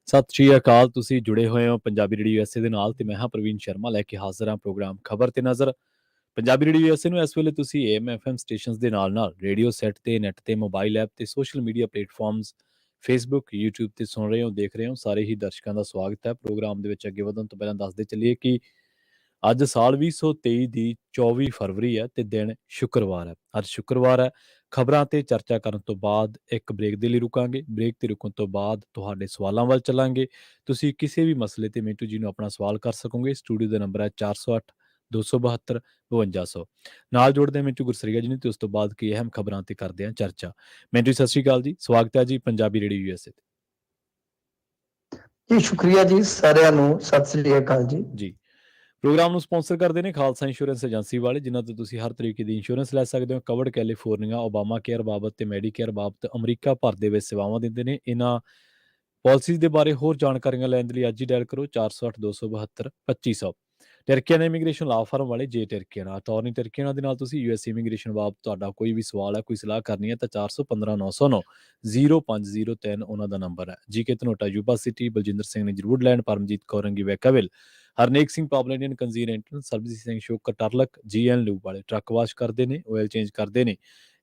ਸਤਿ ਸ਼੍ਰੀ ਅਕਾਲ। ਤੁਸੀਂ ਜੁੜੇ ਹੋਏ ਹੋ ਪੰਜਾਬੀ ਰੇਡੀਓ USA ਦੇ ਨਾਲ ਤੇ ਮੈਂ ਹਾਂ ਪ੍ਰਵੀਨ ਸ਼ਰਮਾ ਲੈ ਕੇ ਹਾਜ਼ਰ ਹਾਂ ਪ੍ਰੋਗਰਾਮ ਖਬਰ ਤੇ ਨਜ਼ਰ। ਪੰਜਾਬੀ ਰੇਡੀਓ USA ਨੂੰ ਇਸ ਵੇਲੇ ਤੁਸੀਂ AM FM ਸਟੇਸ਼ਨਸ ਦੇ ਨਾਲ ਰੇਡੀਓ ਸੈੱਟ ਤੇ ਨੈੱਟ ਤੇ ਮੋਬਾਈਲ ਐਪ ਤੇ social media platforms Facebook YouTube ਤੇ ਸੁਣ ਰਹੇ ਹੋ ਦੇਖ ਰਹੇ ਹੋ। ਸਾਰੇ ਹੀ ਦਰਸ਼ਕਾਂ ਦਾ ਸਵਾਗਤ ਹੈ। ਪ੍ਰੋਗਰਾਮ ਦੇ ਵਿੱਚ ਅੱਗੇ ਵਧਣ ਤੋਂ ਪਹਿਲਾਂ ਦੱਸਦੇ ਚੱਲੀਏ ਕਿ ਅੱਜ ਸਾਲ 2023 ਦੀ 24 ਫਰਵਰੀ ਹੈ ਤੇ ਦਿਨ ਸ਼ੁੱਕਰਵਾਰ ਹੈ। ਅੱਜ ਸ਼ੁੱਕਰਵਾਰ ਹੈ। ਖਬਰਾਂ ਤੇ ਚਰਚਾ ਕਰਨ ਤੋਂ ਬਾਅਦ ਇੱਕ ਬ੍ਰੇਕ ਦੇ ਲਈ ਰੁਕਾਂਗੇ। ਬ੍ਰੇਕ ਤੇ ਰੁਕਣ ਤੋਂ ਬਾਅਦ ਤੁਹਾਡੇ ਸਵਾਲਾਂ ਵੱਲ ਚੱਲਾਂਗੇ। ਤੁਸੀਂ ਕਿਸੇ ਵੀ ਮਸਲੇ ਤੇ ਮਿੰਟੂ ਜੀ ਨੂੰ ਆਪਣਾ ਸਵਾਲ ਕਰ ਸਕੋਗੇ। ਸਟੂਡੀਓ ਦਾ ਨੰਬਰ ਹੈ 408 272 5200। ਨਾਲ ਜੋੜਦੇ ਹਾਂ ਮਿੰਟੂ ਗੁਰਸਰੀਆ ਜੀ ਨੇ ਤੇ ਉਸ ਤੋਂ ਬਾਅਦ ਕੀ ਅਹਿਮ ਖਬਰਾਂ ਤੇ ਕਰਦੇ ਹਾਂ ਚਰਚਾ। ਮਿੰਟੂ ਸਤਿ ਸ਼੍ਰੀ ਅਕਾਲ ਜੀ, ਸਵਾਗਤ ਹੈ ਜੀ ਪੰਜਾਬੀ ਰੇਡੀਓ USA ਜੀ ਸ਼ੁਕਰੀਆ ਜੀ, ਸਾਰਿਆਂ ਨੂੰ ਸਤਿ ਸ੍ਰੀ ਅਕਾਲ ਜੀ। ਪ੍ਰੋਗਰਾਮ ਨੂੰ ਸਪਾਂਸਰ ਕਰਦੇ ਨੇ ਖਾਲਸਾ ਇੰਸ਼ੋਰੈਂਸ ਏਜੰਸੀ ਵਾਲੇ, ਜਿਨ੍ਹਾਂ ਤੋਂ ਤੁਸੀਂ ਹਰ ਤਰੀਕੇ ਦੀ ਇੰਸ਼ੋਰੈਂਸ ਲੈ ਸਕਦੇ ਹੋ। ਕਵਰਡ ਕੈਲੀਫੋਰਨੀਆ, ਓਬਾਮਾ ਕੇਅਰ ਬਾਬਤ ਤੇ ਮੈਡੀਕੇਅਰ ਬਾਬਤ ਅਮਰੀਕਾ ਭਰ ਦੇ ਵਿੱਚ ਸੇਵਾਵਾਂ ਦਿੰਦੇ ਨੇ। ਇਹਨਾਂ ਪਾਲਿਸੀਜ਼ ਦੇ ਬਾਰੇ ਹੋਰ ਜਾਣਕਾਰੀਆਂ ਲੈਣ ਦੇ ਲਈ ਅੱਜ ਹੀ ਡਾਇਲ ਕਰੋ 408 272 2500। ਟਰਕੀਆਨਾ ਇਮੀਗ੍ਰੇਸ਼ਨ ਲਾ ਫਰਮ ਵਾਲੇ ਜੇ ਟਰਕੀਆਨਾ ਅਟਾਰਨੀ ਟਰਕੀਆਨਾ ਦੇ ਨਾਲ ਤੁਸੀਂ US ਇਮੀਗ੍ਰੇਸ਼ਨ ਬਾਬਤ ਤੁਹਾਡਾ ਕੋਈ ਵੀ ਸਵਾਲ ਹੈ, ਕੋਈ ਸਲਾਹ ਕਰਨੀ ਹੈ ਤਾਂ 415 909 0503 ਉਹਨਾਂ ਦਾ ਨੰਬਰ ਹੈ। GK Dhanota Yuba City, Baljinder Singh ਨੇ ਜਰੂਰਲੈਂਡ, ਪਰਮਜੀਤ ਕੌਰ ਰੰਗੀ ਵੈਕਾਵਿਲ, ਹਰਨੇਕ ਸਿੰਘ ਪਾਵਲ ਇੰਡੀਅਨ ਕੰਜ਼ੀਰ ਐਂਟਰਨ, ਸਰਬਜੀਤ ਸਿੰਘ ਸ਼ੋਕ ਟਰਲਕ, GN ਲੂਬ ਵਾਲੇ ਟਰੱਕ ਵਾਸ਼ ਕਰਦੇ ਨੇ, ਆਇਲ ਚੇਂਜ ਕਰਦੇ ਨੇ,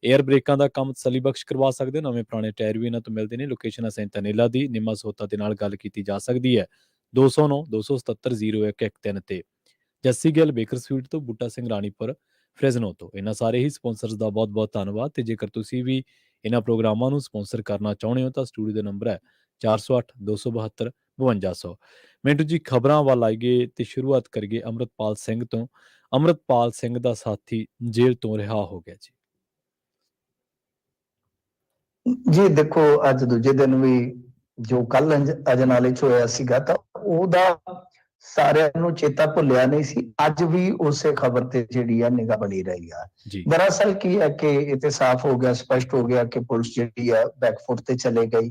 ਏਅਰ ਬ੍ਰੇਕਾਂ ਦਾ ਕੰਮ ਤਸੱਲੀ ਬਖਸ਼ ਕਰਵਾ ਸਕਦੇ ਹੋ। ਨਵੇਂ ਪੁਰਾਣੇ ਟਾਇਰ ਵੀ ਇਹਨਾਂ ਤੋਂ ਮਿਲਦੇ ਨੇ। ਲੋਕੇਸ਼ਨ ਹੈ ਸੈਂਟਾਨੇਲਾ ਦੀ। ਨਿੰਮਾ ਸੋਤਾ ਦੇ ਨਾਲ ਗੱਲ ਕੀਤੀ ਜਾ ਸਕਦੀ ਹੈ 209 277 0113 ਤੇ। ਜੱਸੀ ਗਿੱਲ ਬੇਕਰ ਸਵੀਟ ਤੋਂ, ਬੂਟਾ ਸਿੰਘ ਰਾਣੀਪੁਰ ਫ੍ਰੈਜ਼ਨੋ ਤੋਂ। ਇਹਨਾਂ ਸਾਰੇ ਹੀ ਸਪਾਂਸਰਸ ਦਾ ਬਹੁਤ ਬਹੁਤ ਧੰਨਵਾਦ। ਤੇ ਜੇਕਰ ਤੁਸੀਂ ਵੀ ਇਹਨਾਂ ਪ੍ਰੋਗਰਾਮਾਂ ਨੂੰ ਸਪਾਂਸਰ ਕਰਨਾ ਚਾਹੁੰਦੇ ਹੋ ਤਾਂ ਸਟੂਡੀਓ ਦਾ ਨੰਬਰ ਹੈ 408 272 5200। ਮਿੰਟੂ ਜੀ ਖਬਰਾਂ ਵੱਲ ਆਈਏ ਤੇ ਸ਼ੁਰੂਆਤ ਕਰੀਏ ਅੰਮ੍ਰਿਤਪਾਲ ਸਿੰਘ ਤੋਂ। ਅੰਮ੍ਰਿਤਪਾਲ ਸਿੰਘ ਦਾ ਸਾਥੀ ਜੇਲ੍ਹ ਤੋਂ ਰਿਹਾ ਹੋ ਗਿਆ ਜੀ। ਜੀ ਦੇਖੋ, ਅੱਜ ਦੂਜੇ ਦਿਨ ਵੀ ਜੋ ਕੱਲ ਅਜਨਾਲੇ ਚ ਹੋਇਆ ਸੀਗਾ ਤਾਂ ਉਹਦਾ ਸਾਰਿਆਂ ਨੂੰ ਚੇਤਾ ਭੁੱਲਿਆ ਨਹੀਂ ਸੀ। ਅੱਜ ਵੀ ਉਸੇ ਖਬਰ ਤੇ ਜਿਹੜੀ ਆ ਨਿਗਾਹ ਬਣੀ ਰਹੀ ਆ। ਦਰਅਸਲ ਕੀ ਹੈ ਕਿ ਇਹ ਤੇ ਸਾਫ਼ ਹੋ ਗਿਆ, ਸਪਸ਼ਟ ਹੋ ਗਿਆ ਕਿ ਪੁਲਿਸ ਜਿਹੜੀ ਆ ਬੈਕਫੁੱਟ ਤੇ ਚਲੇ ਗਈ।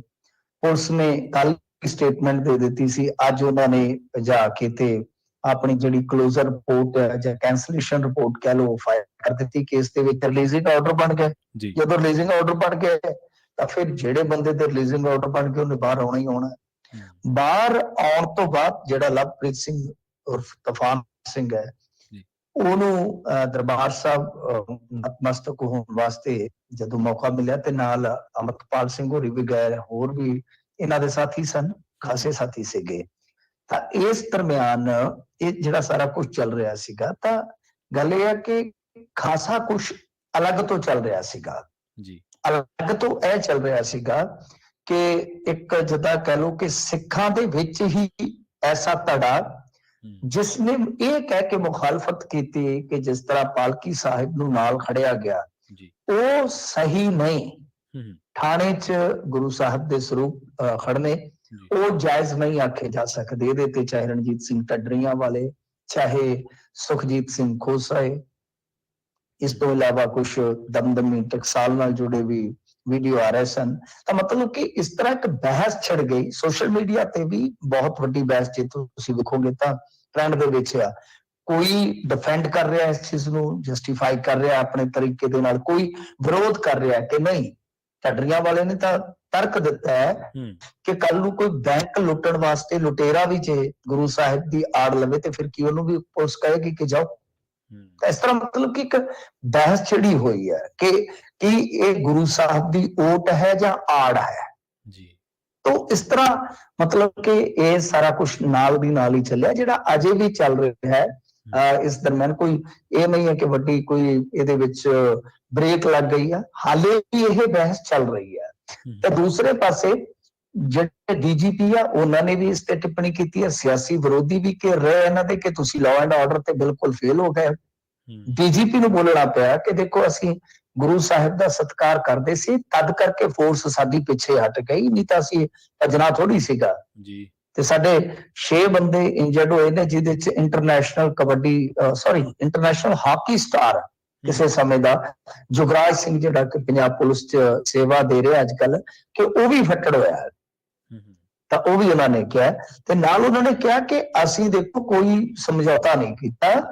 ਪੁਲਿਸ ਨੇ ਕੱਲ ਸਟੇਟਮੈਂਟ ਦੇ ਦਿੱਤੀ ਸੀ, ਅੱਜ ਉਹਨਾਂ ਨੇ ਜਾ ਕੇ ਤੇ ਆਪਣੀ ਜਿਹੜੀ ਕਲੋਜ਼ਰ ਰਿਪੋਰਟ ਹੈ ਜਾਂ ਕੈਂਸਲੇਸ਼ਨ ਰਿਪੋਰਟ ਕਹਿ ਲਓ ਫਾਈਲ ਕਰ ਦਿੱਤੀ। ਕੇਸ ਦੇ ਵਿੱਚ ਰਿਲੀਜ਼ਿੰਗ ਆਰਡਰ ਬਣ ਗਏ। ਜਦੋਂ ਰਿਲੀਜ਼ਿੰਗ ਆਰਡਰ ਬਣ ਗਏ ਤਾਂ ਫਿਰ ਜਿਹੜੇ ਬੰਦੇ ਤੇ ਰਿਲੀਜ਼ਿੰਗ ਆਰਡਰ ਬਣ ਕੇ ਉਹਨੇ ਬਾਹਰ ਆਉਣਾ ਹੀ ਆਉਣਾ। ਬਾਹਰ ਆਉਣ ਤੋਂ ਬਾਅਦ ਜਿਹੜਾ ਲਵਪ੍ਰੀਤ ਸਿੰਘ ਉਰਫ ਤੂਫਾਨ ਸਿੰਘ ਹੈ, ਉਹਨੂੰ ਦਰਬਾਰ ਸਾਹਿਬ ਨਤਮਸਤਕ ਹੋਣ ਵਾਸਤੇ ਜਦੋਂ ਮੌਕਾ ਮਿਲਿਆ ਤੇ ਨਾਲ ਅੰਮ੍ਰਿਤਪਾਲ ਸਿੰਘ ਹੋਰੀ ਵੀ ਗਏ, ਹੋਰ ਵੀ ਇਹਨਾਂ ਦੇ ਸਾਥੀ ਸਨ, ਖਾਸੇ ਸਾਥੀ ਸੀਗੇ। ਤਾਂ ਇਸ ਦਰਮਿਆਨ ਇਹ ਜਿਹੜਾ ਸਾਰਾ ਕੁਝ ਚੱਲ ਰਿਹਾ ਸੀਗਾ ਤਾਂ ਗੱਲ ਇਹ ਹੈ ਕਿ ਖਾਸਾ ਕੁਝ ਅਲੱਗ ਤੋਂ ਚੱਲ ਰਿਹਾ ਸੀਗਾ। ਅਲੱਗ ਤੋਂ ਇਹ ਚੱਲ ਰਿਹਾ ਸੀਗਾ ਕਿ ਇੱਕ ਜਿੱਦਾਂ ਕਹਿ ਲਓ ਕਿ ਸਿੱਖਾਂ ਦੇ ਵਿੱਚ ਹੀ ਐਸਾ ਧੜਾ ਜਿਸ ਨੇ ਇਹ ਕਹਿ ਕੇ ਮੁਖਾਲਫਤ ਕੀਤੀ ਕਿ ਜਿਸ ਤਰ੍ਹਾਂ ਪਾਲਕੀ ਸਾਹਿਬ ਨੂੰ ਨਾਲ ਖੜਿਆ ਗਿਆ ਉਹ ਸਹੀ ਨਹੀਂ। ਥਾਣੇ 'ਚ ਗੁਰੂ ਸਾਹਿਬ ਦੇ ਸਰੂਪ ਖੜਨੇ ਉਹ ਜਾਇਜ਼ ਨਹੀਂ ਆਖੇ ਜਾ ਸਕਦੇ। ਇਹਦੇ ਤੇ ਚਾਹੇ ਰਣਜੀਤ ਸਿੰਘ ਢੱਡਰੀਆਂ ਵਾਲੇ, ਚਾਹੇ ਸੁਖਜੀਤ ਸਿੰਘ ਖੋਸਾਏ, ਇਸ ਤੋਂ ਇਲਾਵਾ ਕੁਛ ਦਮਦਮੀ ਟਕਸਾਲ ਨਾਲ ਜੁੜੇ ਵੀ ਵੀਡੀਓ ਆ ਰਹੇ ਸਨ। ਤਾਂ ਮਤਲਬ ਕਿ ਇਸ ਤਰ੍ਹਾਂ ਇੱਕ ਬਹਿਸ ਛਿੜ ਗਈ। ਸੋਸ਼ਲ ਮੀਡੀਆ ਤੇ ਵੀ ਬਹੁਤ ਵੱਡੀ ਬਹਿਸ, ਜੇ ਤੁਸੀਂ ਵੇਖੋਗੇ ਤਾਂ ਟ੍ਰੈਂਡ ਦੇ ਵਿੱਚ ਆ। ਕੋਈ ਡਿਫੈਂਡ ਕਰ ਰਿਹਾ ਇਸ ਚੀਜ਼ ਨੂੰ, ਜਸਟੀਫਾਈ ਕਰ ਰਿਹਾ ਆਪਣੇ ਤਰੀਕੇ ਦੇ ਨਾਲ, ਕੋਈ ਵਿਰੋਧ ਕਰ ਰਿਹਾ ਕਿ ਨਹੀਂ। ਢੱਡਰੀਆਂ ਵਾਲੇ ਨੇ ਤਾਂ ਤਰਕ ਦਿੱਤਾ ਹੈ ਕਿ ਕੱਲ ਨੂੰ ਕੋਈ ਬੈਂਕ ਲੁੱਟਣ ਵਾਸਤੇ ਲੁਟੇਰਾ ਵੀ ਜੇ ਗੁਰੂ ਸਾਹਿਬ ਦੀ ਆੜ ਲਵੇ ਤੇ ਫਿਰ ਕੀ ਉਹਨੂੰ ਵੀ ਪੁਲਿਸ ਕਹੇਗੀ ਕਿ ਜਾਓ। ਇਸ ਤਰ੍ਹਾਂ ਮਤਲਬ ਕਿ ਇੱਕ ਬਹਿਸ ਛਿੜੀ ਹੋਈ ਹੈ ਕਿ ਇਹ ਗੁਰੂ ਸਾਹਿਬ ਦੀ ਓਟ ਹੈ ਜਾਂ ਆੜ ਹੈ। ਤੋ ਇਸ ਤਰ੍ਹਾਂ ਮਤਲਬ ਕਿ ਇਹ ਸਾਰਾ ਕੁਝ ਨਾਲ ਦੀ ਨਾਲ ਹੀ ਚੱਲਿਆ, ਜਿਹੜਾ ਅਜੇ ਵੀ ਚੱਲ ਰਿਹਾ ਹੈ। ਇਸ ਦਰਮਿਆਨ ਕੋਈ ਇਹ ਨਹੀਂ ਹੈ ਕਿ ਵੱਡੀ ਕੋਈ ਇਹਦੇ ਵਿੱਚ ਬ੍ਰੇਕ ਲੱਗ ਗਈ ਹੈ, ਹਾਲੇ ਵੀ ਇਹ ਬਹਿਸ ਚੱਲ ਰਹੀ ਹੈ। ਤੇ ਦੂਸਰੇ ਪਾਸੇ ਜਿਹੜੇ DGP ਆ ਉਹਨਾਂ ਨੇ ਵੀ ਇਸ ਤੇ ਟਿੱਪਣੀ ਕੀਤੀ ਹੈ। ਸਿਆਸੀ ਵਿਰੋਧੀ ਵੀ ਘੇਰ ਰਹੇ ਇਹਨਾਂ ਦੇ ਕਿ ਤੁਸੀਂ ਲਾਅ ਐਂਡ ਆਰਡਰ ਤੇ ਬਿਲਕੁਲ ਫੇਲ ਹੋ ਗਏ। DGP ਨੂੰ ਬੋਲਣਾ ਪਿਆ ਕਿ ਦੇਖੋ ਅਸੀਂ ਗੁਰੂ ਸਾਹਿਬ ਦਾ ਸਤਿਕਾਰ ਕਰਦੇ ਸੀ, ਤਦ ਕਰਕੇ ਫੋਰਸ ਸਾਡੀ ਪਿੱਛੇ ਹਟ ਗਈ, ਨਹੀਂ ਤਾਂ ਅਸੀਂ ਭੱਜਣਾ ਥੋੜੀ ਸੀਗਾ। ਤੇ ਸਾਡੇ 6 ਬੰਦੇ ਇੰਜਰਡ ਹੋਏ ਨੇ, ਜਿਹਦੇ ਚ ਇੰਟਰਨੈਸ਼ਨਲ ਹਾਕੀ ਸਟਾਰ ਕਿਸੇ ਸਮੇਂ ਦਾ ਜੁਗਰਾਜ ਸਿੰਘ ਜਿਹੜਾ ਕਿ ਪੰਜਾਬ ਪੁਲਿਸ ਚ ਸੇਵਾ ਦੇ ਰਿਹਾ ਅੱਜ ਕੱਲ, ਕਿ ਉਹ ਵੀ ਫੱਟੜ ਹੋਇਆ। ਤਾਂ ਉਹ ਵੀ ਉਹਨਾਂ ਨੇ ਕਿਹਾ ਤੇ ਨਾਲ ਉਹਨਾਂ ਨੇ ਕਿਹਾ ਕਿ ਅਸੀਂ ਦੇਖੋ ਕੋਈ ਸਮਝੌਤਾ ਨਹੀਂ ਕੀਤਾ।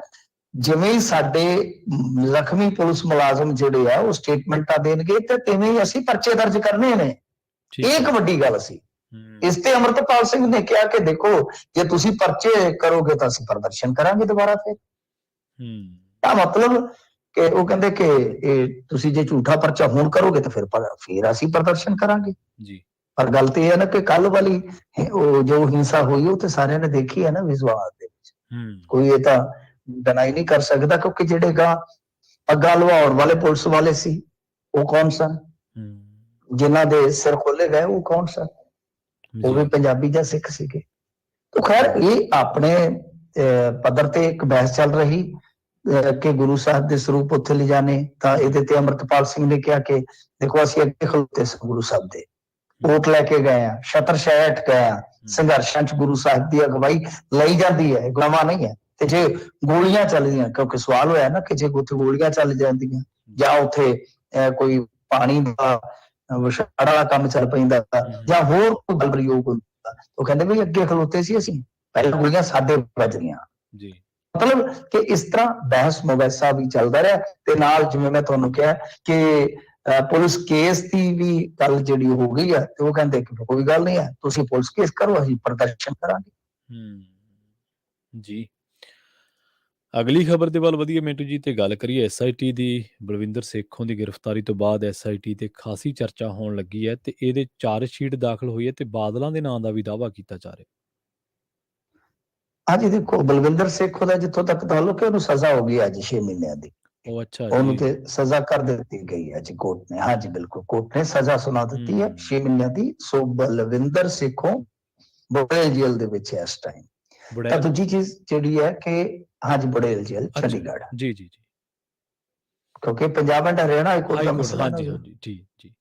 ਜਿਵੇਂ ਹੀ ਸਾਡੇ ਜ਼ਖਮੀ ਪੁਲਿਸ ਮੁਲਾਜ਼ਮ ਜਿਹੜੇ ਆ ਉਹ ਸਟੇਟਮੈਂਟਾਂ ਦੇਣਗੇ ਤੇ ਤਿਵੇਂ ਹੀ ਅਸੀਂ ਪਰਚੇ ਦਰਜ ਕਰਨੇ ਨੇ। ਠੀਕ ਇਹ ਹੈ। ਇੱਕ ਵੱਡੀ ਗੱਲ ਸੀ। ਹੂੰ ਇਸ ਤੇ ਅਮਰਤਪਾਲ ਸਿੰਘ ਨੇ ਕਿਹਾ ਕਿ ਦੇਖੋ ਜੇ ਤੁਸੀਂ ਪਰਚੇ ਕਰੋਗੇ ਤਾਂ ਅਸੀਂ ਪ੍ਰਦਰਸ਼ਨ ਕਰਾਂਗੇ ਦੁਬਾਰਾ ਫਿਰ। ਹੂੰ ਤਾਂ ਮਤਲਬ ਕਿ ਉਹ ਕਹਿੰਦੇ ਕਿ ਇਹ ਤੁਸੀਂ ਜੇ ਝੂਠਾ ਪਰਚਾ ਹੁਣ ਕਰੋਗੇ ਤਾਂ ਫਿਰ ਅਸੀਂ ਪ੍ਰਦਰਸ਼ਨ ਕਰਾਂਗੇ। ਜੀ ਪਰ ਗੱਲ ਤੇ ਇਹ ਹੈ ਨਾ ਕਿ ਕੱਲ ਵਾਲੀ ਉਹ ਜੋ ਹਿੰਸਾ ਹੋਈ ਉਹ ਤੇ ਸਾਰਿਆਂ ਨੇ ਦੇਖੀ ਹੈ ਨਾ ਵਿਜ਼ੂਅਲ ਦੇ ਵਿੱਚ। ਹੂੰ ਕੋਈ ਇਹ ਤਾਂ ਡਿਨਾਈ ਨਹੀਂ ਕਰ ਸਕਦਾ ਕਿਉਂਕਿ ਜਿਹੜੇ ਅੱਗਾ ਲਵਾਉਣ ਵਾਲੇ ਪੁਲਿਸ ਵਾਲੇ ਸੀ ਉਹ ਕੌਣ ਸਨ, ਹੂੰ ਜਿਨ੍ਹਾਂ ਦੇ ਸਿਰ ਖੋਲੇ ਗਏ ਉਹ ਕੌਣ ਸਨ, ਉਹ ਵੀ ਜੀ ਪੰਜਾਬੀ ਜਾਂ ਸਿੱਖ ਸੀਗੇ। ਤਾਂ ਖੈਰ ਇਹ ਆਪਣੇ ਪੱਧਰ ਤੇ ਇੱਕ ਬਹਿਸ ਚੱਲ ਰਹੀ ਕਿ ਗੁਰੂ ਸਾਹਿਬ ਦੇ ਸਰੂਪ ਉੱਥੇ ਲਿਜਾਣੇ। ਤਾਂ ਇਹਦੇ ਤੇ ਅਮਰਤਪਾਲ ਸਿੰਘ ਨੇ ਕਿਹਾ ਕਿ ਦੇਖੋ ਅਸੀਂ ਅੱਗੇ ਖਲੋਤੇ ਸੀ ਗੁਰੂ ਸਾਹਿਬ ਦੇ, ਓਟ ਲੈ ਕੇ ਗਏ ਆ, ਛਤਰ ਛਾਇਆ ਟਕਾਇਆ, ਸੰਘਰਸ਼ਾਂ ਚ ਗੁਰੂ ਸਾਹਿਬ ਦੀ ਅਗਵਾਈ ਲਈ ਜਾਂਦੀ ਹੈ, ਗੁਲਾਮਾਂ ਨਹੀਂ ਹੈ। ਤੇ ਜੇ ਗੋਲੀਆਂ ਚੱਲਦੀਆਂ, ਕਿਉਂਕਿ ਸਵਾਲ ਹੋਇਆ ਨਾ ਕਿ ਜੇ ਉੱਥੇ ਗੋਲੀਆਂ ਚੱਲ ਜਾਂਦੀਆਂ ਜਾਂ ਉੱਥੇ ਕੋਈ ਪਾਣੀ ਦਾ ਵਿਛਾੜ ਵਾਲਾ ਕੰਮ ਚੱਲ ਪੈਂਦਾ ਜਾਂ ਹੋਰ ਕੋਈ ਬਲ ਪ੍ਰਯੋਗ ਹੁੰਦਾ, ਉਹ ਕਹਿੰਦੇ ਵੀ ਅੱਗੇ ਖਲੋਤੇ ਸੀ ਅਸੀਂ, ਪਹਿਲਾਂ ਗੋਲੀਆਂ ਸਾਡੇ ਵੱਜਦੀਆਂ। ਜੀ ਮਤਲਬ ਕਿ ਇਸ ਤਰ੍ਹਾਂ ਬਹਿਸ ਮੁਬੈਸਾ ਵੀ ਚੱਲਦਾ ਰਿਹਾ ਤੇ ਨਾਲ ਜਿਵੇਂ ਮੈਂ ਤੁਹਾਨੂੰ ਕਿਹਾ ਕਿ ਪੁਲਿਸ ਕੇਸ ਦੀ ਵੀ ਗੱਲ ਜਿਹੜੀ ਹੋ ਗਈ ਹੈ ਤੇ ਉਹ ਕਹਿੰਦੇ ਕਿ ਕੋਈ ਗੱਲ ਨਹੀਂ ਹੈ, ਤੁਸੀਂ ਪੁਲਿਸ ਕੇਸ ਕਰੋ, ਅਸੀਂ ਪ੍ਰਦਰਸ਼ਨ ਕਰਾਂਗੇ। ਜੀ ਅਗਲੀ ਖਬਰ ਦੇ ਵੱਲ ਵਧੀਆ ਮਿੰਟੂ ਜੀ ਤੇ ਗੱਲ ਕਰੀਏ ਐਸਆਈਟੀ ਦੀ। ਬਲਵਿੰਦਰ ਸੇਖੋਂ ਦੀ ਗ੍ਰਿਫਤਾਰੀ ਤੋਂ ਬਾਅਦ ਐਸਆਈਟੀ ਤੇ ਖਾਸੀ ਚਰਚਾ ਹੋਣ ਲੱਗੀ ਹੈ ਤੇ ਇਹਦੇ ਚਾਰਜ ਸ਼ੀਟ ਦਾਖਲ ਹੋਈ ਹੈ ਤੇ ਬਾਦਲਾਂ ਦੇ ਨਾਂ ਦਾ ਵੀ ਦਾਅਵਾ ਕੀਤਾ ਜਾ ਰਿਹਾ। ਹਾਂਜੀ ਦੇਖੋ ਬਲਵਿੰਦਰ ਸੇਖੋਂ ਦਾ ਜਿੱਥੋਂ ਤੱਕ ਤਾਲੁਕ ਹੈ ਉਹਨੂੰ ਸਜ਼ਾ ਹੋ ਗਈ ਅੱਜ 6 ਮਹੀਨਿਆਂ ਦੀ। ਉਹ ਅੱਛਾ ਉਹਨੂੰ ਜੀ ਤੇ ਸਜ਼ਾ ਕਰ ਦਿੱਤੀ ਗਈ ਹੈ ਜੀ ਕੋਰਟ ਨੇ। ਹਾਂਜੀ ਬਿਲਕੁਲ ਕੋਰਟ ਨੇ ਸਜ਼ਾ ਸੁਣਾ ਦਿੱਤੀ ਹੈ 6 ਮਹੀਨਿਆਂ ਦੀ। ਸੋ ਬਲਵਿੰਦਰ ਸੇਖੋਂ ਬੁੜੇਲ ਜੇਲ੍ਹ ਦੇ ਵਿੱਚ ਹੈ ਇਸ ਟਾਈਮ। ਤਾਂ ਬੁੜੈਲ ਦੂਜੀ ਚੀਜ਼ ਜਿਹੜੀ ਹੈ ਕਿ ਹਾਂਜੀ ਬੁੜੇਲ ਜੇਲ੍ਹ ਅੱਛਾ ਚੰਡੀਗੜ੍ਹ, ਜੀ ਜੀ ਜੀ ਕਿਉਂਕਿ Punjab and Haryana high court the high court ਮਸਲਾ ਨਾ ਹਾਂਜੀ ਹਾਂਜੀ ਜੀ ਜੀ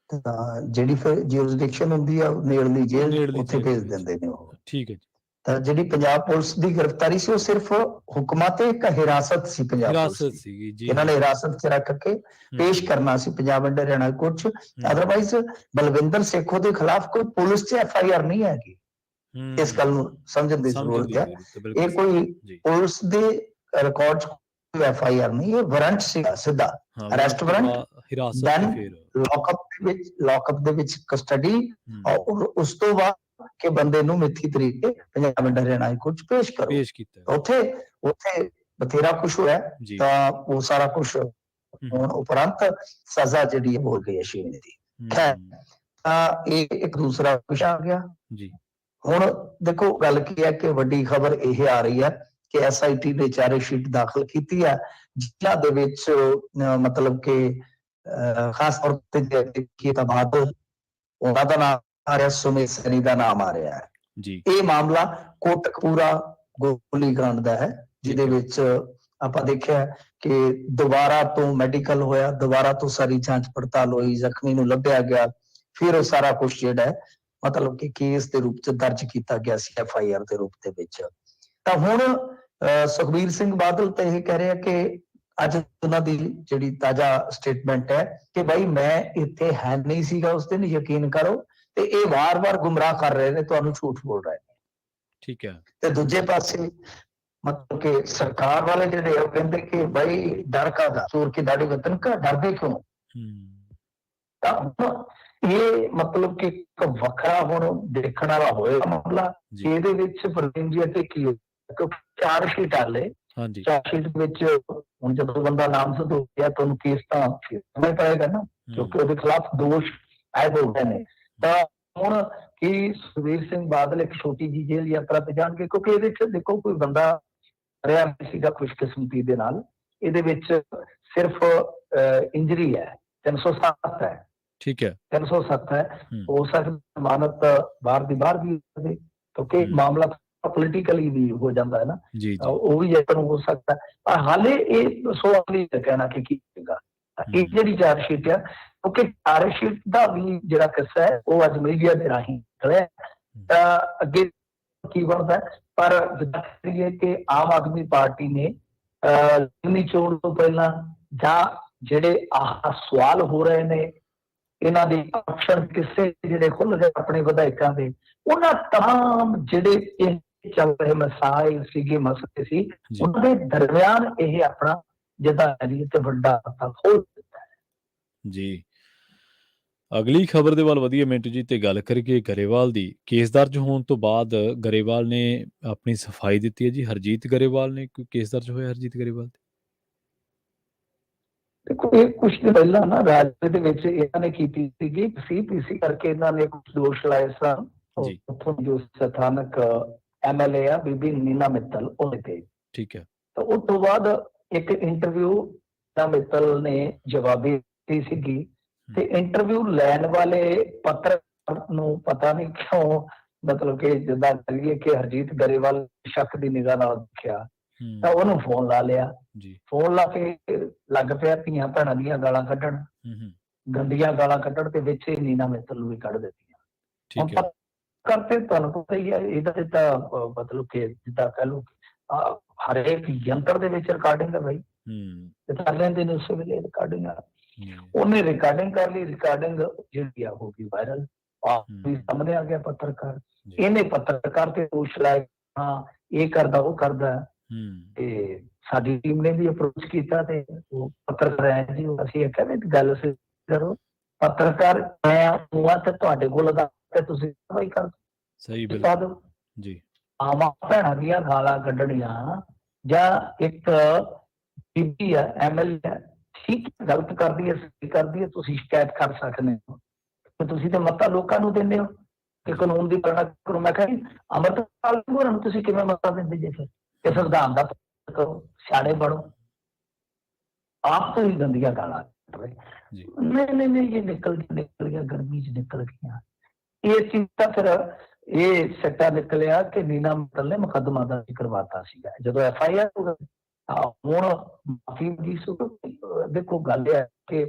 ਤਾਂ ਜਿਹੜੀ ਫਿਰ ਜਿਊਰਿਸਡਿਕਸ਼ਨ ਹੁੰਦੀ ਆ ਨੇੜਲੀ ਜੇਲ੍ਹ ਨੇੜਲੀ ਉੱਥੇ ਜੇਲ੍ਹ ਦੇ ਭੇਜ ਵਿੱਚ ਦਿੰਦੇ ਨੇ ਉਹ। ਠੀਕ ਹੈ ਜੀ। ਤਾਂ ਜਿਹੜੀ ਪੰਜਾਬ ਪੁਲਿਸ ਦੀ ਗ੍ਰਿਫਤਾਰੀ ਸੀ ਉਹ ਸਿਰਫ ਹੁਕਮਾਂ ਤੇ ਇੱਕ ਹਿਰਾਸਤ ਸੀ ਪੰਜਾਬ ਪੁਲਿਸ ਹਿਰਾਸਤ ਦੀ, ਸੀਗੀ ਜੀ ਇਹਨਾਂ ਜੀ ਨੇ ਹਿਰਾਸਤ 'ਚ ਰੱਖ ਕੇ ਪੇਸ਼ ਕਰਨਾ ਸੀ ਪੰਜਾਬ ਐਂਡ ਹਰਿਆਣਾ ਕੋਰਟ 'ਚ। ਅਦਰਵਾਈਜ਼ ਬਲਵਿੰਦਰ ਸੇਖੋਂ ਦੇ ਖਿਲਾਫ ਕੋਈ ਪੁਲਿਸ 'ਚ FIR ਨਹੀਂ ਹੈਗੀ। ਇਸ ਗੱਲ ਨੂੰ ਸਮਝਣ ਦੀ ਜ਼ਰੂਰਤ ਹੈ। ਇਹ ਕੋਈ ਪੁਲਿਸ ਦੇ ਰਿਕਾਰਡ 'ਚ ਕੋਈ FIR ਨਹੀਂ, ਇਹ ਵਾਰੰਟ ਸੀਗਾ ਸਿੱਧਾ, ਅਰੈਸਟ ਵਾਰੰਟ, ਦੈਨ ਲੌਕਅਪ ਦੇ ਵਿੱਚ ਕਸਟਡੀ, ਔਰ ਉਸ ਤੋਂ ਬਾਅਦ ਕਿ ਬੰਦੇ ਨੂੰ ਮਿੱਥੀ ਤਰੀਕ ਤੇ Punjab and Haryana high court 'ਚ ਪੇਸ਼ ਕਰੋ। ਪੇਸ਼ ਕੀਤਾ ਉੱਥੇ ਬਥੇਰਾ ਕੁਛ ਹੋਇਆ ਤਾਂ ਉਹ ਸਾਰਾ ਕੁਛ ਹੋਣ ਉਪਰੰਤ ਸਜ਼ਾ ਜਿਹੜੀ ਹੋ ਗਈ ਹੈ 6 ਮਹੀਨੇ ਦੀ। ਖੈਰ ਤਾਂ ਇਹ ਇੱਕ ਦੂਸਰਾ ਵਿਸ਼ਾ ਆ ਗਿਆ ਜੀ। ਹੁਣ ਦੇਖੋ ਗੱਲ ਕੀ ਹੈ ਕਿ ਵੱਡੀ ਖਬਰ ਇਹ ਆ ਰਹੀ ਹੈ ਕਿ SIT ਨੇ ਚਾਰਜ ਸ਼ੀਟ ਦਾਖਲ ਕੀਤੀ ਹੈ ਜਿਨ੍ਹਾਂ ਦੇ ਵਿੱਚ ਮਤਲਬ ਕਿ ਖਾਸ ਤੌਰ ਤੇ ਦੇਖੀਏ ਤਾਂ ਬਾਦਲ ਉਹਨਾਂ ਦਾ ਨਾਮ ਆ ਰਿਹਾ, ਸੁਮੇਧ ਸੈਣੀ ਦਾ ਨਾਮ ਆ ਰਿਹਾ ਹੈ ਜੀ। ਇਹ ਮਾਮਲਾ ਕੋਟਕਪੂਰਾ ਗੋਲੀकांड ਦਾ ਹੈ ਜਿਹਦੇ ਵਿੱਚ ਆਪਾਂ ਦੇਖਿਆ ਕਿ ਦੁਬਾਰਾ ਤੋਂ ਮੈਡੀਕਲ ਹੋਇਆ, ਦੁਬਾਰਾ ਤੋਂ ਸਾਰੀ ਜਾਂਚ ਪੜਤਾਲ ਹੋਈ, ਜ਼ਖਮੀ ਨੂੰ ਲੱਭਿਆ ਗਿਆ, ਫਿਰ ਉਹ ਸਾਰਾ ਕੁਝ ਜਿਹੜਾ ਹੈ ਮਤਲਬ ਕਿ ਕੇਸ ਦੇ ਰੂਪ ਚ ਦਰਜ ਕੀਤਾ ਗਿਆ ਸੀ FIR ਦੇ ਰੂਪ ਦੇ ਵਿੱਚ। ਤਾਂ ਹੁਣ ਸੁਖਬੀਰ ਸਿੰਘ ਬਾਦਲ ਤਾਂ ਇਹ ਕਹਿ ਰਿਹਾ ਕਿ ਅੱਜ ਉਹਨਾਂ ਦੀ ਜਿਹੜੀ ਤਾਜ਼ਾ ਸਟੇਟਮੈਂਟ ਹੈ ਕਿ ਭਾਈ ਮੈਂ ਇੱਥੇ ਹੈ ਨਹੀਂ ਸੀਗਾ ਉਸ ਦਿਨ, ਯਕੀਨ ਕਰੋ, ਤੇ ਇਹ ਵਾਰ-ਵਾਰ ਗੁੰਮਰਾਹ ਕਰ ਰਹੇ ਨੇ, ਤੁਹਾਨੂੰ ਝੂਠ ਬੋਲ ਰਹੇ ਨੇ। ਠੀਕ ਹੈ। ਤੇ ਦੂਜੇ ਪਾਸੇ मतलब कि सरकार वाले ਜਿਹੜੇ ਉਹ ਕਹਿੰਦੇ ਕਿ ਭਾਈ ਡਰ ਕਾਹਦਾ, ਚੋਰ ਕੀ ਦਾੜੀ ਵਤਨ ਕਾ, ਡਰਦੇ ਕਿਉਂ? ਤਾਂ ਇਹ ਮਤਲਬ ਕਿ ਇੱਕ ਵੱਖਰਾ ਹੁਣ ਦੇਖਣ ਵਾਲਾ ਹੋਏਗਾ ਮਾਮਲਾ। ਇਹਦੇ ਵਿੱਚ ਪ੍ਰਵੀਨ ਜੀ ਅਤੇ ਕੀ ਕਿਉਂਕਿ ਚਾਰ ਸ਼ੀਟ ਆਲੇ ਚਾਰ ਸ਼ੀਟ ਵਿੱਚ ਹੁਣ ਜਦੋਂ ਬੰਦਾ ਨਾਮਜ਼ਦ ਹੋ ਗਿਆ ਤੁਹਾਨੂੰ ਕੇਸ ਤਾਂ ਕਰਨਾ ਪਏਗਾ ਨਾ, ਕਿਉਂਕਿ ਉਹਦੇ ਖਿਲਾਫ ਦੋਸ਼ ਆਏ ਹੋ ਗਏ ਨੇ। ਤਾਂ ਹੁਣ ਕੀ ਸੁਖਬੀਰ ਸਿੰਘ ਬਾਦਲ ਇੱਕ ਛੋਟੀ ਜਿਹੀ ਜੇਲ੍ਹ ਯਾਤਰਾ ਤੇ ਜਾਣਗੇ? ਕਿਉਂਕਿ ਇਹਦੇ ਚ ਦੇਖੋ ਕੋਈ ਬੰਦਾ ਰਿਹਾ ਨਹੀਂ ਸੀਗਾ ਖੁਸ਼ਕਿਸਮਤੀ ਦੇ ਨਾਲ, ਇਹਦੇ ਵਿੱਚ ਸਿਰਫ ਇੰਜਰੀ ਹੈ, 307 ਹੈ। ਠੀਕ ਹੈ, 307 ਹੈ। ਹੋ ਸਕਦਾ ਜ਼ਮਾਨਤ ਬਾਹਰ ਦੀ ਬਾਹਰ ਵੀ ਹੋਵੇ ਕਿਉਂਕਿ ਮਾਮਲਾ ਪੋਲੀਟੀਕਲੀ ਵੀ ਹੋ ਜਾਂਦਾ ਹੈ ਨਾ, ਉਹ ਵੀ ਯਤਨ ਹੋ ਸਕਦਾ। ਪਰ ਹਾਲੇ ਇਹ ਸਵਾਲ ਨਹੀਂ ਕਹਿਣਾ ਕਿ ਕੀ ਹੋਏਗਾ। ਇਹ ਜਿਹੜੀ ਚਾਰਜ ਸ਼ੀਟ ਆ, ਕਿਉਂਕਿ ਚਾਰਜ ਸ਼ੀਟ ਦਾ ਵੀ ਜਿਹੜਾ ਕਿੱਸਾ ਹੈ ਉਹ ਅੱਜ ਮੀਡੀਆ ਦੇ ਰਾਹੀਂ ਨਿਕਲਿਆ, ਤਾਂ ਅੱਗੇ ਕੀ ਬਣਦਾ। ਪਰ ਜਿੱਦਾਂ ਕਹੀਏ ਕਿ ਆਮ ਆਦਮੀ ਪਾਰਟੀ ਨੇ ਜ਼ਿਮਨੀ ਚੋਣ ਤੋਂ ਪਹਿਲਾਂ ਜਾਂ ਜਿਹੜੇ ਆਹ ਸਵਾਲ ਹੋ ਰਹੇ ਨੇ ਇਹਨਾਂ ਦੇ ਆਪਸ਼ਨ ਕਿਸੇ ਜਿਹੜੇ ਖੁੱਲ ਗਏ ਆਪਣੇ ਵਿਧਾਇਕਾਂ ਦੇ, ਉਹਨਾਂ ਤਮਾਮ ਜਿਹੜੇ ਇਹ ਚੱਲ ਰਹੇ ਮਸਾਇਲ ਸੀਗੇ, ਮਸਲੇ ਸੀ, ਜੀ ਉਹਨਾਂ ਦੇ ਦਰਮਿਆਨ ਇਹ ਆਪਣਾ ਜਿਹੜਾ ਹੈ ਜੀ ਤੇ ਵੱਡਾ ਹੱਥਾ ਖੋਲ ਦਿੱਤਾ ਹੈ। ਜੀ ਅਗਲੀ ਖਬਰ ਦੇ ਵੱਲ ਵਧੀਆ ਮਿੰਟੂ ਜੀ ਤੇ ਗੱਲ ਕਰੀਏ ਗਰੇਵਾਲ ਦੀ। ਕੇਸ ਦਰਜ ਹੋਣ ਤੋਂ ਬਾਅਦ ਗਰੇਵਾਲ ਨੇ ਆਪਣੀ ਸਫਾਈ ਦਿੱਤੀ ਹੈ ਜੀ। ਹਰਜੀਤ ਗਰੇਵਾਲ ਨੇ ਕੋਈ ਕੇਸ ਦਰਜ ਹੋਇਆ ਹਰਜੀਤ ਗਰੇਵਾਲ ਤੇ? ਦੇਖੋ ਇਹ ਕੁਛ ਦਿਨ ਪਹਿਲਾਂ ਨਾ ਰਾਜ ਦੇ ਵਿੱਚ ਇਹਨਾਂ ਨੇ ਕੀਤੀ ਸੀਗੀ, ਸੀਪੀਸੀ ਕਰਕੇ ਇਹਨਾਂ ਨੇ ਕੁਝ ਦੋਸ਼ ਲਾਏ ਸਨ। ਜੀ ਉੱਥੋਂ ਜੋ ਸਥਾਨਕ ਐਮਐਲਏ ਆ ਬੀਬੀ ਨੀਨਾ ਮਿੱਤਲ, ਉਹਦੇ ਤੇ। ਠੀਕ ਹੈ। ਤਾਂ ਉਸ ਤੋਂ ਬਾਅਦ ਇੱਕ ਇੰਟਰਵਿਊ ਨੀਨਾ ਮਿੱਤਲ ਨੇ ਜਵਾਬੀ ਦਿੱਤੀ ਸੀਗੀ, ਤੇ ਇੰਟਰਵਿਊ ਲੈਣ ਵਾਲੇ ਪੱਤਰਕਾਰ ਨੂੰ ਪਤਾ ਨਹੀਂ ਕਿਉਂ ਮਤਲਬ ਕਿ ਜਿੱਦਾਂ ਕਹੀਏ ਕਿ ਹਰਜੀਤ ਗਰੇਵਾਲ ਸ਼ੱਕ ਦੀ ਨਿਗਾਹ ਨਾਲ ਦੇਖਿਆ, ਤਾਂ ਉਹਨੂੰ ਫੋਨ ਲਾ ਲਿਆ। ਜੀ ਫੋਨ ਲਾ ਕੇ ਲੱਗ ਪਿਆ ਧੀਆਂ ਭੈਣਾਂ ਦੀਆਂ ਗਾਲਾਂ ਕੱਢਣ, ਗੰਦੀਆਂ ਗਾਲਾਂ ਕੱਢਣ, ਤੇ ਵਿੱਚ ਹੀ ਨੀਨਾ ਮਿੱਤਲ ਨੂੰ ਵੀ ਕੱਢ ਦਿੱਤੀਆਂ। ਠੀਕ ਹੈ। ਕਰਦੇ ਤੁਹਾਨੂੰ ਪਤਾ ਹੀ ਹੈ ਇਹਦਾ ਤਾਂ ਮਤਲਬ ਕਿ ਜਿੱਦਾਂ ਕਹਿ ਲਓ ਹਰੇਕ ਯੰਤਰ ਦੇ ਵਿੱਚ ਰਿਕਾਰਡਿੰਗ ਹੈ ਬਾਈ, ਤੇ ਕਰ ਲੈਂਦੇ ਨੇ ਉਸੇ ਵੇਲੇ ਰਿਕਾਰਡਿੰਗ। ਉਹਨੇ ਰਿਕਾਰਡਿੰਗ ਕਰ ਲਈ, ਰਿਕਾਰਡਿੰਗ ਜਿਹੜੀ ਆ ਹੋ ਗਈ ਵਾਇਰਲ, ਵੀ ਸਾਹਮਣੇ ਆ ਗਿਆ ਪੱਤਰਕਾਰ। ਇਹਨੇ ਪੱਤਰਕਾਰ ਤੇ ਦੋਸ਼ ਲਾਇਆ, ਹਾਂ ਇਹ ਕਰਦਾ ਉਹ ਕਰਦਾ। ਤੇ ਸਾਡੀ ਟੀਮ ਨੇ ਵੀ ਅਪਰੋਚ ਕੀਤਾ, ਤੇ ਉਹ ਪੱਤਰਕਾਰ ਆਏ ਜੀ, ਅਸੀਂ ਆਖਿਆ ਵੀ ਗੱਲ ਕਰੋ, ਪੱਤਰਕਾਰ ਮੈਂ ਤੇ ਤੁਹਾਡੇ ਕੋਲ ਦਾ ਤੁਸੀਂ ਕਾਰਵਾਈ ਕਰ ਸਹੀ ਦਿਓ ਬਿਲਕੁਲ ਜੀ। ਆਵਾਂ ਭੈਣਾਂ ਦੀਆਂ ਗਾਲਾਂ ਕੱਢਣੀਆਂ ਜਾਂ ਇੱਕ ਬੀਬੀ ਆ ਐਮਐਲਏ ਠੀਕ ਗਲਤ ਕਰਦੀ ਹੈ, ਸਹੀ ਕਰਦੀ ਹੈ, ਤੁਸੀਂ ਸ਼ਿਕਾਇਤ ਕਰ ਸਕਦੇ ਹੋ, ਤੇ ਤੁਸੀਂ ਤੇ ਮਤਾ ਲੋਕਾਂ ਨੂੰ ਦਿੰਦੇ ਹੋ ਕਿ ਕਾਨੂੰਨ ਦੀ ਪਾਲਣਾ ਕਰੋ। ਮੈਂ ਕਿਹਾ ਅੰਮ੍ਰਿਤਪਾਲ ਹੋਰਾਂ ਨੂੰ ਤੁਸੀਂ ਕਿਵੇਂ ਮਤਾ ਦਿੰਦੇ ਜੇ? ਫਿਰ ਇਹ ਸੰਵਿਧਾਨ ਦਾ ਕਰੋ, ਸਿਆਣੇ ਬਣੋ, ਆਪ ਤੋਂ ਹੀ ਗੰਦੀਆਂ ਗਾਲਾਂ ਨਹੀਂ ਇਹ ਨਿਕਲ ਗਿਆ, ਗਰਮੀ ਚ ਨਿਕਲ ਗਈਆਂ। ਇਹ ਚੀਜ਼ ਤਾਂ ਫਿਰ ਇਹ ਸੱਟਾ ਨਿਕਲਿਆ ਕਿ ਨੀਨਾ ਮਿੱਤਲ ਨੇ ਮੁਕੱਦਮਾ ਦਰਜ ਕਰਵਾਤਾ ਸੀਗਾ। ਜਦੋਂ FIR ਹੁਣ ਮਾਫੀ ਦੀ ਦੇਖੋ ਗੱਲ ਇਹ ਹੈ ਕਿ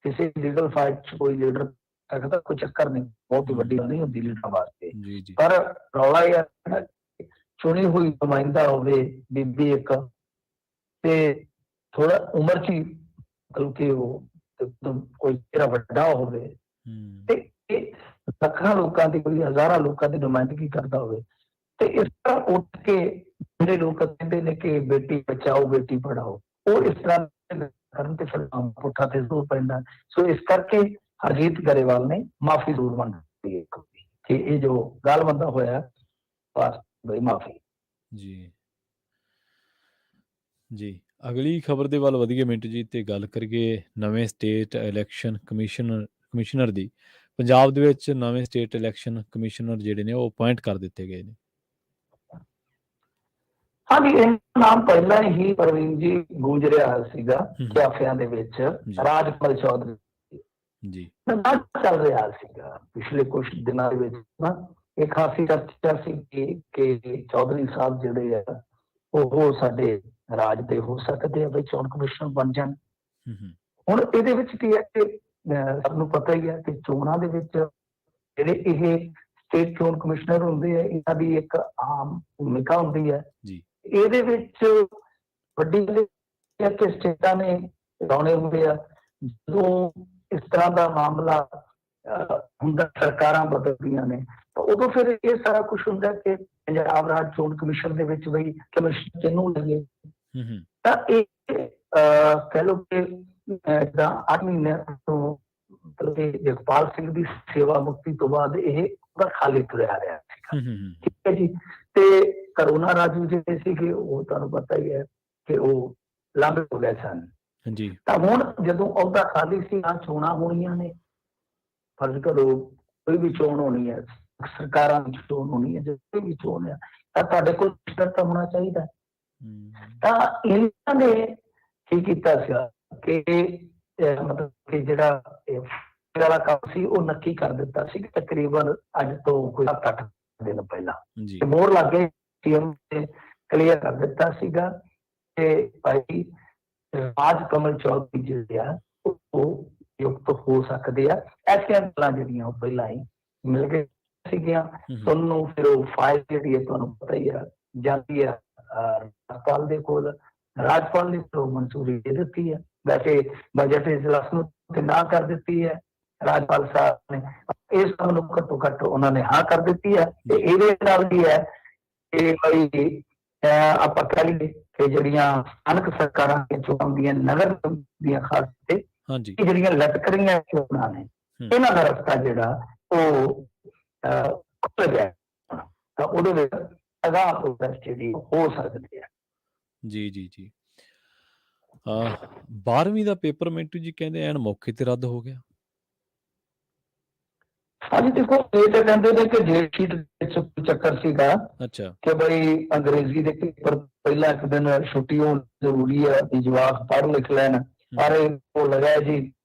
ਕਿਸੇ ਲੀਗਲ ਫਾਈਟ ਚ ਕੋਈ ਲੀਡਰ ਸਕਦਾ, ਕੋਈ ਚੱਕਰ ਨਹੀਂ, ਬਹੁਤ ਵੱਡੀ ਨਹੀਂ ਹੁੰਦੀ ਲੀਡਰਾਂ ਵਾਸਤੇ। ਪਰ ਰੌਲਾ ਇਹ ਹੈ ਚੁਣੀ ਹੋਈ ਨੁਮਾਇੰਦਾ ਹੋਵੇ ਬੀਬੀ ਇੱਕ, ਤੇ ਥੋੜਾ ਉਮਰ ਚ ਹੀ ਮਤਲਬ ਕਿ ਉਹ ਕੋਈ ਜਿਹੜਾ ਵੱਡਾ ਹੋਵੇ, ਤੇ ਲੱਖਾਂ ਲੋਕਾਂ ਦੀ ਕੋਈ ਹਜ਼ਾਰਾਂ ਲੋਕਾਂ ਦੀ ਨੁਮਾਇੰਦਗੀ ਕਰਦਾ ਹੋਵੇ, ਤੇ ਇਸ ਤਰ੍ਹਾਂ ਉੱਠ ਕੇ ਜਿਹੜੇ ਲੋਕ ਕਹਿੰਦੇ ਨੇ ਕਿ ਬੇਟੀ ਬਚਾਓ ਬੇਟੀ ਪੜਾਓ, ਉਹ ਇਸ ਤਰ੍ਹਾਂ ਕਰਨ ਤੇ ਫਿਰ ਪੁੱਠਾ ਤੇ ਜ਼ੋਰ ਪੈਂਦਾ। ਸੋ ਇਸ ਕਰਕੇ ਹਰਜੀਤ ਗਰੇਵਾਲ ਨੇ ਮਾਫੀ ਜ਼ਰੂਰ ਮੰਗੀ ਹੈ ਕਿ ਇਹ ਜੋ ਗਾਲਬੰਦਾ ਹੋਇਆ, ਬਸ ਬਈ ਮਾਫੀ। ਜੀ ਜੀ ਅਗਲੀ ਖਬਰ ਦੇ ਵੱਲ ਵਧੀਆ ਮਿੰਟ ਜੀ ਤੇ ਗੱਲ ਕਰੀਏ ਨਵੇਂ ਸਟੇਟ ਇਲੈਕਸ਼ਨ ਕਮਿਸ਼ਨਰ ਦੀ। ਪੰਜਾਬ ਦੇ ਵਿੱਚ ਨਵੇਂ ਸਟੇਟ ਇਲੈਕਸ਼ਨ ਕਮਿਸ਼ਨਰ ਜਿਹੜੇ ਨੇ ਉਹ ਅਪੁਆਇੰਟ ਕਰ ਦਿੱਤੇ ਗਏ ਨੇ। ਹਾਂਜੀ, ਇਹ ਨਾਮ ਪਹਿਲਾਂ ਹੀ ਪ੍ਰਵੀਨ ਜੀ ਗੂੰਜ ਰਿਹਾ ਸੀਗਾ ਕਿਆਫਿਆਂ ਦੇ ਵਿੱਚ। ਰਾਜਪਾਲ ਚੌਧਰੀ ਜੀ ਚੱਲ ਰਿਹਾ ਸੀਗਾ ਪਿਛਲੇ ਕੁਝ ਦਿਨਾਂ ਦੇ ਵਿੱਚ ਨਾ, ਇਹ ਖਾਸੀ ਚਰਚਾ ਸੀ ਕਿ ਚੌਧਰੀ ਸਾਹਿਬ ਜਿਹੜੇ ਆ ਉਹ ਸਾਡੇ ਰਾਜ ਦੇ ਹੋ ਸਕਦੇ ਆ ਬਈ ਚੋਣ ਕਮਿਸ਼ਨਰ ਬਣ ਜਾਣ। ਹੁਣ ਇਹਦੇ ਵਿੱਚ ਕੀ ਹੈ ਕਿ ਸਭ ਨੂੰ ਪਤਾ ਹੀ ਹੈ ਕਿ ਚੋਣਾਂ ਦੇ ਵਿੱਚ ਜਿਹੜੇ ਇਹ ਸਟੇਟ ਚੋਣ ਕਮਿਸ਼ਨਰ ਹੁੰਦੇ ਆ, ਇਹਨਾਂ ਦੀ ਇੱਕ ਆਮ ਭੂਮਿਕਾ ਹੁੰਦੀ ਹੈ। ਇਹਦੇ ਵਿੱਚ ਵੱਡੀ ਗੱਲ ਹੈ ਕਿ ਸਟੇਟਾਂ ਨੇ ਲਾਉਣੇ ਹੁੰਦੇ ਆ। ਜਦੋਂ ਇਸ ਤਰ੍ਹਾਂ ਦਾ ਮਾਮਲਾ ਹੁੰਦਾ, ਸਰਕਾਰਾਂ ਬਦਲਦੀਆਂ ਨੇ, ਤਾਂ ਉਦੋਂ ਫਿਰ ਇਹ ਸਾਰਾ ਕੁਝ ਹੁੰਦਾ ਕਿ ਪੰਜਾਬ ਰਾਜ ਚੋਣ ਕਮਿਸ਼ਨ ਦੇ ਵਿੱਚ ਬਈ ਕਮਿਸ਼ਨ ਕਿਹਨੂੰ ਲੱਗੇ। ਤਾਂ ਇਹ ਕਹਿ ਲਓ ਕਿ 8 ਮਹੀਨੇ ਤੋਂ ਮਤਲਬ ਕਿ ਜਗਪਾਲ ਸਿੰਘ ਦੀ ਸੇਵਾ ਮੁਕਤੀ ਤੋਂ ਬਾਅਦ ਇਹ ਉਹਦਾ ਖਾਲੀ ਤੁਰਿਆ ਰਿਹਾ ਸੀਗਾ। ਠੀਕ ਹੈ ਜੀ। ਤੇ ਕਰੋਨਾ ਰਾਜੂ ਜਿਹੜੇ ਸੀਗੇ ਉਹ ਤੁਹਾਨੂੰ ਪਤਾ ਹੀ ਹੈ ਕਿ ਉਹ ਲਾਂਭੇ ਹੋ ਗਏ ਸਨ। ਤਾਂ ਹੁਣ ਜਦੋਂ ਉਹਦਾ ਖਾਲੀ ਸੀ, ਆ ਚੋਣਾਂ ਹੋਣੀਆਂ ਨੇ, ਫਰਜ਼ ਕਰੋ ਕੋਈ ਵੀ ਚੋਣ ਹੋਣੀ ਹੈ, ਸਰਕਾਰਾਂ ਦੀ ਚੋਣ ਹੋਣੀ ਹੈ, ਕੋਈ ਵੀ ਚੋਣ ਹੈ, ਤਾਂ ਤੁਹਾਡੇ ਕੋਲ ਤਾਂ ਹੋਣਾ ਚਾਹੀਦਾ। ਤਾਂ ਇਹਨਾਂ ਨੇ ਕੀ ਕੀਤਾ ਸੀਗਾ ਕਿ ਮਤਲਬ ਕਿ ਜਿਹੜਾ ਵਾਲਾ ਕੰਮ ਸੀ ਉਹ ਨੱਕੀ ਕਰ ਦਿੱਤਾ ਸੀ ਤਕਰੀਬਨ ਅੱਜ ਤੋਂ ਕੋਈ 7-8 ਦਿਨ ਪਹਿਲਾਂ। ਮੋਹਰ ਲੱਗ ਗਏ, ਸੀਐਮ ਨੇ ਕਲੀਅਰ ਕਰ ਦਿੱਤਾ ਸੀਗਾ ਕਿ ਭਾਈ ਰਾਜ ਕਮਲ ਚੌਧਰੀ ਜਿਹੜੇ ਆ ਉਹ ਯੁਕਤ ਹੋ ਸਕਦੇ ਆ। ਐਸੀਆਂ ਗੱਲਾਂ ਜਿਹੜੀਆਂ ਉਹ ਪਹਿਲਾਂ ਹੀ ਮਿਲ ਗਏ ਸੀਗੀਆਂ ਤੁਹਾਨੂੰ। ਫਿਰ ਉਹ ਫਾਈਲ ਜਿਹੜੀ ਹੈ ਤੁਹਾਨੂੰ ਪਤਾ ਹੀ ਆ ਜਾਂਦੀ ਹੈ ਰਾਜਪਾਲ ਦੇ ਕੋਲ, ਰਾਜਪਾਲ ਨੇ ਮਨਜ਼ੂਰੀ ਦੇ ਦਿੱਤੀ ਹੈ। ਵੈਸੇ ਬਜਟ ਇਜਲਾਸ ਨੂੰ ਤੇ ਨਾ ਕਰ ਦਿੱਤੀ ਹੈ ਰਾਜਪਾਲ ਸਾਹਿਬ ਨੇ, ਇਸ ਸਭ ਨੂੰ ਘੱਟੋ ਘੱਟ ਉਹਨਾਂ ਨੇ ਹਾਂ ਕਰ ਦਿੱਤੀ ਹੈ। ਤੇ ਇਹਦੇ ਨਾਲ ਵੀ ਹੈ ਕਿ ਬਈ ਆਪਾਂ ਕਹਿ ਲਈਏ ਕਿ ਜਿਹੜੀਆਂ ਸਥਾਨਕ ਸਰਕਾਰਾਂ ਦੀਆਂ ਚੋਣਾਂ ਹੁੰਦੀਆਂ, ਨਗਰ ਦੀਆਂ ਖਾਸ ਤੇ ਹਾਂਜੀ। ਇਹ ਜਿਹੜੀਆਂ ਲਟਕ ਰਹੀਆਂ ਚੋਣਾਂ ਨੇ, ਹੂੰ। ਇਹਨਾਂ ਦਾ ਰਸਤਾ ਜਿਹੜਾ ਉਹ ਖੁੱਲ ਗਿਆ, ਤਾਂ ਉਹਦੇ ਵਿੱਚ ਅਗਾਂਹ ਪ੍ਰੋਸੈਸ ਜਿਹੜੀ ਹੋ ਸਕਦੀ ਹੈ। ਜੀ, ਜੀ, ਜੀ। 12ਵੀਂ ਦਾ ਪੇਪਰ ਮਿੰਟੂ ਜੀ ਕਹਿੰਦੇ ਐਨ ਮੌਕੇ ਤੇ ਰੱਦ ਹੋ ਗਿਆ। ਹਾਂਜੀ, ਦੇਖੋ ਇਹ ਤਾਂ ਕਹਿੰਦੇ ਨੇ ਕਿ ਡੇਟ ਸ਼ੀਟ ਵਿੱਚ ਕੋਈ ਚੱਕਰ ਸੀਗਾ ਅੱਛਾ। ਕਿ ਬਈ ਅੰਗਰੇਜ਼ੀ ਦੇ ਪੇਪਰ ਪਹਿਲਾਂ ਇੱਕ ਦਿਨ ਛੁੱਟੀ ਹੋਣੀ ਜ਼ਰੂਰੀ ਹੈ ਵੀ ਜਵਾਕ ਪੜ੍ਹ ਲਿਖ ਲੈਣ, ਪਰ ਉਹ ਲਗਾਇਆ ਜੀ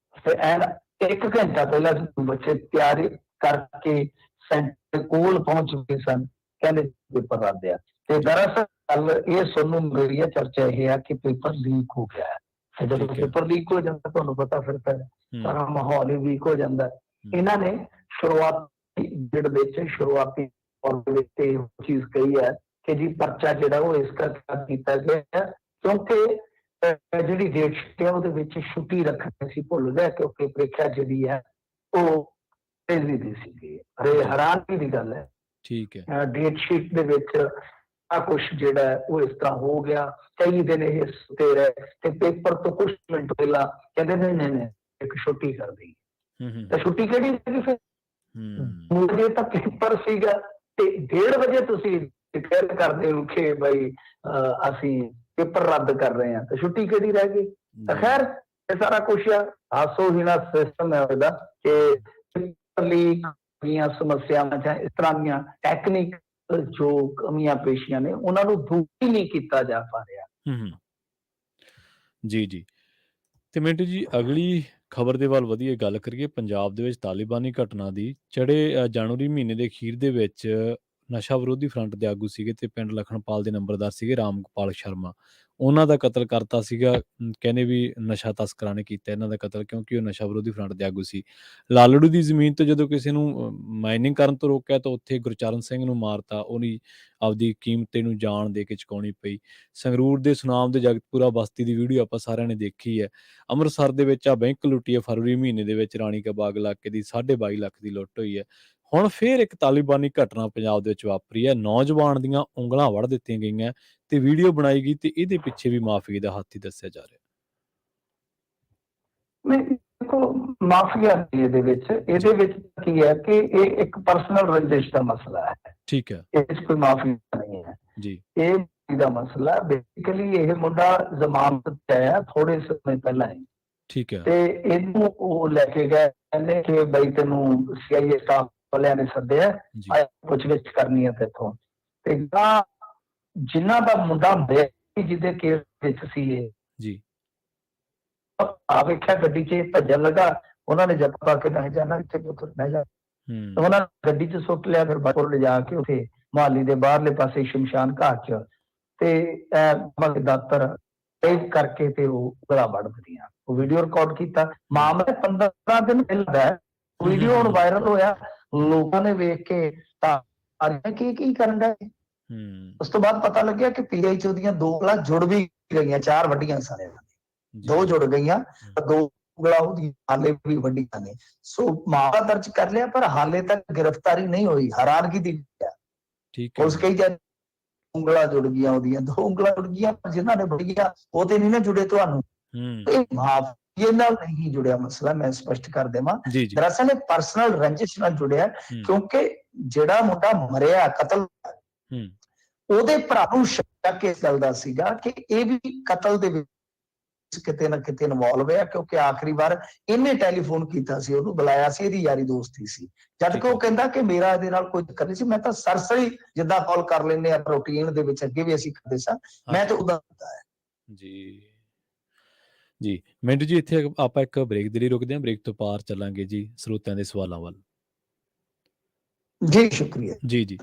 ਤੇ ਐਨ 1 ਘੰਟਾ ਪਹਿਲਾਂ ਬੱਚੇ ਤਿਆਰੀ ਕਰਕੇ ਸੈਂਟਰ ਕੋਲ ਪਹੁੰਚ ਚੁੱਕੇ ਸਨ, ਕਹਿੰਦੇ ਪੇਪਰ ਰੱਦ ਆ। ਤੇ ਦਰਅਸਲ ਗੱਲ ਇਹ ਸੁਣਨ ਨੂੰ ਮਿਲ ਰਹੀ ਹੈ, ਚਰਚਾ ਇਹ ਹੈ ਕਿ ਪੇਪਰ ਲੀਕ ਹੋ ਗਿਆ ਹੈ। ਤੇ ਜਦੋਂ ਠੀਕ ਹੈ। ਪੇਪਰ ਲੀਕ ਹੋ ਜਾਂਦਾ ਤੁਹਾਨੂੰ ਪਤਾ ਫਿਰ ਤਾਂ ਹੂੰ। ਸਾਰਾ ਮਾਹੌਲ ਹੀ ਵੀਕ ਹੋ ਜਾਂਦਾ। ਇਹਨਾਂ ਨੇ ਸ਼ੁਰੂਆਤੀ ਜਿਹੜੇ ਵਿੱਚ ਸ਼ੁਰੂਆਤੀ ਤੌਰ ਦੇ ਵਿੱਚ ਇਹ ਚੀਜ਼ ਕਹੀ ਹੈ ਕਿ ਜੀ ਪਰਚਾ ਜਿਹੜਾ ਉਹ ਇਸ ਕਰਕੇ ਕੀਤਾ ਗਿਆ ਹੈ ਕਿਉਂਕਿ ਜਿਹੜੀ ਡੇਟ ਸ਼ੀਟ ਹੈ ਉਹਦੇ ਵਿੱਚ ਛੁੱਟੀ ਰੱਖਣੀ ਸੀ ਭੁੱਲ ਗਏ, ਕਿਉਂਕਿ ਪ੍ਰੀਖਿਆ ਜਿਹੜੀ ਹੈ ਉਹ ਤੇਜ਼ੀ ਦੀ ਸੀਗੀ। ਅਰੇ ਹੈਰਾਨਗੀ ਦੀ ਗੱਲ ਹੈ, ਠੀਕ ਹੈ। ਡੇਟ ਸ਼ੀਟ ਦੇ ਵਿੱਚ ਆ ਕੁਛ ਜਿਹੜਾ ਹੈ ਉਹ ਇਸ ਤਰ੍ਹਾਂ ਹੋ ਗਿਆ। ਕਈ ਦਿਨ ਇਹ ਸੁੱਤੇ ਰਹੇ ਤੇ ਪੇਪਰ ਤੋਂ ਕੁਝ ਮਿੰਟ ਪਹਿਲਾਂ ਕਹਿੰਦੇ ਨਹੀਂ ਇੱਕ ਛੁੱਟੀ ਕਰ ਦੇਈ। ਤੇ ਛੁੱਟੀ ਕਿਹੜੀ ਸੀਗੀ ਫਿਰ? 2 ਵਜੇ ਤਾਂ ਪੇਪਰ ਸੀਗਾ ਤੇ 1:30 ਵਜੇ ਤੁਸੀਂ ਡਿਕਲੇਅਰ ਕਰਦੇ ਹੋ ਕਿ ਬਈ ਅਸੀਂ ਪੇਪਰ ਰੱਦ ਕਰ ਰਹੇ ਹਾਂ, ਤੇ ਛੁੱਟੀ ਕਿਹੜੀ ਰਹਿ ਗਈ? ਤਾਂ ਖੈਰ ਇਹ ਸਾਰਾ ਕੁਛ ਹਾਸੋਹੀਣਾ ਸਿਸਟਮ ਹੈ ਉਹਦਾ ਕਿ ਲੀਕ ਦੀਆਂ ਸਮੱਸਿਆਵਾਂ ਜਾਂ ਇਸ ਤਰ੍ਹਾਂ ਦੀਆਂ ਟੈਕਨੀਕ ਜੋ ਕਮੀਆਂ ਪੇਸ਼ੀਆਂ ਨੇ ਉਹਨਾਂ ਨੂੰ ਦੂਰ ਹੀ ਨਹੀਂ ਕੀਤਾ ਜਾ ਪਾ ਰਿਹਾ। ਜੀ, ਜੀ। ਤੇ ਮਿੰਟੂ ਜੀ ਅਗਲੀ ਖਬਰ ਦੇ ਵੱਲ ਵਧੀਆ ਗੱਲ ਕਰੀਏ। ਪੰਜਾਬ ਦੇ ਵਿੱਚ ਤਾਲਿਬਾਨੀ ਘਟਨਾ ਦੀ ਚੜ੍ਹੇ ਜਨਵਰੀ ਮਹੀਨੇ ਦੇ ਅਖੀਰ ਦੇ ਵਿੱਚ ਨਸ਼ਾ ਵਿਰੋਧੀ ਫਰੰਟ ਦੇ ਆਗੂ ਸੀਗੇ ਤੇ ਪਿੰਡ ਲਖਣਪਾਲ ਦੇ ਨੰਬਰਦਾਰ ਸੀਗੇ ਰਾਮ ਗੋਪਾਲ ਸ਼ਰਮਾ। ਉਹਨਾਂ ਦਾ ਕਤਲ ਕਰਤਾ ਸੀਗਾ। ਕਹਿੰਦੇ ਵੀ ਨਸ਼ਾ ਤਸਕਰਾਂ ਨੇ ਕੀਤਾ ਇਹਨਾਂ ਦਾ ਕਤਲ, ਕਿਉਂਕਿ ਉਹ ਨਸ਼ਾ ਵਿਰੋਧੀ ਫਰੰਟ ਦੇ ਆਗੂ ਸੀ। ਲਾਲੜੂ ਦੀ ਜ਼ਮੀਨ ਤੋਂ ਜਦੋਂ ਕਿਸੇ ਨੂੰ ਮਾਈਨਿੰਗ ਕਰਨ ਤੋਂ ਰੋਕਿਆ ਤਾਂ ਉੱਥੇ ਗੁਰਚਰਨ ਸਿੰਘ ਨੂੰ ਮਾਰਤਾ। ਉਹਦੀ ਆਪਦੀ ਕੀਮਤੇ ਨੂੰ ਜਾਨ ਦੇ ਕੇ ਚੁਕਾਉਣੀ ਪਈ। ਸੰਗਰੂਰ ਦੇ ਸੁਨਾਮ ਦੇ ਜਗਤਪੁਰਾ ਬਸਤੀ ਦੀ ਵੀਡੀਓ ਆਪਾਂ ਸਾਰਿਆਂ ਨੇ ਦੇਖੀ ਹੈ। ਅੰਮ੍ਰਿਤਸਰ ਦੇ ਵਿੱਚ ਬੈਂਕ ਲੁੱਟੀ ਹੈ ਫਰਵਰੀ ਮਹੀਨੇ ਦੇ ਵਿੱਚ, ਰਾਣੀ ਕਾ ਬਾਗ ਇਲਾਕੇ ਦੀ 22.5 ਲੱਖ ਦੀ ਲੁੱਟ ਹੋਈ ਹੈ। ਹੁਣ ਫੇਰ ਇੱਕ ਤਾਲਿਬਾਨੀ ਘਟਨਾ ਪੰਜਾਬ ਦੇ ਵਿੱਚ ਵਾਪਰੀ ਹੈ। ਨੌਜਵਾਨ ਦੀਆਂ ਉਂਗਲਾਂ ਵੜ ਦਿੱਤੀਆਂ ਗਈਆਂ ਤੇ ਵੀਡੀਓ ਬਣਾਈ ਗਈ ਤੇ ਇਹਦੇ ਪਿੱਛੇ ਵੀ ਮਾਫੀਏ ਦਾ ਹੱਥ ਹੀ ਦੱਸਿਆ ਜਾ ਰਿਹਾ। ਦੇਖੋ ਮਾਫੀਆ ਇਹਦੇ ਵਿੱਚ ਕੀ ਹੈ ਕਿ ਇਹ ਇੱਕ ਪਰਸਨਲ ਰੰਜਿਸ਼ ਦਾ ਮਸਲਾ ਹੈ। ਠੀਕ ਹੈ ਇਸ ਕੋਈ ਮਾਫੀ ਨਹੀਂ ਹੈ ਜੀ। ਇਹ ਦਾ ਮਸਲਾ ਬੇਸਿਕਲੀ ਇਹ ਮੁੰਡਾ ਜ਼ਮਾਨਤ ਤੇ ਆਇਆ ਥੋੜੇ ਸਮੇਂ ਪਹਿਲਾਂ ਹੀ, ਠੀਕ ਹੈ। ਤੇ ਇਹਨੂੰ ਉਹ ਲੈ ਕੇ ਗਏ, ਕਹਿੰਦੇ ਕਿ ਬਈ ਤੈਨੂੰ ਸੀਆਈਏ ਸਟਾਫ ਵਾਲਿਆਂ ਨੇ ਸੱਦਿਆ, ਪੁੱਛਗਿੱਛ ਕਰਨੀ ਹੈ ਤੇਥੋਂ। ਤੇ ਜਿਨ੍ਹਾਂ ਦਾ ਮੁੰਡਾ ਜਿਹਦੇ ਕੇਸ ਵਿੱਚ ਸੀ ਇਹ ਜੀ ਆ ਵੇਖਿਆ ਗੱਡੀ 'ਚ ਭੱਜਣ ਲੱਗਾ, ਉਹਨਾਂ ਨੇ ਜੱਫਾ ਪਾ ਕੇ ਨਹੀਂ ਜਾਣਾ ਇੱਥੇ ਪੁੱਤਰ ਨਹੀਂ ਜਾ, ਉਹਨਾਂ ਨੇ ਗੱਡੀ 'ਚ ਸੁੱਟ ਲਿਆ। ਫਿਰ ਬਾਹਰ ਲਿਜਾ ਕੇ ਉੱਥੇ ਮੁਹਾਲੀ ਦੇ ਬਾਹਰਲੇ ਪਾਸੇ ਸ਼ਮਸ਼ਾਨ ਘਾਟ 'ਚ ਤੇ ਦਾਤਰ ਟੇਪ ਕਰਕੇ ਤੇ ਉਹ ਗਲਾ ਵੱਢ ਦਿੱਤੀਆਂ। ਉਹ ਵੀਡੀਓ ਰਿਕਾਰਡ ਕੀਤਾ। ਮਾਮਲਾ 15 ਦਿਨ ਪਹਿਲਾਂ ਦਾ ਵੀਡੀਓ ਹੁਣ ਵਾਇਰਲ ਹੋਇਆ, ਲੋਕਾਂ ਨੇ ਵੇਖ ਕੇ ਤਾਂ ਕੀ ਕਰਨ ਦਾ। ਉਸ ਤੋਂ ਬਾਅਦ ਪਤਾ ਲੱਗਿਆ ਕਿ ਪੀਆਈ 'ਚ ਉਹਦੀਆਂ 2 ਉਂਗਲਾਂ ਜੁੜ ਵੀ ਗਈਆਂ, 4 ਵੱਡੀਆਂ ਸਾਰਿਆਂ ਨੇ, 2 ਜੁੜ ਗਈਆਂ, 2 ਉਂਗਲਾਂ ਉਹਦੀਆਂ ਹਾਲੇ ਵੀ ਵੱਡੀਆਂ ਨੇ। ਸੋ ਮਾਮਲਾ ਦਰਜ ਕਰ ਲਿਆ ਪਰ ਹਾਲੇ ਤੱਕ ਗ੍ਰਿਫਤਾਰੀ ਨਹੀਂ ਹੋਈ। ਹੈਰਾਨਗੀ ਦੀ ਗੱਲ ਹੈ। ਪੁਲਿਸ ਕਹੀ ਜਾਂਦੀ ਉਂਗਲਾਂ ਜੁੜ ਗਈਆਂ, ਉਹਦੀਆਂ 2 ਉਂਗਲਾਂ ਜੁੜ ਗਈਆਂ, ਜਿਨ੍ਹਾਂ ਨੇ ਵੱਡੀਆਂ ਉਹ ਤੇ ਨਹੀਂ ਨਾ ਜੁੜੇ ਤੁਹਾਨੂੰ। ਇਹ ਮਾਫੀਏ ਨਾਲ ਨਹੀਂ ਜੁੜਿਆ ਮਸਲਾ, ਮੈਂ ਸਪਸ਼ਟ ਕਰ ਦੇਵਾਂ। ਦਰਅਸਲ ਇਹ ਪਰਸਨਲ ਰੰਜਿਸ਼ ਨਾਲ ਜੁੜਿਆ, ਕਿਉਂਕਿ ਜਿਹੜਾ ਮੁੰਡਾ ਮਰਿਆ ਕਤਲ ਉਹਦੇ ਭਰਾ ਨੂੰ ਸ਼ੱਕ ਇਸ ਗੱਲ ਦਾ ਸੀਗਾ ਕਿ ਇਹ ਵੀ ਕਤਲ ਦੇ ਵਿੱਚ ਕਿਤੇ ਨਾ ਕਿਤੇ ਇਨਵੋਲਵ ਹੈ, ਕਿਉਂਕਿ ਆਖਰੀ ਵਾਰ ਇਹਨੇ ਟੈਲੀਫੋਨ ਕੀਤਾ ਸੀ, ਉਹਨੂੰ ਬੁਲਾਇਆ ਸੀ, ਇਹਦੀ ਯਾਰੀ ਦੋਸਤੀ ਸੀ। ਜਦ ਕਿ ਉਹ ਕਹਿੰਦਾ ਕਿ ਮੇਰਾ ਇਹਦੇ ਨਾਲ ਕੋਈ ਚੱਕਰ ਨਹੀਂ ਸੀ, ਮੈਂ ਤਾਂ ਸਰਸਰੀ ਜਿੱਦਾਂ ਕਾਲ ਕਰ ਲੈਂਦੇ ਆ ਰੂਟੀਨ ਦੇ ਵਿੱਚ, ਅੱਗੇ ਵੀ ਅਸੀਂ ਕਰਦੇ ਸਾਂ, ਮੈਂ ਤਾਂ ਉਹਦਾ ਹੁੰਦਾ ਹੈ। ਜੀ ਜੀ ਮਿੰਟੂ ਜੀ, ਇੱਥੇ ਆਪਾਂ ਇੱਕ ਬ੍ਰੇਕ ਦੇ ਲਈ ਰੁਕਦੇ ਹਾਂ। ਬ੍ਰੇਕ ਤੋਂ ਪਾਰ ਚੱਲਾਂਗੇ ਜੀ ਸਰੋਤਿਆਂ ਦੇ ਸਵਾਲਾਂ ਵੱਲ। ਜੀ ਸ਼ੁਕਰੀਆ ਜੀ ਜੀ।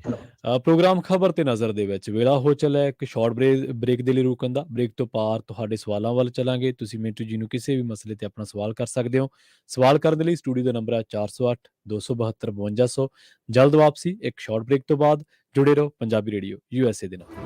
ਪ੍ਰੋਗਰਾਮ ਖਬਰ ਤੇ ਨਜ਼ਰ ਦੇ ਵਿੱਚ ਵੇਲਾ ਹੋ ਚੱਲਿਆ ਇੱਕ ਸ਼ਾਰਟ ਬ੍ਰੇਕ ਦੇ ਲਈ ਰੁਕਣ ਦਾ। ਬ੍ਰੇਕ ਤੋਂ ਪਾਰ ਤੁਹਾਡੇ ਸਵਾਲਾਂ ਵੱਲ ਚੱਲਾਂਗੇ। ਤੁਸੀਂ ਮਿੰਟੂ ਜੀ ਨੂੰ ਕਿਸੇ ਵੀ ਮਸਲੇ ਤੇ ਆਪਣਾ ਸਵਾਲ ਕਰ ਸਕਦੇ ਹੋ। ਸਵਾਲ ਕਰਨ ਦੇ ਲਈ ਸਟੂਡੀਓ ਦਾ ਨੰਬਰ ਹੈ 408 272 5200। ਜਲਦ ਵਾਪਸੀ ਇੱਕ ਸ਼ਾਰਟ ਬ੍ਰੇਕ ਤੋਂ ਬਾਅਦ। ਜੁੜੇ ਰਹੋ ਪੰਜਾਬੀ ਰੇਡੀਓ USA ਦੇ ਨਾਲ।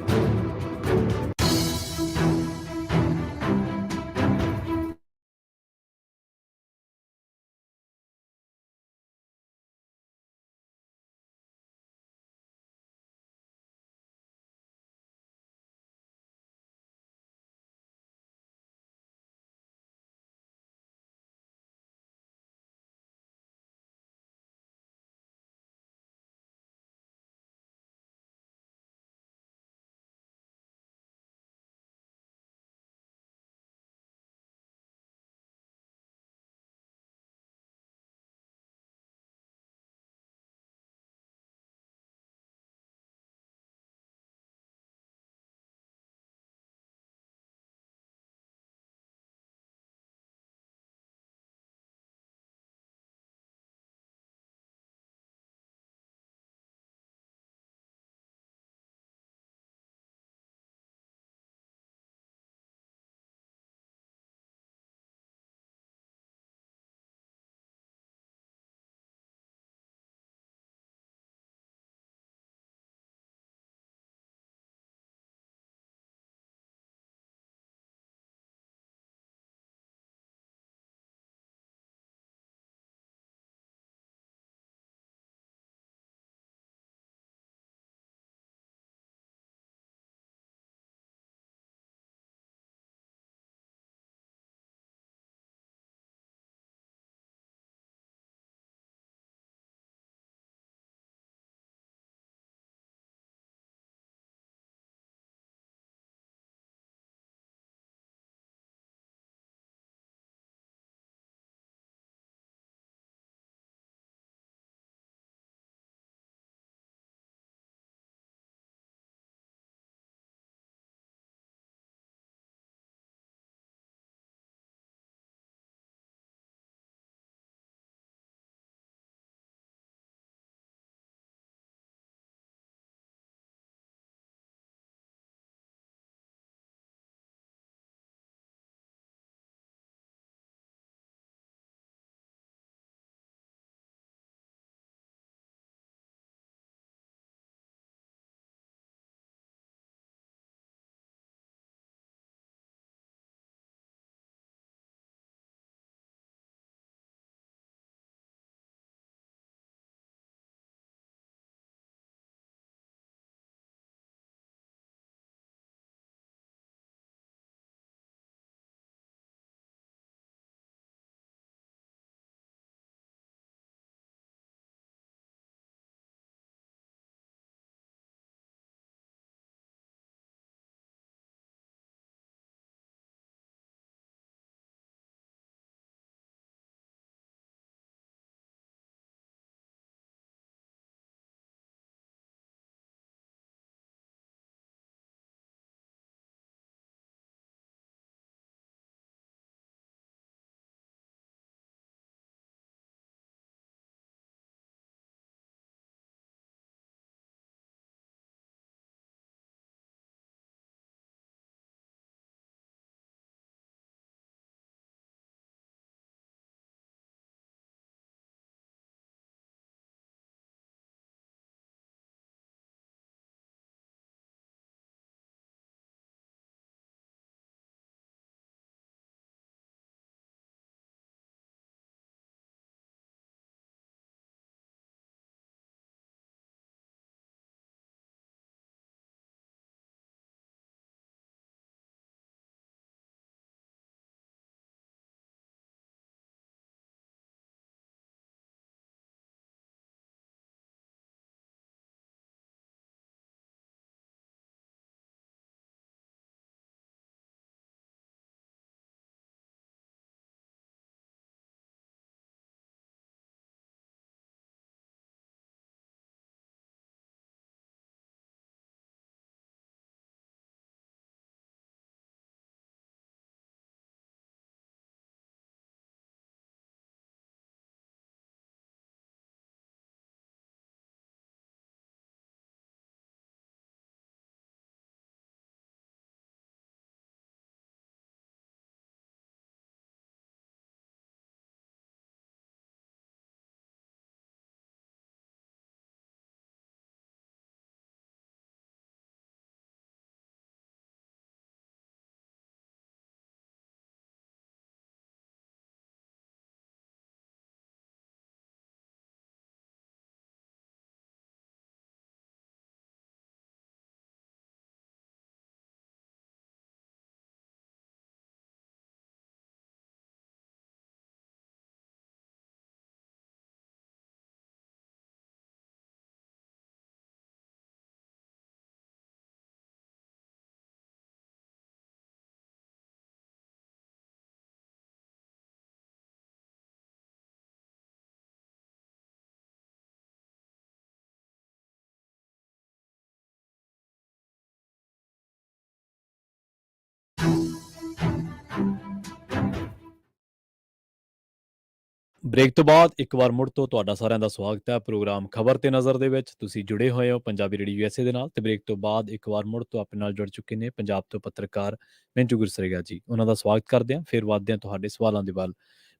ਬ੍ਰੇਕ ਤੋਂ ਬਾਅਦ ਇੱਕ ਵਾਰ ਮੁੜ ਤੋਂ ਤੁਹਾਡਾ ਸਾਰਿਆਂ ਦਾ ਸਵਾਗਤ ਹੈ ਪ੍ਰੋਗਰਾਮ ਖਬਰ ਤੇ ਨਜ਼ਰ ਦੇ ਵਿੱਚ। ਤੁਸੀਂ ਜੁੜੇ ਹੋਏ ਹੋ ਪੰਜਾਬੀ ਰੇਡੀਓ USA ਦੇ ਨਾਲ, ਤੇ ਬ੍ਰੇਕ ਤੋਂ ਬਾਅਦ ਇੱਕ ਵਾਰ ਮੁੜ ਤੋਂ ਆਪਣੇ ਨਾਲ ਜੁੜ ਚੁੱਕੇ ਨੇ ਪੰਜਾਬ ਤੋਂ ਪੱਤਰਕਾਰ ਮਿੰਟੂ ਗੁਰਸਰੇਗਾ ਜੀ। ਉਹਨਾਂ ਦਾ ਸਵਾਗਤ ਕਰਦੇ ਹਾਂ, ਫਿਰ ਵੱਧਦੇ ਹਾਂ ਤੁਹਾਡੇ ਸਵਾਲਾਂ ਦੇ ਵੱਲ।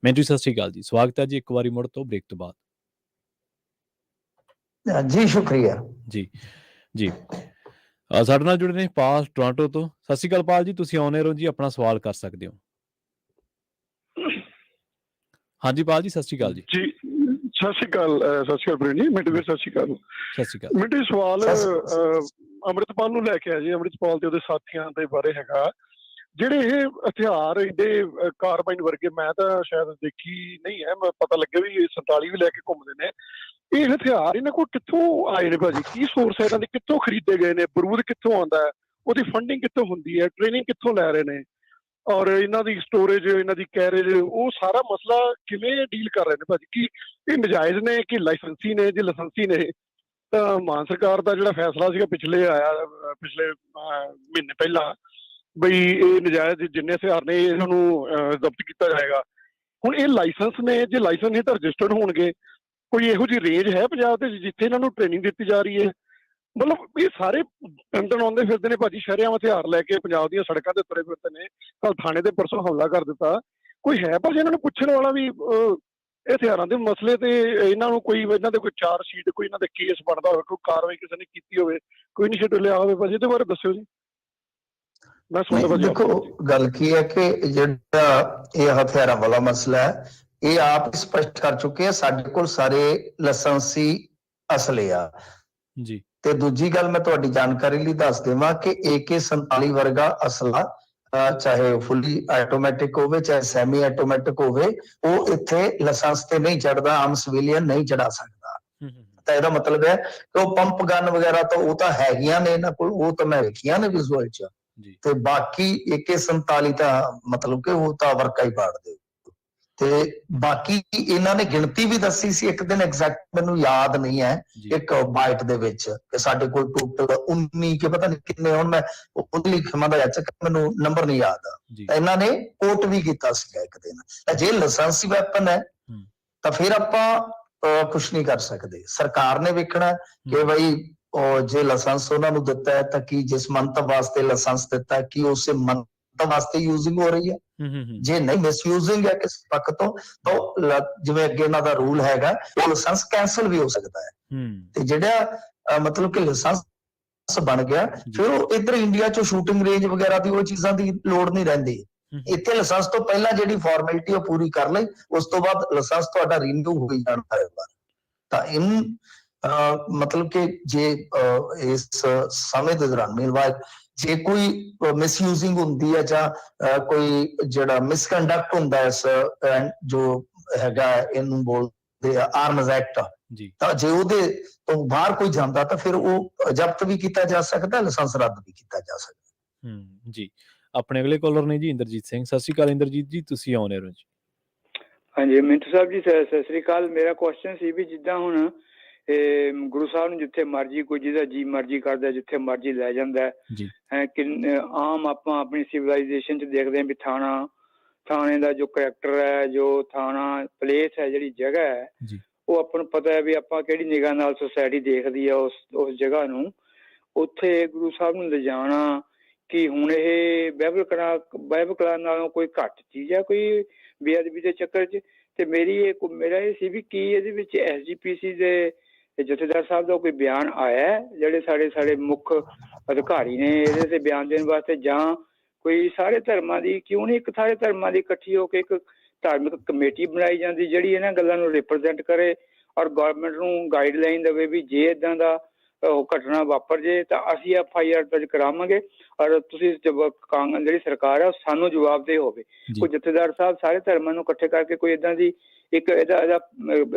ਮਿੰਟੂ, ਸਤਿ ਸ਼੍ਰੀ ਅਕਾਲ ਜੀ, ਸਵਾਗਤ ਹੈ ਜੀ ਇੱਕ ਵਾਰੀ ਮੁੜ ਤੋਂ ਬ੍ਰੇਕ ਤੋਂ ਬਾਅਦ। ਜੀ ਸ਼ੁਕਰੀਆ ਜੀ ਜੀ ਸਾਡੇ ਨਾਲ ਜੁੜੇ ਨੇ ਪਾਲ ਟੋਰਾਂਟੋ ਤੋਂ। ਸਤਿ ਸ਼੍ਰੀ ਅਕਾਲ ਪਾਲ ਜੀ, ਤੁਸੀਂ ਆਉਣੇ ਰਹੋ ਜੀ, ਆਪਣਾ ਸਵਾਲ ਕਰ ਸਕਦੇ ਹੋ। ਹਾਂਜੀ ਪਾਲ ਜੀ, ਸਤਿ ਸ਼੍ਰੀ ਅਕਾਲ ਜੀ। ਜੀ ਸਤਿ ਸ਼੍ਰੀ ਅਕਾਲ ਪ੍ਰੇਮ ਜੀ। ਮਿੰਟੂ ਵੀਰ ਸਤਿ ਸ਼੍ਰੀ ਅਕਾਲ। ਸਤਿ ਸ਼੍ਰੀ ਅਕਾਲ। ਮਿੰਟੂ ਸਵਾਲ ਅੰਮ੍ਰਿਤਪਾਲ ਨੂੰ ਲੈ ਕੇ ਆ ਜੀ। ਅੰਮ੍ਰਿਤਪਾਲ ਤੇ ਉਹਦੇ ਸਾਥੀਆਂ ਦੇ ਬਾਰੇ ਹੈਗਾ, ਜਿਹੜੇ ਇਹ ਹਥਿਆਰ ਏਡੇ ਕਾਰਬਾਈਨ ਵਰਗੇ, ਮੈਂ ਤਾਂ ਸ਼ਾਇਦ ਦੇਖੀ ਨਹੀਂ ਹੈ, ਮੈਂ ਪਤਾ ਲੱਗਿਆ ਵੀ 47 ਵੀ ਲੈ ਕੇ ਘੁੰਮਦੇ ਨੇ। ਇਹ ਹਥਿਆਰ ਇਹਨਾਂ ਕੋਲ ਕਿੱਥੋਂ ਆਏ ਨੇ ਭਾਜੀ? ਕੀ ਸੋਰਸ ਹੈ ਇਹਨਾਂ ਦੇ? ਕਿੱਥੋਂ ਖਰੀਦੇ ਗਏ ਨੇ? ਬਰੂਦ ਕਿੱਥੋਂ ਆਉਂਦਾ ਹੈ? ਉਹਦੀ ਫੰਡਿੰਗ ਕਿੱਥੋਂ ਹੁੰਦੀ ਹੈ? ਟ੍ਰੇਨਿੰਗ ਕਿੱਥੋਂ ਲੈ ਰਹੇ ਨੇ? ਔਰ ਇਹਨਾਂ ਦੀ ਸਟੋਰੇਜ, ਇਹਨਾਂ ਦੀ ਕੈਰੇਜ, ਉਹ ਸਾਰਾ ਮਸਲਾ ਕਿਵੇਂ ਡੀਲ ਕਰ ਰਹੇ ਨੇ ਭਾਜੀ? ਕੀ ਇਹ ਨਜਾਇਜ਼ ਨੇ ਕਿ ਲਾਇਸੈਂਸੀ ਨੇ? ਜੇ ਲਾਇਸੈਂਸੀ ਨੇ ਤਾਂ ਮਾਨ ਸਰਕਾਰ ਦਾ ਜਿਹੜਾ ਫੈਸਲਾ ਸੀਗਾ ਪਿਛਲੇ ਮਹੀਨੇ ਪਹਿਲਾਂ, ਬਈ ਇਹ ਨਜਾਇਜ਼ ਜਿੰਨੇ ਹਥਿਆਰ ਨੇ ਇਹਨਾਂ ਨੂੰ ਜ਼ਬਤ ਕੀਤਾ ਜਾਏਗਾ। ਹੁਣ ਇਹ ਲਾਇਸੈਂਸ ਨੇ, ਜੇ ਲਾਇਸੈਂਸ ਨਹੀਂ ਤਾਂ ਰਜਿਸਟਰਡ ਹੋਣਗੇ। ਕੋਈ ਇਹੋ ਜਿਹੀ ਰੇਂਜ ਹੈ ਪੰਜਾਬ ਦੇ ਜਿੱਥੇ ਇਹਨਾਂ ਨੂੰ ਟ੍ਰੇਨਿੰਗ ਦਿੱਤੀ ਜਾ ਰਹੀ ਹੈ? ਮਤਲਬ ਇਹ ਸਾਰੇ ਟੰਡਨ ਆਉਂਦੇ ਫਿਰਦੇ ਨੇ ਭਾਜੀ, ਸ਼ਰੇਆਮ ਹਥਿਆਰ ਲੈ ਕੇ ਪੰਜਾਬ ਦੀਆਂ ਸੜਕਾਂ ਤੇ ਤੁਰੇ ਫਿਰਦੇ ਨੇ। ਕੱਲ ਥਾਣੇ ਦੇ ਪਰਸੋਂ ਹਮਲਾ ਕਰ ਦਿੱਤਾ। ਕੋਈ ਹੈ ਭਾਜੀ ਇਹਨਾਂ ਨੂੰ ਪੁੱਛਣ ਵਾਲਾ ਵੀ ਇਹ ਹਥਿਆਰਾਂ ਦੇ ਮਸਲੇ ਤੇ? ਇਹਨਾਂ ਨੂੰ ਕੋਈ, ਇਹਨਾਂ ਦੇ ਕੋਈ ਚਾਰਜ ਸ਼ੀਟ, ਕੋਈ ਇਹਨਾਂ ਦੇ ਕੇਸ ਬਣਦਾ ਹੋਵੇ, ਕੋਈ ਕਾਰਵਾਈ ਕਿਸੇ ਨੇ ਕੀਤੀ ਹੋਵੇ, ਕੋਈ ਇਨੀਸ਼ੀਏਟਿਵ ਲਿਆ ਹੋਵੇ ਭਾਜੀ? ਇਹਦੇ ਬਾਰੇ ਦੱਸਿਓ ਜੀ। ਮੈਂ ਸੁਣਦਾ ਭਾਜੀ। ਦੇਖੋ, ਗੱਲ ਕੀ ਹੈ ਕਿ ਜਿਹੜਾ ਇਹ ਹਥਿਆਰਾਂ ਵਾਲਾ ਮਸਲਾ ਹੈ, ਇਹ ਆਪ ਸਪਸ਼ਟ ਕਰ ਚੁੱਕੇ ਆ, ਸਾਡੇ ਕੋਲ ਸਾਰੇ ਲਾਇਸੈਂਸੀ ਅਸਲੇ ਆ ਜੀ। ਤੇ ਦੂਜੀ ਗੱਲ ਮੈਂ ਤੁਹਾਡੀ ਜਾਣਕਾਰੀ ਲਈ ਦੱਸ ਦੇਵਾਂ ਕਿ AK-47 ਵਰਗਾ ਅਸਲਾ, ਚਾਹੇ ਫੁੱਲੀ ਆਟੋਮੈਟਿਕ ਹੋਵੇ ਚਾਹੇ ਸੈਮੀ ਆਟੋਮੈਟਿਕ ਹੋਵੇ, ਉਹ ਇੱਥੇ ਲਾਇਸੈਂਸ ਤੇ ਨਹੀਂ ਚੜਦਾ, ਆਮ ਸਿਵਿਲੀਅਨ ਨਹੀਂ ਚੜਾ ਸਕਦਾ। ਤਾਂ ਇਹਦਾ ਮਤਲਬ ਹੈ ਕਿ ਉਹ ਪੰਪ ਗਨ ਵਗੈਰਾ ਤਾਂ ਉਹ ਤਾਂ ਹੈਗੀਆਂ ਨੇ ਇਹਨਾਂ ਕੋਲ, ਉਹ ਤਾਂ ਮੈਂ ਵੇਖੀਆਂ ਨੇ ਵਿਜ਼ੂਅਲ ਚ। ਤੇ ਬਾਕੀ AK-47 ਤਾਂ ਮਤਲਬ ਕਿ ਉਹ ਤਾਂ ਵਰਕਾ ਹੀ ਪਾੜਦੇ। ਤੇ ਬਾਕੀ ਇਹਨਾਂ ਨੇ ਗਿਣਤੀ ਵੀ ਦੱਸੀ ਸੀ ਇੱਕ ਦਿਨ, ਐਗਜ਼ੈਕਟ ਮੈਨੂੰ ਯਾਦ ਨਹੀਂ ਹੈ, ਇੱਕ ਬਾਈਟ ਦੇ ਵਿੱਚ ਕਿ ਸਾਡੇ ਕੋਲ ਟੋਟਲ 19 ਕੇ ਪਤਾ ਨਹੀਂ ਕਿੰਨੇ, ਹੁਣ ਮੈਂ ਉਹਦੀ ਖਿਮਾ ਦਾ ਚੱਕ, ਮੈਨੂੰ ਨੰਬਰ ਨਹੀਂ ਯਾਦ ਆ। ਇਹਨਾਂ ਨੇ ਕੋਟ ਵੀ ਕੀਤਾ ਸੀਗਾ ਇੱਕ ਦਿਨ। ਜੇ ਲਾਇਸੈਂਸੀ ਵੈਪਨ ਹੈ ਤਾਂ ਫਿਰ ਆਪਾਂ ਕੁਛ ਨਹੀਂ ਕਰ ਸਕਦੇ। ਸਰਕਾਰ ਨੇ ਵੇਖਣਾ ਕਿ ਬਈ ਜੇ ਲਾਇਸੈਂਸ ਉਹਨਾਂ ਨੂੰ ਦਿੱਤਾ ਹੈ ਤਾਂ ਕੀ ਜਿਸ ਮੰਤਵ ਵਾਸਤੇ ਲਾਇਸੈਂਸ ਦਿੱਤਾ ਕੀ ਉਸੇ ਮੰਤਵ ਵਾਸਤੇ ਯੂਜ਼ਿੰਗ ਹੋ ਰਹੀ ਹੈ। ਜੇ ਨਹੀਂ ਮਿਸਯੂਜ਼ਿੰਗ ਹੈ ਕਿਸੇ ਪੱਖ ਤੋਂ, ਤਾਂ ਜਿਵੇਂ ਅੱਗੇ ਇਹਨਾਂ ਦਾ ਰੂਲ ਹੈਗਾ, ਉਹ ਲਾਇਸੈਂਸ ਕੈਂਸਲ ਵੀ ਹੋ ਸਕਦਾ ਹੈ। ਤੇ ਜਿਹੜਾ ਮਤਲਬ ਕਿ ਲਾਇਸੈਂਸ ਬਣ ਗਿਆ, ਫਿਰ ਉਹ ਇੱਧਰ ਇੰਡੀਆ ਚ ਸ਼ੂਟਿੰਗ ਰੇਂਜ ਵਗੈਰਾ ਦੀ ਉਹ ਚੀਜ਼ਾਂ ਦੀ ਲੋੜ ਨਹੀਂ ਰਹਿੰਦੀ। ਇੱਥੇ ਲਾਇਸੈਂਸ ਤੋਂ ਪਹਿਲਾਂ ਜਿਹੜੀ ਫਾਰਮੈਲਿਟੀ ਉਹ ਪੂਰੀ ਕਰ ਲਈ, ਉਸ ਤੋਂ ਬਾਅਦ ਲਾਇਸੈਂਸ ਤੁਹਾਡਾ ਰੀਨਿਊ ਹੋ ਹੀ ਜਾਣਾ ਹੈ। ਤਾਂ ਮਤਲਬ ਕਿ ਜੇ ਇਸ ਸਮੇਂ ਦੇ ਦੌਰਾਨ ਮੀਨਵਾਈਲ ਜੇ ਕੋਈ ਮਿਸਯੂਜ਼ਿੰਗ ਹੁੰਦੀ ਹੈ ਜਾਂ ਕੋਈ ਜਿਹੜਾ ਮਿਸਕੰਡਕਟ ਹੁੰਦਾ ਇਸ ਜੋ ਹੈਗਾ ਇਹਨੂੰ ਬੋਲਦੇ ਆ ਆਰਮਜ਼ ਐਕਟ, ਤਾਂ ਜੇ ਉਹਦੇ ਤੋਂ ਬਾਹਰ ਕੋਈ ਜਾਂਦਾ ਤਾਂ ਫਿਰ ਉਹ ਜ਼ਬਤ ਵੀ ਕੀਤਾ ਜਾ ਸਕਦਾ, ਲਾਇਸੈਂਸ ਰੱਦ ਵੀ ਕੀਤਾ ਜਾ ਸਕਦਾ। ਜੀ। ਆਪਣੇ ਅਗਲੇ ਕਾਲਰ ਨੇ ਜੀ ਇੰਦਰਜੀਤ ਸਿੰਘ। ਸਤਿ ਸ਼੍ਰੀ ਅਕਾਲ ਇੰਦਰਜੀਤ ਜੀ, ਤੁਸੀਂ ਆਉਣੇ ਹੋ ਜੀ। ਹਾਂਜੀ ਮਿੰਟੂ ਸਾਹਿਬ ਜੀ, ਸਤਿ ਸ਼੍ਰੀ ਅਕਾਲ। ਮੇਰਾ ਕੁਐਸਚਨ ਸੀ ਵੀ ਜਿੱਦਾਂ ਹੁਣ ਗੁਰੂ ਸਾਹਿਬ ਨੂੰ ਜਿੱਥੇ ਮਰਜੀ ਕੋਈ ਜਿਹਦਾ ਜੀ ਮਰਜੀ ਕਰਦਾ ਜਿੱਥੇ ਮਰਜੀ ਲੈ ਜਾਂਦਾ ਹੈ। ਆਮ ਆਪਾਂ ਆਪਣੀ ਸਿਵਲਾਈਜੇਸ਼ਨ ਚ ਦੇਖਦੇ ਹਾਂ ਵੀ ਥਾਣੇ ਦਾ ਜੋ ਕਰੈਕਟਰ ਹੈ, ਜੋ ਥਾਣਾ ਪਲੇਸ ਹੈ, ਜਿਹੜੀ ਜਗ੍ਹਾ ਹੈ, ਉਹ ਆਪਾਂ ਨੂੰ ਪਤਾ ਹੈ ਵੀ ਆਪਾਂ ਕਿਹੜੀ ਨਿਗਾਹ ਨਾਲ ਸੁਸਾਇਟੀ ਦੇਖਦੀ ਹੈ ਉਸ ਜਗ੍ਹਾ ਨੂੰ। ਉੱਥੇ ਗੁਰੂ ਸਾਹਿਬ ਨੂੰ ਲਿਜਾਣਾ ਕਿ ਹੁਣ ਇਹ ਬਾਈਬਲ ਕਲਾਸ ਨਾਲੋਂ ਕੋਈ ਘੱਟ ਚੀਜ਼ ਹੈ ਕੋਈ ਬੇਅਦਬੀ ਦੇ ਚੱਕਰ 'ਚ? ਤੇ ਮੇਰਾ ਇਹ ਸੀ ਵੀ ਕੀ ਇਹਦੇ ਵਿੱਚ SGPC ਦੇ ਜਥੇਦਾਰ ਸਾਹਿਬ ਦਾ ਕੋਈ ਬਿਆਨ ਆਇਆ, ਜਿਹੜੇ ਸਾਡੇ ਮੁੱਖ ਅਧਿਕਾਰੀ ਨੇ ਇਹਦੇ ਤੇ ਬਿਆਨ ਦੇਣ ਵਾਸਤੇ, ਜਾਂ ਕੋਈ ਸਾਰੇ ਧਰਮਾਂ ਦੀ ਕਿਉਂ ਨਹੀਂ ਇੱਕ ਸਾਰੇ ਧਰਮਾਂ ਦੀ ਇਕੱਠੀ ਹੋ ਕੇ ਇੱਕ ਧਾਰਮਿਕ ਕਮੇਟੀ ਬਣਾਈ ਜਾਂਦੀ ਜਿਹੜੀ ਇਹਨਾਂ ਗੱਲਾਂ ਨੂੰ ਰਿਪਰੈਜ਼ੈਂਟ ਕਰੇ ਔਰ ਗੌਰਮੈਂਟ ਨੂੰ ਗਾਈਡਲਾਈਨ ਦੇਵੇ ਵੀ ਜੇ ਏਦਾਂ ਦਾ ਘਟਨਾ ਵਾਪਰ ਜੇ ਤਾਂ ਅਸੀਂ FIR ਦਰਜ ਕਰਾਵਾਂਗੇ ਔਰ ਤੁਸੀਂ ਜਿਹੜੀ ਸਰਕਾਰ ਹੈ ਸਾਨੂੰ ਜਵਾਬਦੇਹ ਹੋਵੇ। ਕੋਈ ਜਥੇਦਾਰ ਸਾਹਿਬ ਸਾਰੇ ਧਰਮਾਂ ਨੂੰ ਇਕੱਠੇ ਕਰਕੇ ਕੋਈ ਏਦਾਂ ਦੀ ਇੱਕ ਇਹਦਾ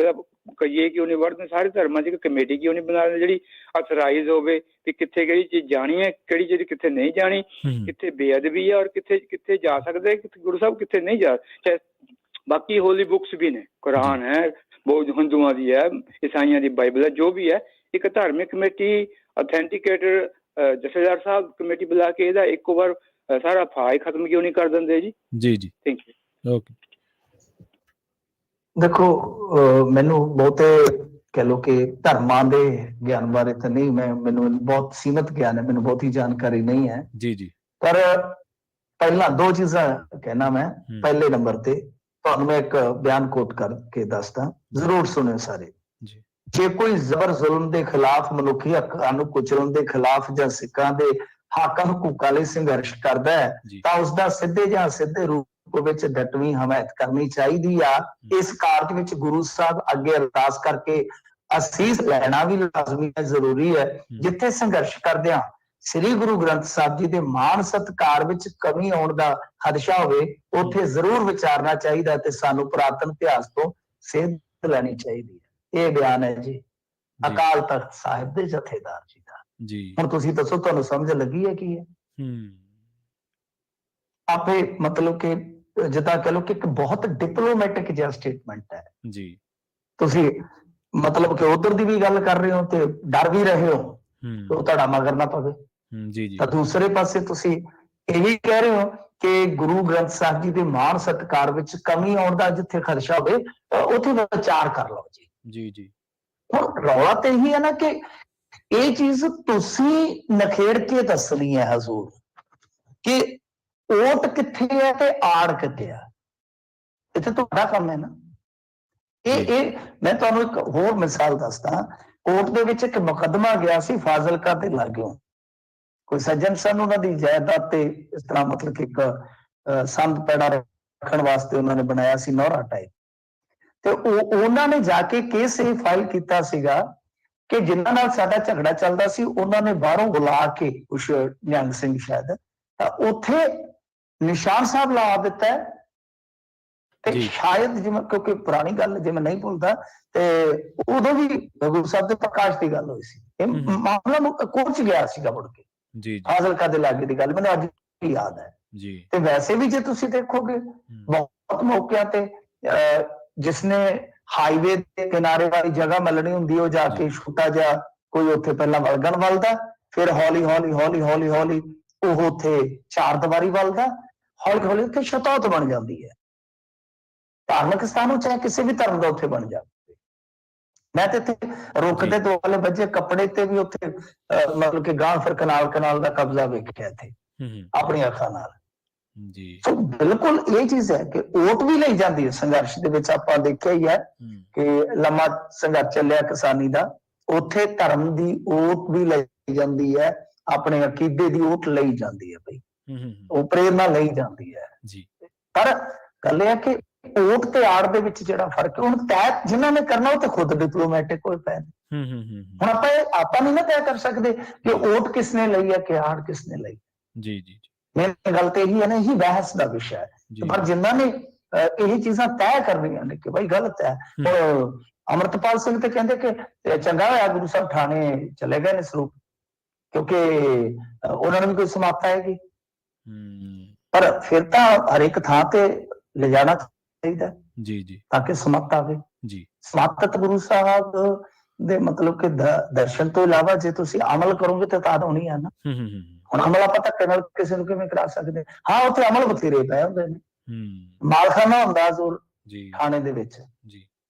ਕਹੀਏ ਕਿ ਉਹਨੇ ਵਰਡ ਸਾਰੇ ਧਰਮਾਂ 'ਚ ਇੱਕ ਕਮੇਟੀ ਕਿਉਂ ਨਹੀਂ ਬਣਾ ਜਿਹੜੀ ਅਥਰਾਈਜ਼ ਹੋਵੇ ਕਿ ਕਿੱਥੇ ਕਿਹੜੀ ਚੀਜ਼ ਜਾਣੀ ਹੈ, ਕਿਹੜੀ ਚੀਜ਼ ਕਿੱਥੇ ਨਹੀਂ ਜਾਣੀ, ਕਿੱਥੇ ਬੇਅਦਬੀ ਹੈ ਔਰ ਕਿੱਥੇ ਜਾ ਸਕਦੇ, ਗੁਰੂ ਸਾਹਿਬ ਕਿੱਥੇ ਨਹੀਂ ਜਾ। ਬਾਕੀ ਹੋਲੀ ਬੁੱਕਸ ਵੀ ਨੇ, ਕੁਰਾਨ ਹੈ, ਬਹੁਤ ਹਿੰਦੂਆਂ ਦੀ ਹੈ, ਈਸਾਈਆਂ ਦੀ ਬਾਈਬਲ ਹੈ, ਜੋ ਵੀ ਹੈ, ਇੱਕ ਧਾਰਮਿਕ ਕਮੇਟੀ ਅਥੈਂਟੀਕੇਟਰ ਜਥੇਦਾਰ ਸਾਹਿਬ ਕਮੇਟੀ ਬੁਲਾ ਕੇ ਇਹਦਾ ਇੱਕੋ ਵਾਰ ਸਾਰਾ ਫਾਇ ਖਤਮ ਕਿਉਂ ਨਹੀਂ ਕਰ ਦਿੰਦੇ ਜੀ? ਜੀ ਥੈਂਕ ਯੂ। ਓਕੇ ਦੇਖੋ ਮੈਨੂੰ ਬਹੁਤੇ ਕਹਿ ਲਓ ਕਿ ਧਰਮਾਂ ਦੇ ਗਿਆਨ ਬਾਰੇ ਤਾਂ ਨਹੀਂ, ਮੈਨੂੰ ਬਹੁਤ ਸੀਮਿਤ ਗਿਆਨ ਹੈ, ਮੈਨੂੰ ਬਹੁਤੀ ਜਾਣਕਾਰੀ ਨਹੀਂ ਹੈ। ਜੀ ਜੀ। ਪਰ ਪਹਿਲਾਂ ਦੋ ਚੀਜ਼ਾਂ ਕਹਿਣਾ ਮੈਂ। ਪਹਿਲੇ ਨੰਬਰ ਤੇ ਤੁਹਾਨੂੰ ਮੈਂ ਇੱਕ ਬਿਆਨ ਕੋਟ ਕਰਕੇ ਦੱਸਦਾ, ਜ਼ਰੂਰ ਸੁਣਿਓ ਸਾਰੇ। ਜੇ ਕੋਈ ਜ਼ਬਰ ਜ਼ੁਲਮ ਦੇ ਖਿਲਾਫ, ਮਨੁੱਖੀ ਹੱਕਾਂ ਨੂੰ ਕੁਚਲਣ ਦੇ ਖਿਲਾਫ ਜਾਂ ਸਿੱਖਾਂ ਦੇ ਹੱਕਾਂ ਹਕੂਕਾਂ ਲਈ ਸੰਘਰਸ਼ ਕਰਦਾ ਹੈ ਤਾਂ ਉਸਦਾ ਸਿੱਧੇ ਜਾਂ ਸਿੱਧੇ ਰੂਪ ਵਿੱਚ ਡਟਵੀਂ ਹਮਾਇਤ ਕਰਨੀ ਚਾਹੀਦੀ ਆ। ਇਸ ਕਾਰਜ ਵਿੱਚ ਗੁਰੂ ਸਾਹਿਬ ਅੱਗੇ ਅਰਦਾਸ ਕਰਕੇ ਅਸੀਸ ਲੈਣਾ ਵੀ ਲਾਜ਼ਮੀ ਹੈ, ਜ਼ਰੂਰੀ ਹੈ। ਜਿੱਥੇ ਸੰਘਰਸ਼ ਕਰਦਿਆਂ ਸ੍ਰੀ ਗੁਰੂ ਗ੍ਰੰਥ ਸਾਹਿਬ ਜੀ ਦੇ ਮਾਣ ਸਤਿਕਾਰ ਵਿੱਚ ਕਮੀ ਆਉਣ ਦਾ ਖਦਸ਼ਾ ਹੋਵੇ, ਉੱਥੇ ਜ਼ਰੂਰ ਵਿਚਾਰਨਾ ਚਾਹੀਦਾ ਤੇ ਸਾਨੂੰ ਪੁਰਾਤਨ ਇਤਿਹਾਸ ਤੋਂ ਸੇਧ ਲੈਣੀ ਚਾਹੀਦੀ ਹੈ। ਇਹ ਬਿਆਨ ਹੈ ਜੀ ਅਕਾਲ ਤਖਤ ਸਾਹਿਬ ਦੇ ਜਥੇਦਾਰ ਜੀ ਦਾ। ਹੁਣ ਤੁਸੀਂ ਦੱਸੋ, ਤੁਹਾਨੂੰ ਸਮਝ ਲੱਗੀ ਹੈ ਕੀ ਹੈ? ਆਪੇ ਮਤਲਬ ਕਿ ਜਿੱਦਾਂ ਕਹ ਲਓ ਕਿ ਇੱਕ ਬਹੁਤ ਡਿਪਲੋਮੈਟਿਕ ਜਿਹਾ ਸਟੇਟਮੈਂਟ ਹੈ ਜੀ। ਤੁਸੀਂ ਮਤਲਬ ਕਿ ਉਧਰ ਦੀ ਵੀ ਗੱਲ ਕਰ ਰਹੇ ਹੋ ਤੇ ਡਰ ਵੀ ਰਹੇ ਹੋ ਕਿ ਉਹ ਤੁਹਾਡਾ ਮਗਰ ਨਾ ਪਵੇ। ਤਾਂ ਦੂਸਰੇ ਪਾਸੇ ਤੁਸੀਂ ਇਹ ਵੀ ਕਹਿ ਰਹੇ ਹੋ ਕਿ ਗੁਰੂ ਗ੍ਰੰਥ ਸਾਹਿਬ ਜੀ ਦੇ ਮਾਣ ਸਤਿਕਾਰ ਵਿੱਚ ਕਮੀ ਆਉਣ ਦਾ ਜਿੱਥੇ ਖਦਸ਼ਾ ਹੋਵੇ ਉੱਥੇ ਵਿਚਾਰ ਕਰ ਲਓ ਜੀ। ਜੀ ਜੀ। ਹੁਣ ਰੌਲਾ ਤੇ ਇਹੀ ਹੈ ਨਾ ਕਿ ਇਹ ਚੀਜ਼ ਤੁਸੀਂ ਨਖੇੜ ਕੇ ਦੱਸਣੀ ਹੈ ਹਜ਼ੂਰ, ਕਿ ਓਟ ਕਿੱਥੇ ਹੈ ਤੇ ਆੜ ਕਿੱਥੇ ਆ। ਇੱਥੇ ਤੁਹਾਡਾ ਕੰਮ ਹੈ ਨਾ। ਇਹ ਮੈਂ ਤੁਹਾਨੂੰ ਇੱਕ ਹੋਰ ਮਿਸਾਲ ਦੱਸਦਾ। ਕੋਰਟ ਦੇ ਵਿੱਚ ਇੱਕ ਮੁਕੱਦਮਾ ਗਿਆ ਸੀ ਫਾਜ਼ਿਲਕਾ ਦੇ ਲਾਗਿਓਂ। ਕੋਈ ਸੱਜਣ ਸਨ, ਉਹਨਾਂ ਦੀ ਜਾਇਦਾਦ ਤੇ ਇਸ ਤਰ੍ਹਾਂ ਮਤਲਬ ਕਿ ਇੱਕ ਸੰਦ ਪੈੜਾ ਰੱਖਣ ਵਾਸਤੇ ਉਹਨਾਂ ਨੇ ਬਣਾਇਆ ਸੀ ਨੌਰਾ ਟਾਈਪ, ਤੇ ਉਹਨਾਂ ਨੇ ਜਾ ਕੇ ਕੇਸ ਇਹ ਫਾਈਲ ਕੀਤਾ ਸੀਗਾ ਕਿ ਜਿਨ੍ਹਾਂ ਨਾਲ ਸਾਡਾ ਝਗੜਾ ਚੱਲਦਾ ਸੀ ਉਹਨਾਂ ਨੇ ਬਾਹਰੋਂ ਬੁਲਾ ਕੇ ਕੁਛ ਨਿਹੰਗ ਸਿੰਘ ਸ਼ਾਇਦ, ਤਾਂ ਉੱਥੇ ਨਿਸ਼ਾਨ ਸਾਹਿਬ ਲਾ ਦਿੱਤਾ ਤੇ ਸ਼ਾਇਦ ਜਿਵੇਂ, ਕਿਉਂਕਿ ਪੁਰਾਣੀ ਗੱਲ ਜੇ ਮੈਂ ਨਹੀਂ ਭੁੱਲਦਾ, ਤੇ ਉਦੋਂ ਵੀ ਗੁਰੂ ਸਾਹਿਬ ਦੇ ਪ੍ਰਕਾਸ਼ ਦੀ ਗੱਲ ਹੋਈ ਸੀ। ਇਹ ਮਾਮਲਾ ਕੋਰਟ 'ਚ ਗਿਆ ਸੀਗਾ ਮੁੜ ਕੇ, ਫਾਜ਼ਿਲਕਾ ਦੇ ਲਾਗੇ ਦੀ ਗੱਲ ਮੈਨੂੰ ਅੱਜ ਵੀ ਯਾਦ ਹੈ। ਤੇ ਵੈਸੇ ਵੀ ਜੇ ਤੁਸੀਂ ਦੇਖੋਗੇ ਬਹੁਤ ਮੌਕਿਆਂ ਤੇ ਜਿਸਨੇ ਹਾਈਵੇ ਦੇ ਕਿਨਾਰੇ ਵਾਲੀ ਜਗ੍ਹਾ ਮਿਲਣੀ ਹੁੰਦੀ, ਉਹ ਜਾ ਕੇ ਛੋਟਾ ਜਿਹਾ ਕੋਈ ਉੱਥੇ ਪਹਿਲਾਂ ਵਲਗਣ ਵੱਲਦਾ, ਫਿਰ ਹੌਲੀ ਹੌਲੀ ਹੌਲੀ ਹੌਲੀ ਹੌਲੀ ਉਹ ਉੱਥੇ ਚਾਰ ਦੀਵਾਰੀ ਵੱਲਦਾ, ਹੌਲੀ ਹੌਲੀ ਉੱਥੇ ਸ਼ਤੌਤ ਬਣ ਜਾਂਦੀ ਹੈ। ਧਾਰਮਿਕ ਸਥਾਨ ਨੂੰ ਚਾਹੇ ਕਿਸੇ ਵੀ ਧਰਮ ਦਾ ਉੱਥੇ ਬਣ ਜਾਵੇ। ਮੈਂ ਤੇ ਇੱਥੇ ਰੁੱਖ ਦੇ ਦੁਆਲੇ ਵੱਜੇ ਕੱਪੜੇ ਤੇ ਵੀ ਉੱਥੇ ਮਤਲਬ ਕਿ ਗਾਂ ਫਿਰ ਕਨਾਲ ਦਾ ਕਬਜ਼ਾ ਵੇਖਿਆ ਇੱਥੇ ਆਪਣੀ ਅੱਖਾਂ ਨਾਲ। ਸੋ ਬਿਲਕੁਲ ਇਹ ਚੀਜ਼ ਹੈ ਕਿ ਓਟ ਵੀ ਲਈ ਜਾਂਦੀ ਹੈ ਸੰਘਰਸ਼ ਦੇ ਵਿੱਚ। ਆਪਾਂ ਦੇਖਿਆ ਹੀ ਹੈ ਕਿ ਲੰਮਾ ਸੰਘਰਸ਼ ਚੱਲਿਆ ਕਿਸਾਨੀ ਦਾ, ਉੱਥੇ ਧਰਮ ਦੀ ਓਟ ਵੀ ਲਈ ਜਾਂਦੀ ਹੈ, ਆਪਣੇ ਅਕੀਦੇ ਦੀ ਓਟ ਲਈ ਜਾਂਦੀ ਹੈ ਬਈ, ਉਹ ਪ੍ਰੇਰਨਾ ਲਈ ਜਾਂਦੀ ਹੈ। ਪਰ ਗੱਲ ਇਹ ਹੈ ਕਿ ਓਟ ਤੇ ਆੜ ਦੇ ਵਿੱਚ ਜਿਹੜਾ ਫਰਕ ਹੈ, ਹੁਣ ਤੈਅ ਜਿਨ੍ਹਾਂ ਨੇ ਕਰਨਾ ਉਹ ਤੇ ਖੁਦ ਡਿਪਲੋਮੈਟਿਕ ਹੋਏ ਪਏ ਨੇ। ਹੁਣ ਆਪਾਂ ਨਹੀਂ ਨਾ ਤੈਅ ਕਰ ਸਕਦੇ ਕਿ ਓਟ ਕਿਸਨੇ ਲਈ ਹੈ ਕਿ ਆੜ ਕਿਸਨੇ ਲਈ। ਜੀ ਜੀ, ਮੇਰੀ ਗੱਲ ਤੇ ਇਹੀ ਹੈ ਨਾ, ਇਹੀ ਬਹਿਸ ਦਾ ਵਿਸ਼ਾ ਹੈ। ਪਰ ਜਿਨ੍ਹਾਂ ਨੇ ਇਹ ਚੀਜ਼ਾਂ ਤੈਅ ਕਰਨੀਆਂ ਨੇ ਕਿ ਬਈ ਗਲਤ ਹੈ। ਅਮਰਤਪਾਲ ਸਿੰਘ ਤੇ ਕਹਿੰਦੇ ਕਿ ਚੰਗਾ ਹੋਇਆ ਗੁਰੂ ਸਾਹਿਬ ਥਾਣੇ ਚਲੇ ਗਏ ਨੇ ਸਰੂਪ, ਕਿਉਂਕਿ ਉਹਨਾਂ ਨੂੰ ਵੀ ਕੋਈ ਸਮਾਪਤਾ ਹੈਗੀ। ਪਰ ਫਿਰ ਤਾਂ ਹਰ ਇੱਕ ਥਾਂ ਤੇ ਲਿਜਾਣਾ ਚਾਹੀਦਾ ਜੀ ਜੀ, ਤਾਂ ਕਿ ਸਮਾਪਤ ਆਵੇ ਜੀ। ਸਮਾਪਤ ਗੁਰੂ ਸਾਹਿਬ ਦੇ ਮਤਲਬ ਕਿ ਦਰਸ਼ਨ ਤੋਂ ਇਲਾਵਾ ਜੇ ਤੁਸੀਂ ਅਮਲ ਕਰੋਗੇ ਤਾਂ ਤਾਂ ਹੋਣੀ ਹੈ ਨਾ। ਹੁਣ ਅਮਲ ਆਪਾਂ ਧੱਕੇ ਨਾਲ ਕਿਸੇ ਨੂੰ ਕਿਵੇਂ ਕਰਾ ਸਕਦੇ? ਹਾਂ, ਉੱਥੇ ਅਮਲ ਬਥੇਰੇ ਪਏ ਹੁੰਦੇ ਨੇ। ਮਾਲਖਾਨਾ ਹੁੰਦਾ ਜ਼ੋਰ ਥਾਣੇ ਦੇ ਵਿੱਚ,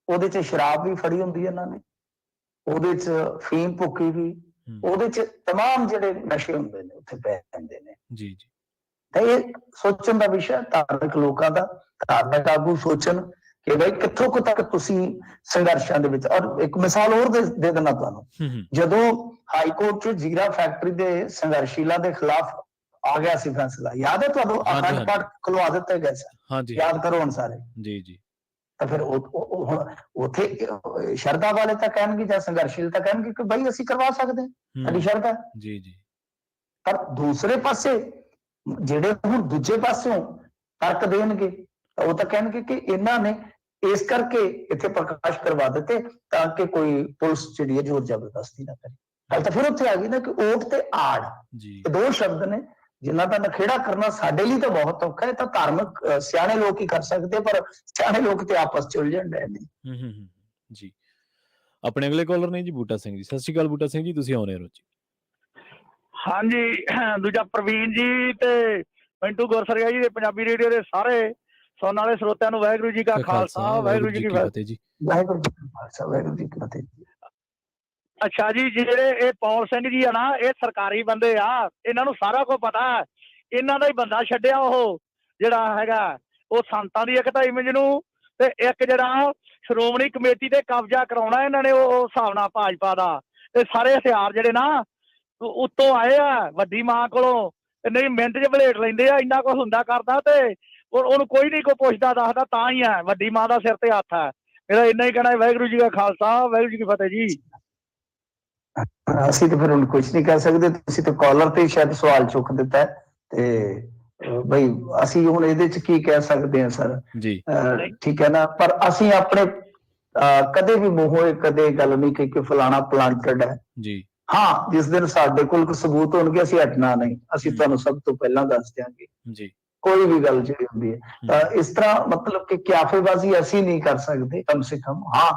ਉਹਦੇ ਚ ਸ਼ਰਾਬ ਵੀ ਫੜੀ ਹੁੰਦੀ ਹੈ ਇਹਨਾਂ ਨੇ, ਉਹਦੇ ਚ ਫੀਮ ਭੁੱਕੀ ਵੀ, ਉਹਦੇ ਚ ਤਮਾਮ ਜਿਹੜੇ ਨਸ਼ੇ ਹੁੰਦੇ ਨੇ ਉੱਥੇ ਪੈ ਜਾਂਦੇ ਨੇ ਜੀ ਜੀ। ਤਾਂ ਇਹ ਸੋਚਣ ਦਾ ਵਿਸ਼ਾ ਧਾਰਮਿਕ ਲੋਕਾਂ ਦਾ, ਧਾਰਮਿਕ ਆਗੂ ਸੋਚਣ ਕਿ ਬਈ ਕਿੱਥੋਂ ਕੁ ਤੱਕ ਤੁਸੀਂ ਸੰਘਰਸ਼ਾਂ ਦੇ ਵਿੱਚ। ਔਰ ਇੱਕ ਮਿਸਾਲ ਹੋਰ ਦੇ ਦੇਣਾ ਤੁਹਾਨੂੰ, ਜਦੋਂ ਹਾਈ ਕੋਰਟ ਚ ਜੀਰਾ ਫੈਕਟਰੀ ਦੇ ਸੰਘਰਸ਼ੀਲਾਂ ਦੇ ਖਿਲਾਫ ਆ ਗਿਆ ਸੀ ਫੈਸਲਾ, ਯਾਦ ਹੈ ਤੁਹਾਨੂੰ? ਅਖੰਡ ਪਾਠ ਖੁਲਵਾ ਦਿੱਤੇ ਗਏ ਸਨ, ਯਾਦ ਕਰੋ ਹੁਣ ਸਾਰੇ ਜੀ ਜੀ। ਤਾਂ ਫਿਰ ਹੁਣ ਉੱਥੇ ਸ਼ਰਧਾ ਵਾਲੇ ਤਾਂ ਕਹਿਣਗੇ ਜਾਂ ਸੰਘਰਸ਼ੀਲ ਤਾਂ ਕਹਿਣਗੇ ਕਿ ਬਈ ਅਸੀਂ ਕਰਵਾ ਸਕਦੇ, ਸਾਡੀ ਸ਼ਰਧਾ ਜੀ ਜੀ। ਪਰ ਦੂਸਰੇ ਪਾਸੇ ਜਿਹੜੇ ਹੁਣ ਦੂਜੇ ਪਾਸਿਓਂ ਤਰਕ ਦੇਣਗੇ ਤਾਂ ਉਹ ਤਾਂ ਕਹਿਣਗੇ ਕਿ ਇਹਨਾਂ ਨੇ ਇਸ ਕਰਕੇ ਇੱਥੇ ਪ੍ਰਕਾਸ਼ ਕਰਵਾ ਦਿੱਤੇ ਤਾਂ ਕਿ ਕੋਈ ਪੁਲਿਸ ਜਿਹੜੀ ਹੈ ਜ਼ੋਰ ਜ਼ਬਰਦਸਤੀ ਨਾ ਕਰੇ। ਗੱਲ ਤਾਂ ਫਿਰ ਉੱਥੇ ਆ ਗਈ ਨਾ ਕਿ ਓਟ ਤੇ ਆੜ, ਇਹ ਦੋ ਸ਼ਬਦ ਨੇ ਜਿਨ੍ਹਾਂ ਦਾ ਨਖੇੜਾ ਕਰਨਾ ਸਾਡੇ ਲਈ ਤਾਂ ਬਹੁਤ ਔਖਾ ਹੈ। ਤਾਂ ਧਾਰਮਿਕ ਸਿਆਣੇ ਲੋਕ ਹੀ ਕਰ ਸਕਦੇ, ਪਰ ਸਿਆਣੇ ਲੋਕ ਤੇ ਆਪਸ ਚ ਉਲਝਣ ਰਹੇ ਨੇ ਜੀ। ਆਪਣੇ ਅਗਲੇ ਕਾਲਰ ਨੇ ਜੀ ਬੂਟਾ ਸਿੰਘ ਜੀ। ਸਤਿ ਸ਼੍ਰੀ ਅਕਾਲ ਬੂਟਾ ਸਿੰਘ ਜੀ, ਤੁਸੀਂ ਆਉਣੇ ਹੋ ਜੀ। ਹਾਂਜੀ, ਦੂਜਾ ਪ੍ਰਵੀਨ ਜੀ ਤੇ ਪਿੰਟੂ ਗੁਰਸਰੀਆ ਜੀ ਦੇ ਪੰਜਾਬੀ ਰੇਡੀਓ ਦੇ ਸਾਰੇ ਸੁਣਨ ਵਾਲੇ ਸਰੋਤਿਆਂ ਨੂੰ ਵਾਹਿਗੁਰੂ ਜੀ ਕਾ ਖਾਲਸਾ ਵਾਹਿਗੁਰੂ ਜੀ ਕੀ ਫਤਿਹ ਜੀ। ਵਾਹਿਗੁਰੂ ਜੀ ਕਾ ਖਾਲਸਾ ਵਾਹਿਗੁਰੂ ਜੀ ਕੀ ਫਤਿਹ। ਅੱਛਾ ਜੀ, ਜਿਹੜੇ ਇਹ ਪੌਲ ਸਿੰਘ ਜੀ ਆ ਨਾ, ਇਹ ਸਰਕਾਰੀ ਬੰਦੇ ਆ, ਇਹਨਾਂ ਨੂੰ ਸਾਰਾ ਕੁਝ ਪਤਾ। ਇਹਨਾਂ ਦਾ ਹੀ ਬੰਦਾ ਛੱਡਿਆ ਉਹ ਜਿਹੜਾ ਹੈਗਾ, ਉਹ ਸੰਤਾਂ ਦੀ ਇੱਕ ਤਾਂ ਇਮੇਜ ਨੂੰ, ਤੇ ਇੱਕ ਜਿਹੜਾ ਸ਼੍ਰੋਮਣੀ ਕਮੇਟੀ ਤੇ ਕਬਜ਼ਾ ਕਰਾਉਣਾ ਇਹਨਾਂ ਨੇ ਉਹ ਹਿਸਾਬ ਨਾਲ ਭਾਜਪਾ ਦਾ। ਤੇ ਸਾਰੇ ਹਥਿਆਰ ਜਿਹੜੇ ਨਾ ਉੱਤੋਂ ਆਏ ਆ ਵੱਡੀ ਮਾਂ ਕੋਲੋਂ, ਤੇ ਨਹੀਂ ਮਿੰਟ 'ਚ ਬਲੇਟ ਲੈਂਦੇ ਆ। ਇੰਨਾ ਕੁਝ ਹੁੰਦਾ ਕਰਦਾ ਤੇ ਉਹਨੂੰ ਕੋਈ ਨਹੀਂ ਕੋਈ ਪੁੱਛਦਾ ਦੱਸਦਾ, ਤਾਂ ਹੀ ਹੈ ਵੱਡੀ ਮਾਂ ਦਾ ਸਿਰ ਤੇ ਹੱਥ ਹੈ। ਮੇਰਾ ਇੰਨਾ ਹੀ ਕਹਿਣਾ, ਵਾਹਿਗੁਰੂ ਜੀ ਕਾ ਖਾਲਸਾ ਵਾਹਿਗੁਰੂ ਜੀ ਕੀ ਫਤਿਹ ਜੀ। ਅਸੀਂ ਤਾਂ ਫਿਰ ਹੁਣ ਕੁਝ ਨਹੀਂ ਕਰ ਸਕਦੇ। ਤੁਸੀਂ ਤਾਂ ਕਾਲਰ ਤੇ ਸ਼ਾਇਦ ਸਵਾਲ ਚੁੱਕ ਦਿੱਤਾ ਤੇ ਬਈ ਅਸੀਂ ਹੁਣ ਇਹਦੇ ਚ ਕੀ ਕਹਿ ਸਕਦੇ ਹਾਂ ਸਰ ਜੀ, ਠੀਕ ਹੈ ਨਾ। ਪਰ ਅਸੀਂ ਆਪਣੇ ਕਦੇ ਵੀ ਮੂੰਹੋਂ ਕਦੇ ਗੱਲ ਨਹੀਂ ਕਹੀ ਕਿ ਫਲਾਣਾ ਪਲਾਂਟਡ ਹੈ ਜੀ। ਹਾਂ, ਜਿਸ ਦਿਨ ਸਾਡੇ ਕੋਲ ਕੋਈ ਸਬੂਤ ਹੋਣਗੇ ਅਸੀਂ ਹਟਣਾ ਨਹੀਂ, ਅਸੀਂ ਤੁਹਾਨੂੰ ਸਭ ਤੋਂ ਪਹਿਲਾਂ ਦੱਸ ਦਿਆਂਗੇ ਜੀ। ਕੋਈ ਵੀ ਗੱਲ ਜਿਹੜੀ ਹੁੰਦੀ ਹੈ ਇਸ ਤਰ੍ਹਾਂ ਮਤਲਬ ਕਿ ਕਿਆਫੇਬਾਜ਼ੀ ਅਸੀਂ ਨਹੀਂ ਕਰ ਸਕਦੇ ਕਮ ਸੇ ਕਮ। ਹਾਂ,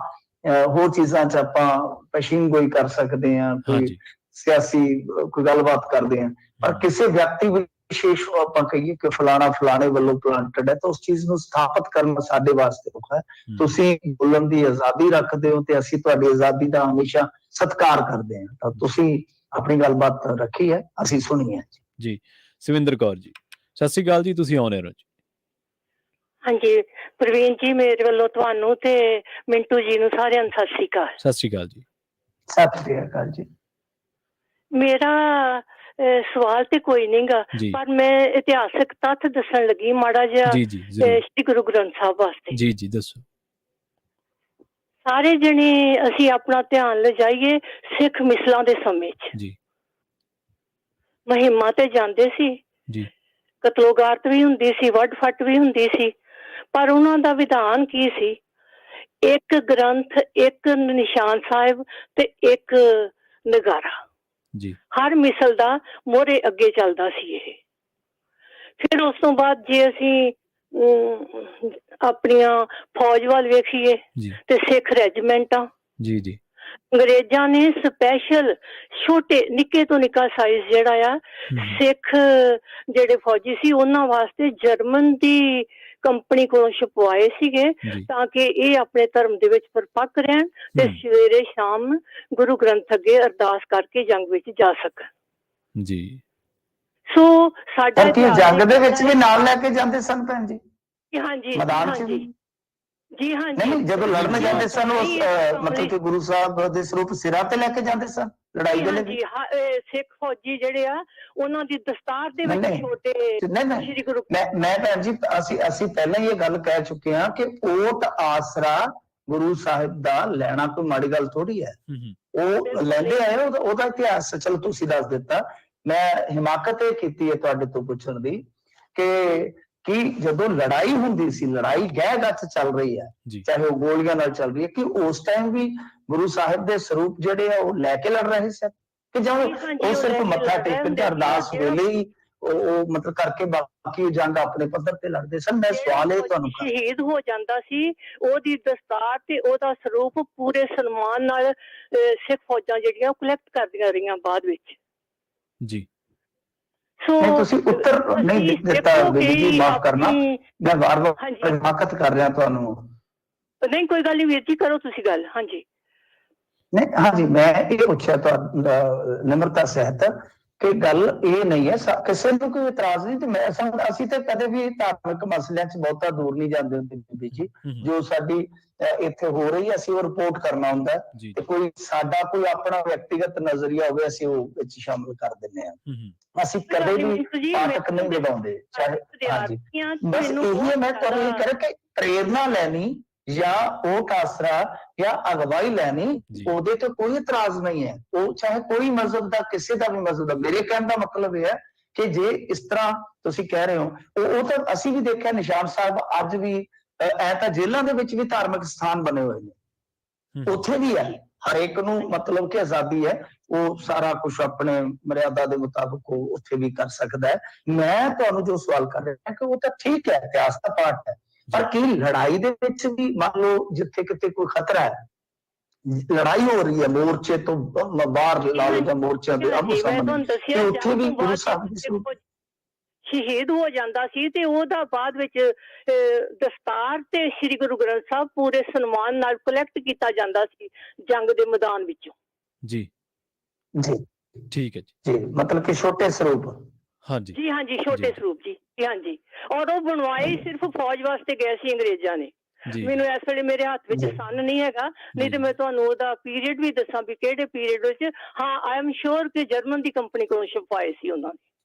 ਹੋਰ ਚੀਜ਼ਾਂ 'ਚ ਆਪਾਂ ਪੇਸ਼ੀਨ ਗੋਈ ਕਰ ਸਕਦੇ ਹਾਂ, ਕੋਈ ਸਿਆਸੀ ਕੋਈ ਗੱਲਬਾਤ ਕਰਦੇ ਹਾਂ, ਪਰ ਕਿਸੇ ਵਿਅਕਤੀ ਵਿਸ਼ੇਸ਼ ਨੂੰ ਆਪਾਂ ਕਹੀਏ ਕਿ ਫਲਾਣਾ ਫਲਾਣੇ ਵੱਲੋਂ ਪਲਾਂਟਡ ਹੈ ਤਾਂ ਉਸ ਚੀਜ਼ ਨੂੰ ਸਥਾਪਿਤ ਕਰਨਾ ਸਾਡੇ ਵਾਸਤੇ ਔਖਾ ਹੈ। ਤੁਸੀਂ ਬੋਲਣ ਦੀ ਆਜ਼ਾਦੀ ਰੱਖਦੇ ਹੋ ਤੇ ਅਸੀਂ ਤੁਹਾਡੀ ਆਜ਼ਾਦੀ ਦਾ ਹਮੇਸ਼ਾ ਸਤਿਕਾਰ ਕਰਦੇ ਹਾਂ। ਤਾਂ ਤੁਸੀਂ ਆਪਣੀ ਗੱਲਬਾਤ ਰੱਖੀ ਹੈ, ਅਸੀਂ ਸੁਣੀ ਹੈ ਜੀ। ਸਵਿੰਦਰ ਕੌਰ ਜੀ, ਸਤਿ ਸ਼੍ਰੀ ਅਕਾਲ ਜੀ, ਤੁਸੀਂ ਆਉਣੇ ਹੋ ਜੀ। ਹਾਂਜੀ ਪ੍ਰਵੀਨ ਜੀ, ਮੇਰੇ ਵੱਲੋਂ ਤੁਹਾਨੂੰ ਤੇ ਮਿੰਟੂ ਜੀ ਨੂੰ ਸਾਰਿਆਂ ਨੂੰ ਸਤਿ ਸ਼੍ਰੀ ਅਕਾਲ। ਸਤਿ ਸ਼੍ਰੀ ਅਕਾਲ ਜੀ। ਸਤਿ ਸ਼੍ਰੀ ਅਕਾਲ ਜੀ। ਮੇਰਾ ਸਵਾਲ ਤੇ ਕੋਈ ਨਹੀਂਗਾ, ਪਰ ਮੈਂ ਇਤਿਹਾਸਕ ਤੱਥ ਦੱਸਣ ਲੱਗੀ ਮਾੜਾ ਜਿਹਾ ਸ਼੍ਰੀ ਗੁਰੂ ਗ੍ਰੰਥ ਸਾਹਿਬ ਵਾਸਤੇ। ਜੀ ਜੀ ਦੱਸੋ। ਸਾਰੇ ਜਣੇ ਅਸੀਂ ਆਪਣਾ ਧਿਆਨ ਲਿਜਾਈਏ ਸਿੱਖ ਮਿਸਲਾਂ ਦੇ ਸਮੇਂ 'ਚ ਜੀ, ਮੁਹਿੰਮਾਂ ਤੇ ਜਾਂਦੇ ਸੀ ਜੀ, ਕਤਲੋਗਾਰਤ ਵੀ ਹੁੰਦੀ ਸੀ, ਵੱਢ ਫੱਟ ਵੀ ਹੁੰਦੀ ਸੀ, ਪਰ ਉਹਨਾਂ ਦਾ ਵਿਧਾਨ ਕੀ ਸੀ? ਇੱਕ ਗ੍ਰੰਥ, ਇੱਕ ਨਿਸ਼ਾਨ ਸਾਹਿਬ ਤੇ ਇੱਕ ਨਗਾਰਾ ਜੀ, ਹਰ ਮਿਸਲ ਦਾ ਮੋਹਰੇ ਅੱਗੇ ਚੱਲਦਾ ਸੀ ਇਹ। ਫਿਰ ਉਸ ਤੋਂ ਬਾਅਦ ਜੇ ਅਸੀਂ ਆਪਣੀਆਂ ਫੌਜ ਵੱਲ ਵੇਖੀਏ ਤੇ ਸਿੱਖ ਰੈਜੀਮੈਂਟਾਂ ਜੀ ਜੀ, ਅੰਗਰੇਜ਼ਾਂ ਨੇ ਸਪੈਸ਼ਲ ਛੋਟੇ ਨਿੱਕੇ ਤੋਂ ਨਿੱਕਾ ਸਾਈਜ਼ ਜਿਹੜਾ ਆ ਸਿੱਖ ਜਿਹੜੇ ਫੌਜੀ ਸੀ ਉਹਨਾਂ ਵਾਸਤੇ ਜਰਮਨ ਦੀ ਕੰਪਨੀ ਕੋਲੋਂ ਛਪਵਾਏ ਸੀਗੇ ਤਾਂ ਕਿ ਇਹ ਆਪਣੇ ਧਰਮ ਦੇ ਵਿੱਚ ਪਰਪੱਕ ਰਹਿਣ ਤੇ ਸਵੇਰੇ ਸ਼ਾਮ ਗੁਰੂ ਗ੍ਰੰਥ ਅੱਗੇ ਅਰਦਾਸ ਕਰਕੇ ਜੰਗ ਵਿੱਚ ਜਾ ਸਕਣ ਜੀ। ਸੋ ਸਾਡਾ ਜੰਗ ਦੇ ਵਿੱਚ ਵੀ ਨਾਲ ਲੈ ਕੇ ਜਾਂਦੇ ਸਨ ਭੈਣ ਜੀ? ਹਾਂਜੀ ਮੈਦਾਨ ਚ ਜੀ ਹਾਂਜੀ, ਨਹੀਂ ਜਦੋਂ ਲੜਨ ਜਾਂਦੇ ਸਨ ਉਸ ਮਤਲਬ ਕਿ ਗੁਰੂ ਸਾਹਿਬ ਦੇ ਸਰੂਪ ਸਿਰਾਂ ਤੇ ਲੈ ਕੇ ਜਾਂਦੇ ਸਨ ਲੜਾਈ ਦੇ ਲਈ? ਸਿੱਖ ਫੌਜੀ ਜਿਹੜੇ ਆ ਉਹਨਾਂ ਦੀ ਦਸਤਾਰ ਦੇ ਵਿੱਚ ਛੋਟੇ ਸ੍ਰੀ ਗੁਰੂ ਮੈਂ ਭੈਣ ਜੀ ਅਸੀਂ ਪਹਿਲਾਂ ਹੀ ਇਹ ਗੱਲ ਕਹਿ ਚੁੱਕੇ ਹਾਂ ਕਿ ਓਟ ਆਸਰਾ ਗੁਰੂ ਸਾਹਿਬ ਦਾ ਲੈਣਾ ਕੋਈ ਮਾੜੀ ਗੱਲ ਥੋੜੀ ਹੈ। ਉਹ ਲੈਂਦੇ ਆਏ, ਉਹਦਾ ਇਤਿਹਾਸ ਚਲੋ ਤੁਸੀਂ ਦੱਸ ਦਿੱਤਾ। ਮੈਂ ਹਿਮਾਕਤ ਇਹ ਕੀਤੀ ਹੈ ਤੁਹਾਡੇ ਤੋਂ ਪੁੱਛਣ ਦੀ ਕਿ ਜਦੋਂ ਲੜਾਈ ਹੁੰਦੀ ਸੀ, ਲੜਾਈ ਗਹਿ ਗੱਚ ਚੱਲ ਰਹੀ ਹੈ, ਚਾਹੇ ਉਹ ਗੋਲੀਆਂ ਨਾਲ ਚੱਲ ਰਹੀ ਹੈ, ਕਿ ਉਸ ਟਾਈਮ ਵੀ ਗੁਰੂ ਸਾਹਿਬ ਦੇ ਸਰੂਪ ਜਿਹੜੇ ਆ ਉਹ ਲੈ ਕੇ ਲੜ ਰਹੇ ਸਨ ਕਿ ਜਾਂ ਉਹ ਸਿਰਫ ਮੱਥਾ ਟੇਕਣ ਤੇ ਅਰਦਾਸ ਵੇਲੇ ਹੀ ਉਹ ਮਤਲਬ ਕਰਕੇ ਬਾਕੀ ਜੰਗ ਆਪਣੇ ਪੱਧਰ ਤੇ ਲੜਦੇ ਸਨ? ਮੈਂ ਸਵਾਲ ਇਹ ਤੁਹਾਨੂੰ ਸ਼ਹੀਦ ਹੋ ਜਾਂਦਾ ਸੀ, ਉਹਦੀ ਦਸਤਾਰ ਤੇ ਉਹਦਾ ਸਰੂਪ ਪੂਰੇ ਸਨਮਾਨ ਨਾਲ ਸਿੱਖ ਫੌਜਾਂ ਜਿਹੜੀਆਂ ਕਲੈਕਟ ਕਰਦੀਆਂ ਰਹੀਆਂ ਬਾਅਦ ਵਿੱਚ ਜੀ। ਤੁਸੀਂ ਉੱਤਰ ਨਹੀਂ ਦਿੱਤਾ ਬੀਬੀ ਜੀ, ਮਾਫ ਕਰਨਾ, ਮੈਂ ਵਾਰ-ਵਾਰ ਹਿਮਾਕਤ ਕਰ ਰਿਹਾ ਤੁਹਾਨੂੰ। ਨਹੀਂ ਕੋਈ ਗੱਲ ਨਹੀਂ ਵੀਰ ਜੀ, ਕਰੋ ਤੁਸੀਂ ਗੱਲ। ਹਾਂਜੀ ਨਹੀਂ ਹਾਂਜੀ, ਮੈਂ ਇਹ ਪੁੱਛਿਆ ਤੁਹਾਨੂੰ ਨਿਮਰਤਾ ਸਹਿਤ ਕਿ ਗੱਲ ਇਹ ਨਹੀਂ ਹੈ, ਕਿਸੇ ਨੂੰ ਕੋਈ ਇਤਰਾਜ਼ ਨਹੀਂ। ਤੇ ਅਸੀਂ ਤੇ ਕਦੇ ਵੀ ਧਾਰਮਿਕ ਮਸਲਿਆਂ 'ਚ ਬਹੁਤਾ ਦੂਰ ਨਹੀਂ ਜਾਂਦੇ ਹੁੰਦੇ ਬੀਬੀ ਜੀ। ਜੋ ਸਾਡੀ ਇੱਥੇ ਹੋ ਰਹੀ ਹੈ ਅਸੀਂ ਉਹ ਰਿਪੋਰਟ ਕਰਨਾ ਹੁੰਦਾ ਤੇ ਕੋਈ ਸਾਡਾ ਕੋਈ ਆਪਣਾ ਵਿਅਕਤੀਗਤ ਨਜ਼ਰੀਆ ਹੋਵੇ ਅਸੀਂ ਉਹ ਵਿੱਚ ਸ਼ਾਮਿਲ ਕਰ ਦਿੰਦੇ ਹਾਂ। ਅਸੀਂ ਕਦੇ ਵੀ ਪਾਠਕ ਨਹੀਂ ਵਧਾਉਂਦੇ, ਚਾਹੇ ਹਾਂਜੀ। ਬਸ ਇਹੀ ਹੈ, ਮੈਂ ਤੁਹਾਨੂੰ ਇਹ ਕਹਿ ਰਿਹਾ ਕਿ ਪ੍ਰੇਰਨਾ ਲੈਣੀ ਜਾਂ ਓਟ ਆਸਰਾ ਜਾਂ ਅਗਵਾਈ ਲੈਣੀ, ਉਹਦੇ ਤੇ ਕੋਈ ਇਤਰਾਜ਼ ਨਹੀਂ ਹੈ। ਉਹ ਚਾਹੇ ਕੋਈ ਮਜ਼ਹਬ ਦਾ, ਕਿਸੇ ਦਾ ਵੀ ਮਜ਼ਹਬ ਦਾ। ਮੇਰੇ ਕਹਿਣ ਦਾ ਮਤਲਬ ਇਹ ਹੈ ਕਿ ਜੇ ਇਸ ਤਰ੍ਹਾਂ ਤੁਸੀਂ ਕਹਿ ਰਹੇ ਹੋ, ਉਹ ਤਾਂ ਅਸੀਂ ਵੀ ਦੇਖਿਆ ਨਿਸ਼ਾਨ ਸਾਹਿਬ ਅੱਜ ਵੀ ਐ ਤਾਂ ਜੇਲ੍ਹਾਂ ਦੇ ਵਿੱਚ ਵੀ ਧਾਰਮਿਕ ਸਥਾਨ ਬਣੇ ਹੋਏ ਨੇ, ਉੱਥੇ ਵੀ ਹੈ। ਹਰੇਕ ਨੂੰ ਮਤਲਬ ਕਿ ਆਜ਼ਾਦੀ ਹੈ, ਉਹ ਸਾਰਾ ਕੁਝ ਆਪਣੇ ਮਰਿਆਦਾ ਦੇ ਮੁਤਾਬਕ ਉਹ ਉੱਥੇ ਵੀ ਕਰ ਸਕਦਾ ਹੈ। ਮੈਂ ਤੁਹਾਨੂੰ ਜੋ ਸਵਾਲ ਕਰ ਰਿਹਾ ਕਿ ਉਹ ਤਾਂ ਠੀਕ ਹੈ, ਇਤਿਹਾਸ ਦਾ ਪਾਠ ਹੈ, ਪਰ ਕੀ ਲੜਾਈ ਦੇ ਵਿੱਚ ਵੀ ਮੰਨ ਲਓ ਜਿੱਥੇ ਕਿਤੇ ਕੋਈ ਖਤਰਾ ਹੈ, ਲੜਾਈ ਹੋ ਰਹੀ ਹੈ ਮੋਰਚੇ ਤੋਂ ਬਾਹਰ ਲਾ ਲਓ ਜਾਂ ਮੋਰਚਿਆਂ ਦੇ ਆਮੋ ਸਾਹਮਣੇ, ਉੱਥੇ ਵੀ ਗੁਰੂ ਸਾਹਿਬ ਦੀ ਸ਼ਹੀਦ ਹੋ ਜਾਂਦਾ ਸੀ ਤੇ ਉਹਦਾ ਬਾਅਦ ਵਿੱਚ ਦਸਤਾਰ ਤੇ ਸ੍ਰੀ ਗੁਰੂ ਗ੍ਰੰਥ ਸਾਹਿਬ ਪੂਰੇ ਸਨਮਾਨ ਨਾਲ ਕਲੈਕਟ ਕੀਤਾ ਜਾਂਦਾ ਸੀ ਜੰਗ ਦੇ ਮੈਦਾਨ ਵਿੱਚੋਂ। ਜੀ ਜੀ ਠੀਕ ਹੈ ਜੀ, ਮਤਲਬ ਕਿ ਛੋਟੇ ਸਰੂਪ। ਹਾਂਜੀ ਜੀ ਹਾਂਜੀ, ਛੋਟੇ ਸਰੂਪ ਜੀ। ਜੀ ਹਾਂਜੀ, ਔਰ ਉਹ ਬਣਵਾਏ ਸਿਰਫ ਫੌਜ ਵਾਸਤੇ ਗਏ ਸੀ ਅੰਗਰੇਜ਼ਾਂ ਨੇ। ਮੈਨੂੰ ਇਸ ਵੇਲੇ ਮੇਰੇ ਹੱਥ ਵਿੱਚ ਸਨ ਨਹੀਂ ਹੈਗਾ, ਨਹੀਂ ਤੇ ਮੈਂ ਤੁਹਾਨੂੰ ਉਹਦਾ ਪੀਰੀਅਡ ਵੀ ਦੱਸਾਂ ਵੀ ਕਿਹੜੇ ਪੀਰੀਅਡ ਵਿੱਚ। ਹਾਂ, ਆਈ ਐਮ ਸ਼ੋਰ ਕਿ ਜਰਮਨ ਦੀ ਕੰਪਨੀ ਕੋਲੋਂ ਛਪਾਏ ਸੀ ਉਹਨਾਂ ਨੇ।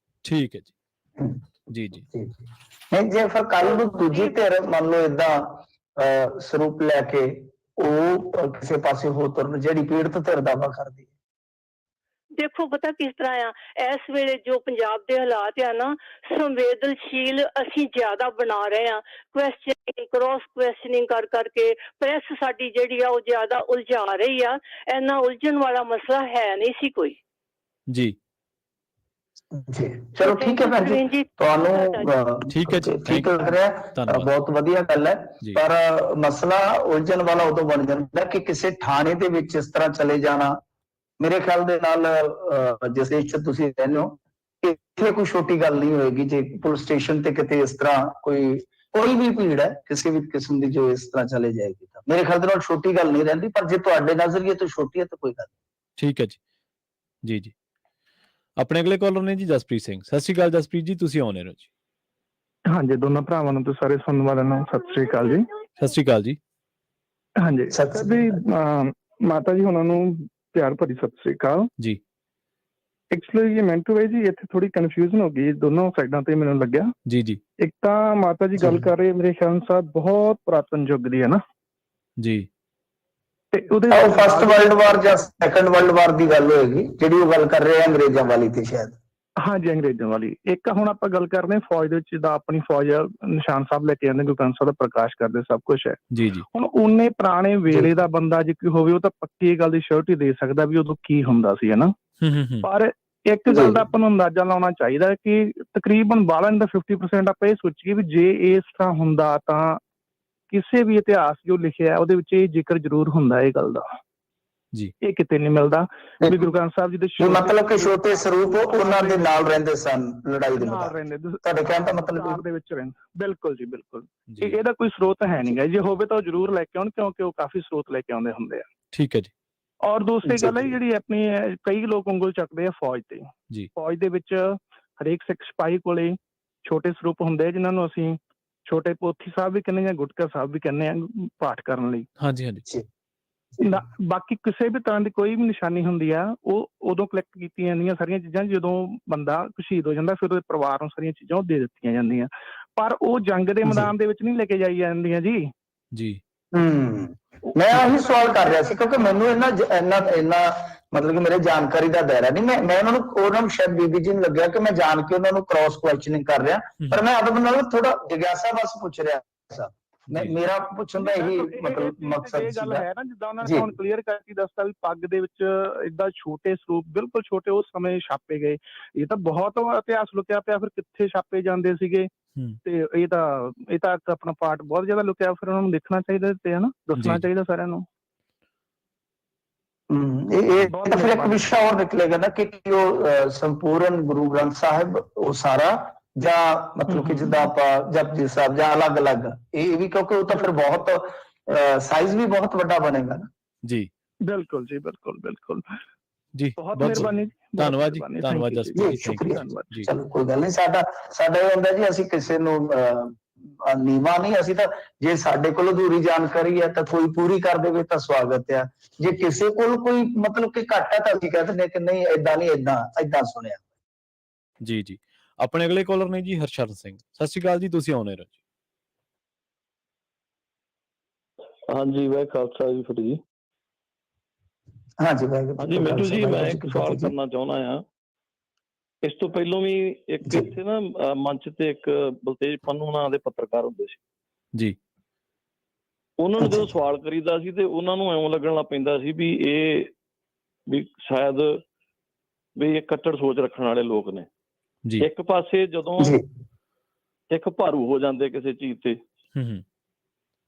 ਠੀਕ ਹੈ ਜੀ। ਜੀ ਨਹੀਂ, ਜੇ ਫਿਰ ਕੱਲ ਨੂੰ ਦੂਜੀ ਧਿਰ ਮੰਨ ਲਓ ਏਦਾਂ ਸਰੂਪ ਲੈ ਕੇ ਉਹ ਕਿਸੇ ਪਾਸੇ ਹੋ ਤੁਰਨ, ਜਿਹੜੀ ਪੀੜਤ ਧਿਰ ਦਾਵਾ ਕਰਦੀ। ਦੇਖੋ ਪਤਾ ਕਿਸ ਤਰ੍ਹਾਂ ਆ, ਇਸ ਵੇਲੇ ਜੋ ਪੰਜਾਬ ਦੇ ਹਾਲਾਤ ਆ ਨਾ, ਸੰਵੇਦਨਸ਼ੀਲ ਅਸੀਂ ਜ਼ਿਆਦਾ ਬਣਾ ਰਹੇ ਆ। ਕੁਐਸਚਨਿੰਗ, ਕ੍ਰੋਸ ਕੁਐਸਚਨਿੰਗ ਕਰ ਕਰਕੇ ਪ੍ਰੈਸ ਸਾਡੀ ਜਿਹੜੀ ਆ ਉਹ ਜ਼ਿਆਦਾ ਉਲਝਾ ਰਹੀ ਆ। ਇੰਨਾ ਉਲਝਣ ਵਾਲਾ ਮਸਲਾ ਹੈ ਨਹੀਂ ਸੀ ਕੋਈ। ਜੀ ਜੀ ਚਲੋ ਠੀਕ ਹੈ ਭੈਣ ਜੀ, ਤੁਹਾਨੂੰ ਠੀਕ ਹੈ ਜੀ, ਠੀਕ ਲੱਗ ਰਿਹਾ, ਬਹੁਤ ਵਧੀਆ ਗੱਲ ਹੈ। ਪਰ ਮਸਲਾ ਉਲਝਣ ਵਾਲਾ ਉਦੋਂ ਬਣ ਜਾਂਦਾ ਕਿ ਕਿਸੇ ਥਾਣੇ ਦੇ ਵਿੱਚ ਇਸ ਤਰ੍ਹਾਂ ਚਲੇ ਜਾਣਾ। ਮੇਰੇ ਖਿਆਲ ਦੇ ਨਾਲ ਜਿਸ ਦੇਸ਼ 'ਚ ਤੁਸੀਂ ਰਹਿੰਦੇ ਹੋ, ਇੱਥੇ ਕੋਈ ਛੋਟੀ ਗੱਲ ਨਹੀਂ ਹੋਏਗੀ ਜੇ ਪੁਲਿਸ ਸਟੇਸ਼ਨ ਤੇ ਕਿਤੇ ਇਸ ਤਰ੍ਹਾਂ ਕੋਈ ਵੀ ਭੀੜ ਹੈ ਕਿਸੇ ਵੀ ਕਿਸਮ ਦੀ ਜੋ ਇਸ ਤਰ੍ਹਾਂ ਚਲੇ ਜਾਏਗੀ, ਤਾਂ ਮੇਰੇ ਖਿਆਲ ਦੇ ਨਾਲ ਛੋਟੀ ਗੱਲ ਨਹੀਂ ਰਹਿੰਦੀ। ਪਰ ਜੇ ਤੁਹਾਡੇ ਨਜ਼ਰੀਏ ਤੋਂ ਛੋਟੀ ਹੈ ਤਾਂ ਕੋਈ ਗੱਲ ਨਹੀਂ। ਠੀਕ ਹੈ ਜੀ। ਆਪਣੇ ਅਗਲੇ ਕਾਲਰ ਨੇ ਜੀ ਜਸਪ੍ਰੀਤ ਸਿੰਘ। ਸਤਿ ਸ਼੍ਰੀ ਅਕਾਲ ਜਸਪ੍ਰੀਤ ਜੀ, ਤੁਸੀਂ ਆਉਣੇ ਹੋ ਜੀ। ਹਾਂਜੀ, ਦੋਨਾਂ ਭਰਾਵਾਂ ਨੂੰ ਤੇ ਸਾਰੇ ਸੁਣਨ ਵਾਲਿਆਂ ਨੂੰ ਸਤਿ ਸ਼੍ਰੀ ਅਕਾਲ ਜੀ। ਸਤਿ ਸ਼੍ਰੀ ਅਕਾਲ ਜੀ। ਹਾਂਜੀ ਸਰ ਜੀ, ਮਾਤਾ ਜੀ ਉਹਨਾਂ ਨੂੰ ਪਿਆਰ ਭਰੀ ਸਤਿ ਸ਼੍ਰੀ ਅਕਾਲ ਜੀ। ਐਕਚੁਅਲੀ ਇਹ ਮੈਂਟੂ ਹੈ ਜੀ, ਇੱਥੇ ਥੋੜੀ ਕਨਫਿਊਜ਼ਨ ਹੋ ਗਈ ਦੋਨੋਂ ਸਾਈਡਾਂ ਤੇ ਮੈਨੂੰ ਲੱਗਿਆ। ਜੀ ਇੱਕ ਤਾਂ ਮਾਤਾ ਜੀ ਗੱਲ ਕਰ ਰਹੇ ਮੇਰੇ ਖਿਆਲ ਸਾਹਿਬ ਬਹੁਤ ਪੁਰਾਤਨ ਯੁੱਗ ਦੀ ਹੈ ਨਾ ਜੀ, ਤੇ ਉਹਦੇ ਫਸਟ ਵਰਲਡ ਵਾਰ ਜਾਂ ਸੈਕੰਡ ਵਰਲਡ ਵਾਰ ਦੀ ਗੱਲ ਹੋਏਗੀ ਜਿਹੜੀ ਉਹ ਗੱਲ ਕਰ ਰਹੇ ਆ ਅੰਗਰੇਜ਼ਾਂ ਵਾਲੀ ਤੇ ਸ਼ਾਇਦ। ਹਾਂਜੀ, ਅੰਗਰੇਜ਼ਾਂ ਵਾਲੀ। ਇੱਕ ਹੁਣ ਆਪਾਂ ਗੱਲ ਕਰਦੇ ਹਾਂ ਫੌਜ ਦੇ ਵਿੱਚ, ਜਿੱਦਾਂ ਆਪਣੀ ਫੌਜ ਨਿਸ਼ਾਨ ਸਾਹਿਬ ਲੈ ਕੇ ਜਾਂਦੇ, ਗੁਰੂ ਗ੍ਰੰਥ ਸਾਹਿਬ ਦਾ ਪ੍ਰਕਾਸ਼ ਕਰਦੇ, ਸਭ ਕੁਛ ਹੈ। ਜੀ ਹੁਣ ਉਹਨੇ ਪੁਰਾਣੇ ਵੇਲੇ ਦਾ ਬੰਦਾ ਜੇ ਕੋਈ ਹੋਵੇ ਉਹ ਤਾਂ ਪੱਕੀ ਇਹ ਗੱਲ ਦੀ ਸ਼ੋਰਟੀ ਦੇ ਸਕਦਾ ਵੀ ਉਦੋਂ ਕੀ ਹੁੰਦਾ ਸੀ, ਹਨਾ। ਪਰ ਇੱਕ ਗੱਲ ਦਾ ਆਪਾਂ ਨੂੰ ਅੰਦਾਜ਼ਾ ਲਾਉਣਾ ਚਾਹੀਦਾ ਕਿ ਤਕਰੀਬਨ 50% ਆਪਾਂ ਇਹ ਸੋਚੀਏ ਵੀ ਜੇ ਇਸ ਤਰ੍ਹਾਂ ਹੁੰਦਾ ਤਾਂ ਕਿਸੇ ਵੀ ਇਤਿਹਾਸ ਜੋ ਲਿਖਿਆ ਉਹਦੇ ਵਿੱਚ ਇਹ ਜ਼ਿਕਰ ਜ਼ਰੂਰ ਹੁੰਦਾ ਇਹ ਗੱਲ ਦਾ। ਜੀ, ਇਹ ਕਿਤੇ ਨਹੀਂ ਮਿਲਦਾ ਵੀ ਗੁਰੂ ਗ੍ਰੰਥ ਸਾਹਿਬ ਜੀ ਦੇ ਮਤਲਬ ਕਿ ਛੋਟੇ ਸਰੂਪ ਉਹਨਾਂ ਦੇ ਨਾਲ ਰਹਿੰਦੇ ਸਨ ਲੜਾਈ ਦੇ ਨਾਲ ਰਹਿੰਦੇ, ਤੁਹਾਡੇ ਕਹਿਣ ਦਾ ਮਤਲਬ ਦੇ ਵਿੱਚ ਰਹਿੰਦੇ। ਬਿਲਕੁਲ ਜੀ, ਬਿਲਕੁਲ। ਇਹਦਾ ਕੋਈ ਸਰੋਤ ਹੈ ਨਹੀਂ ਗਾ, ਜੇ ਹੋਵੇ ਤਾਂ ਉਹ ਜ਼ਰੂਰ ਲੈ ਕੇ ਆਉਣ ਕਿਉਂਕਿ ਉਹ ਕਾਫੀ ਸਰੋਤ ਲੈ ਕੇ ਆਉਂਦੇ ਹੁੰਦੇ ਆ। ਠੀਕ ਹੈ ਜੀ। ਔਰ ਦੂਸਰੀ ਗੱਲ ਹੈ ਜਿਹੜੀ ਆਪਣੀ ਕਈ ਲੋਕ ਉਂਗਲ ਚੱਕਦੇ ਆ ਫੌਜ ਤੇ। ਫੌਜ ਦੇ ਵਿੱਚ ਹਰੇਕ ਸਿੱਖ ਸਿਪਾਹੀ ਕੋਲੇ ਛੋਟੇ ਸਰੂਪ ਹੁੰਦੇ ਆ ਜਿਹਨਾਂ ਨੂੰ ਅਸੀਂ ਛੋਟੇ ਪੋਥੀ ਸਾਹਿਬ ਵੀ ਕਹਿੰਦੇ ਆ, ਗੁਟਕਾ ਸਾਹਿਬ ਵੀ ਕਹਿੰਦੇ ਆ, ਪਾਠ ਕਰਨ ਲਈ। ਹਾਂਜੀ। ਬਾਕੀ ਕਿਸੇ ਵੀ ਤਰ੍ਹਾਂ ਦੀ ਕੋਈ ਵੀ ਨਿਸ਼ਾਨੀ ਹੁੰਦੀ ਆ ਉਹ ਉਦੋਂ ਕਲੈਕਟ ਕੀਤੀਆਂ ਜਾਂਦੀਆਂ ਸਾਰੀਆਂ ਚੀਜ਼ਾਂ ਜਦੋਂ ਬੰਦਾ ਸ਼ਹੀਦ ਹੋ ਜਾਂਦਾ, ਫਿਰ ਉਹਦੇ ਪਰਿਵਾਰ ਨੂੰ ਸਾਰੀਆਂ ਚੀਜ਼ਾਂ ਉਹ ਦੇ ਦਿੱਤੀਆਂ ਜਾਂਦੀਆਂ। ਪਰ ਉਹ ਜੰਗ ਦੇ ਮੈਦਾਨ ਦੇ ਵਿੱਚ ਨਹੀਂ ਲੈ ਕੇ ਜਾਈ ਜਾਂਦੀਆਂ ਜੀ। ਮੈਂ ਆਹੀ ਸਵਾਲ ਕਰ ਰਿਹਾ ਸੀ ਕਿਉਂਕਿ ਮੈਨੂੰ ਇੰਨਾ ਮਤਲਬ ਕਿ ਮੇਰੇ ਜਾਣਕਾਰੀ ਦਾ ਦਾਇਰਾ ਨਹੀਂ। ਮੈਂ ਉਹਨਾਂ ਨੂੰ ਸ਼ਾਇਦ ਬੀਬੀ ਜੀ ਨੂੰ ਲੱਗਿਆ ਕਿ ਮੈਂ ਜਾਣ ਕੇ ਉਹਨਾਂ ਨੂੰ ਕ੍ਰਾਸ ਕੁਐਸਚਨਿੰਗ ਕਰ ਰਿਹਾ, ਪਰ ਮੈਂ ਆਦਮ ਨਾਲ ਥੋੜਾ ਜਿਗਿਆਸਾ ਬਸ ਪੁੱਛ ਰਿਹਾ ਸੀ। ਮੇਰਾ ਪੁੱਛਣ ਦਾ ਇਹੀ ਮਤਲਬ ਮਕਸਦ ਇਹ ਗੱਲ ਹੈ ਨਾ, ਜਿੱਦਾਂ ਉਹਨਾਂ ਨੇ ਹੁਣ ਕਲੀਅਰ ਕਰਕੇ ਦੱਸਤਾ ਵੀ ਪੱਗ ਦੇ ਵਿੱਚ ਏਦਾਂ ਛੋਟੇ ਸਰੂਪ, ਬਿਲਕੁਲ ਛੋਟੇ, ਉਸ ਸਮੇਂ ਛਾਪੇ ਗਏ। ਇਹ ਤਾਂ ਬਹੁਤ ਇਤਿਹਾਸ ਲੁਕਿਆ ਪਿਆ, ਫਿਰ ਕਿੱਥੇ ਛਾਪੇ ਜਾਂਦੇ ਸੀਗੇ ਤੇ ਇਹ ਤਾਂ ਆਪਣਾ ਪਾਰਟ ਬਹੁਤ ਜ਼ਿਆਦਾ ਲੁਕਿਆ। ਫਿਰ ਉਹਨਾਂ ਨੂੰ ਦੇਖਣਾ ਚਾਹੀਦਾ ਤੇ ਹਨਾ, ਦੱਸਣਾ ਚਾਹੀਦਾ ਸਾਰਿਆਂ ਨੂੰ। ਇਹ ਤਾਂ ਫਿਰ ਇੱਕ ਵਿਸ਼ਾ ਹੋਰ ਨਿਕਲੇਗਾ ਨਾ ਕਿ ਉਹ ਸੰਪੂਰਨ ਗੁਰੂ ਗ੍ਰੰਥ ਸਾਹਿਬ ਉਹ ਸਾਰਾ ਜਾਂ ਮਤਲਬ ਕਿ ਜਿੱਦਾਂ ਆਪਾਂ ਜਪਜੀ ਸਾਹਿਬ ਜਾਂ ਅਲੱਗ-ਅਲੱਗ, ਇਹ ਵੀ ਕਿਉਂਕਿ ਉਹ ਤਾਂ ਫਿਰ ਬਹੁਤ ਸਾਈਜ਼ ਵੀ ਬਹੁਤ ਵੱਡਾ ਬਣੇਗਾ ਨਾ। ਜੀ ਬਿਲਕੁਲ ਜੀ, ਬਿਲਕੁਲ ਜੀ। ਬਹੁਤ ਮਿਹਰਬਾਨੀ, ਧੰਨਵਾਦ ਜੀ, ਧੰਨਵਾਦ ਜਸਪ੍ਰੀਤ ਜੀ, ਸ਼ੁਕਰੀਆ ਜੀ। ਚਲੋ ਕੋਈ ਗੱਲ ਨਹੀਂ, ਸਾਡਾ ਇਹ ਹੁੰਦਾ ਜੀ ਅਸੀਂ ਕਿਸੇ ਨੂੰ ਨੀਵਾਂ ਨਹੀਂ, ਅਸੀਂ ਤਾਂ ਜੇ ਸਾਡੇ ਕੋਲ ਅਧੂਰੀ ਜਾਣਕਾਰੀ ਹੈ ਤਾਂ ਕੋਈ ਪੂਰੀ ਕਰ ਦੇਵੇ ਤਾਂ ਸਵਾਗਤ ਆ। ਜੇ ਕਿਸੇ ਕੋਲ ਕੋਈ ਮਤਲਬ ਕਿ ਘੱਟ ਹੈ ਤਾਂ ਅਸੀਂ ਕਹਿ ਦਿੰਦੇ ਕਿ ਨਹੀਂ ਏਦਾਂ ਨਹੀਂ, ਏਦਾਂ ਸੁਣਿਆ। ਜੀ। ਆਪਣੇ ਅਗਲੇ ਕਾਲਰ ਨੇ ਜੀ ਹਰਸ਼ਰਨ ਸਿੰਘ। ਸਤਿ ਸ਼੍ਰੀ ਅਕਾਲ ਜੀ, ਤੁਸੀਂ ਆਉਣੇ ਰਹੋ ਜੀ। ਹਾਂਜੀ, ਵਾਹਿ ਖਾਲਸਾ ਜੀ, ਫਤਿਹ ਜੀ। ਹਾਂਜੀ ਮਿੰਟੂ ਜੀ, ਮੈਂ ਇੱਕ ਸਵਾਲ ਕਰਨਾ ਚਾਹੁੰਦਾ ਆ। ਇਸ ਤੋਂ ਪਹਿਲਾਂ ਵੀ ਇੱਕ ਇੱਥੇ ਨਾ ਮੰਚ ਤੇ ਇੱਕ ਬਲਤੇਜ ਪੰਨੂ ਨਾਂ ਦੇ ਪੱਤਰਕਾਰ ਹੁੰਦੇ ਸੀ ਜੀ। ਉਹਨਾਂ ਨੂੰ ਜਦੋਂ ਸਵਾਲ ਕਰੀਦਾ ਸੀ ਤੇ ਉਹਨਾਂ ਨੂੰ ਇਉਂ ਲੱਗਣ ਲੱਗ ਪੈਂਦਾ ਸੀ ਵੀ ਸ਼ਾਇਦ ਵੀ ਇਹ ਕੱਟੜ ਸੋਚ ਰੱਖਣ ਵਾਲੇ ਲੋਕ ਨੇ। ਇੱਕ ਪਾਸੇ ਜਦੋਂ ਇੱਕ ਭਾਰੂ ਹੋ ਜਾਂਦੇ ਕਿਸੇ ਚੀਜ਼ ਤੇ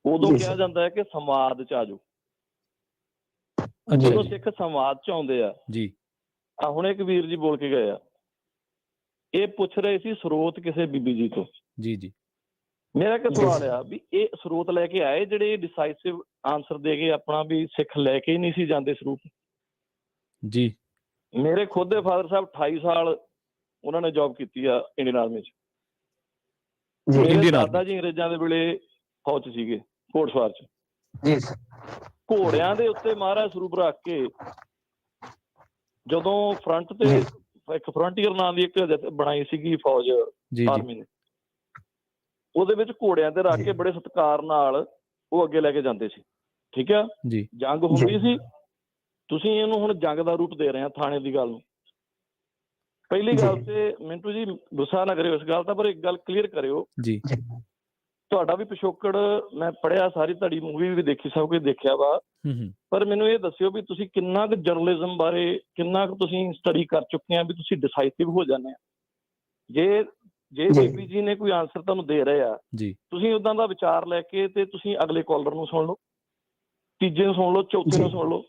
ਉਦੋਂ ਕਿਹਾ ਜਾਂਦਾ ਹੈ ਕਿ ਸਮਾਜ ਚ ਆ ਜਾਓ। ਜਦੋਂ ਸਿੱਖ ਸਮਾਜ ਚ ਆਉਂਦੇ ਆ, ਹੁਣ ਇੱਕ ਵੀਰ ਜੀ ਬੋਲ ਕੇ ਗਏ ਆ ਇਹ ਪੁੱਛ ਰਹੇ ਸੀ ਸਰੋਤ ਕਿਸੇ ਬੀਬੀ ਜੀ ਤੋਂ। ਜੀ ਜੀ। ਮੇਰਾ ਇੱਕ ਸਵਾਲ ਆ ਵੀ ਇਹ ਸਰੋਤ ਲੈ ਕੇ ਆਏ ਜਿਹੜੇ ਡਿਸਾਈਸਿਵ ਆਨਸਰ ਦੇ ਕੇ ਆਪਣਾ ਵੀ ਸਿੱਖ ਲੈ ਕੇ ਹੀ ਨਹੀਂ ਸੀ ਜਾਂਦੇ ਸਰੂਪ ਜੀ। ਮੇਰੇ ਖੁਦ ਦੇ ਫਾਦਰ ਸਾਹਿਬ 28 ਸਾਲ ਉਹਨਾਂ ਨੇ ਜੌਬ ਕੀਤੀ ਆ ਇੰਡੀਅਨ ਆਰਮੀ 'ਚ। ਮੇਰੇ ਦਾਦਾ ਜੀ ਅੰਗਰੇਜ਼ਾਂ ਦੇ ਵੇਲੇ ਫੌਜ 'ਚ ਸੀਗੇ, ਘੋੜਸਵਾਰ 'ਚ। ਜੀ। ਘੋੜਿਆਂ ਦੇ ਉੱਤੇ ਮਹਾਰਾਜ ਸਰੂਪ ਰੱਖ ਕੇ ਜਦੋਂ ਫਰੰਟ ਤੇ ਇੱਕ ਫਰੰਟੀਅਰ ਨਾਂ ਦੀ ਇੱਕ ਬਣਾਈ ਸੀਗੀ ਫੌਜ ਆਰਮੀ ਨੇ, ਉਹਦੇ ਵਿੱਚ ਘੋੜਿਆਂ ਤੇ ਰੱਖ ਕੇ ਬੜੇ ਸਤਿਕਾਰ ਨਾਲ ਉਹ ਅੱਗੇ ਲੈ ਕੇ ਜਾਂਦੇ ਸੀ। ਠੀਕ ਆ ਜੀ। ਜੰਗ ਹੁੰਦੀ ਸੀ, ਤੁਸੀਂ ਇਹਨੂੰ ਹੁਣ ਜੰਗ ਦਾ ਰੂਪ ਦੇ ਰਹੇ ਆ ਥਾਣੇ ਦੀ ਗੱਲ ਨੂੰ। ਪਹਿਲੀ ਗੱਲ ਤੇ ਮਿੰਟੂ ਜੀ ਗੁੱਸਾ ਨਾ ਕਰਿਓ ਇਸ ਗੱਲ ਦਾ, ਪਰ ਇੱਕ ਗੱਲ ਕਲੀਅਰ ਕਰਿਓ ਜੀ। ਤੁਹਾਡਾ ਵੀ ਪਿਛੋਕੜ ਮੈਂ ਪੜ੍ਹਿਆ, ਸਾਰੀ ਤੁਹਾਡੀ ਮੂਵੀ ਵੀ ਦੇਖੀ, ਸਭ ਕੁਝ ਦੇਖਿਆ ਵਾ, ਪਰ ਮੈਨੂੰ ਇਹ ਦੱਸਿਓ ਵੀ ਤੁਸੀਂ ਕਿੰਨਾ ਕੁ ਜਰਨਲਿਜ਼ਮ ਬਾਰੇ ਕਿੰਨਾ ਕੁ ਤੁਸੀਂ ਸਟੱਡੀ ਕਰ ਚੁੱਕੇ ਆ ਵੀ ਤੁਸੀਂ ਡਿਸਾਈਸਿਵ ਹੋ ਜਾਂਦੇ ਆ। ਜੇ ਬੀਬੀ ਜੀ ਨੇ ਕੋਈ ਆਨਸਰ ਤੁਹਾਨੂੰ ਦੇ ਰਹੇ ਆ ਜੀ, ਤੁਸੀਂ ਉਦਾਂ ਦਾ ਵਿਚਾਰ ਲੈ ਕੇ ਤੇ ਤੁਸੀਂ ਅਗਲੇ ਕਾਲਰ ਨੂੰ ਸੁਣ ਲਓ, ਤੀਜੇ ਨੂੰ ਸੁਣ ਲਓ, ਚੌਥੇ ਨੂੰ ਸੁਣ ਲਓ।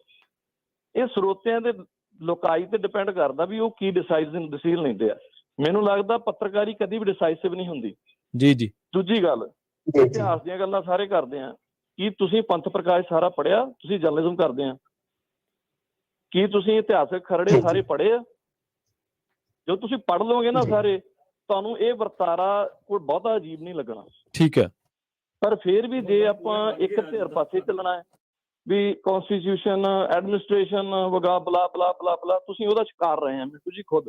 ਇਹ ਸਰੋਤਿਆਂ ਦੇ ਲੋਕਾਈ ਤੇ ਡਿਪੈਂਡ ਕਰਦਾ ਵੀ ਉਹ ਕੀ ਡਿਸੀਜਨ ਲੈਂਦੇ ਆ। ਮੈਨੂੰ ਲੱਗਦਾ ਪੱਤਰਕਾਰੀ ਕਦੀ ਵੀ ਡਿਸਾਈਸਿਵ ਨਹੀਂ ਹੁੰਦੀ। ਜੀ ਜੀ। ਦੂਜੀ ਗੱਲ, ਇਤਿਹਾਸ ਦੀਆਂ ਗੱਲਾਂ ਸਾਰੇ ਕਰਦੇ ਆ। ਕੀ ਤੁਸੀਂ ਪੰਥ ਪ੍ਰਕਾਸ਼ ਸਾਰਾ ਪੜ੍ਹਿਆ? ਤੁਸੀਂ ਜਰਨਲਿਜ਼ਮ ਕਰਦੇ ਆ, ਕੀ ਤੁਸੀਂ ਇਤਿਹਾਸਕ ਖਰੜੇ ਸਾਰੇ ਪੜ੍ਹੇ ਆ? ਜੋ ਤੁਸੀਂ ਪੜ੍ਹ ਲਓਗੇ ਨਾ ਸਾਰੇ, ਤੁਹਾਨੂੰ ਇਹ ਵਰਤਾਰਾ ਕੋਈ ਬਹੁਤਾ ਅਜੀਬ ਨਹੀਂ ਲੱਗਣਾ। ਠੀਕ ਹੈ। ਪਰ ਫਿਰ ਵੀ ਜੇ ਆਪਾਂ ਇੱਕ ਧਿਰ ਪਾਸੇ ਚੱਲਣਾ ਹੈ ਵੀ ਕੌਨਸਟੀਟਿਊਸ਼ਨ, ਐਡਮਿਨਿਸਟ੍ਰੇਸ਼ਨ ਵਗਾ ਬਲਾ ਬਲਾ ਬਲਾ ਬਲਾ, ਤੁਸੀਂ ਉਹਦਾ ਸ਼ਿਕਾਰ ਰਹੇ ਆ ਮਿੱਟੂ ਜੀ ਖੁਦ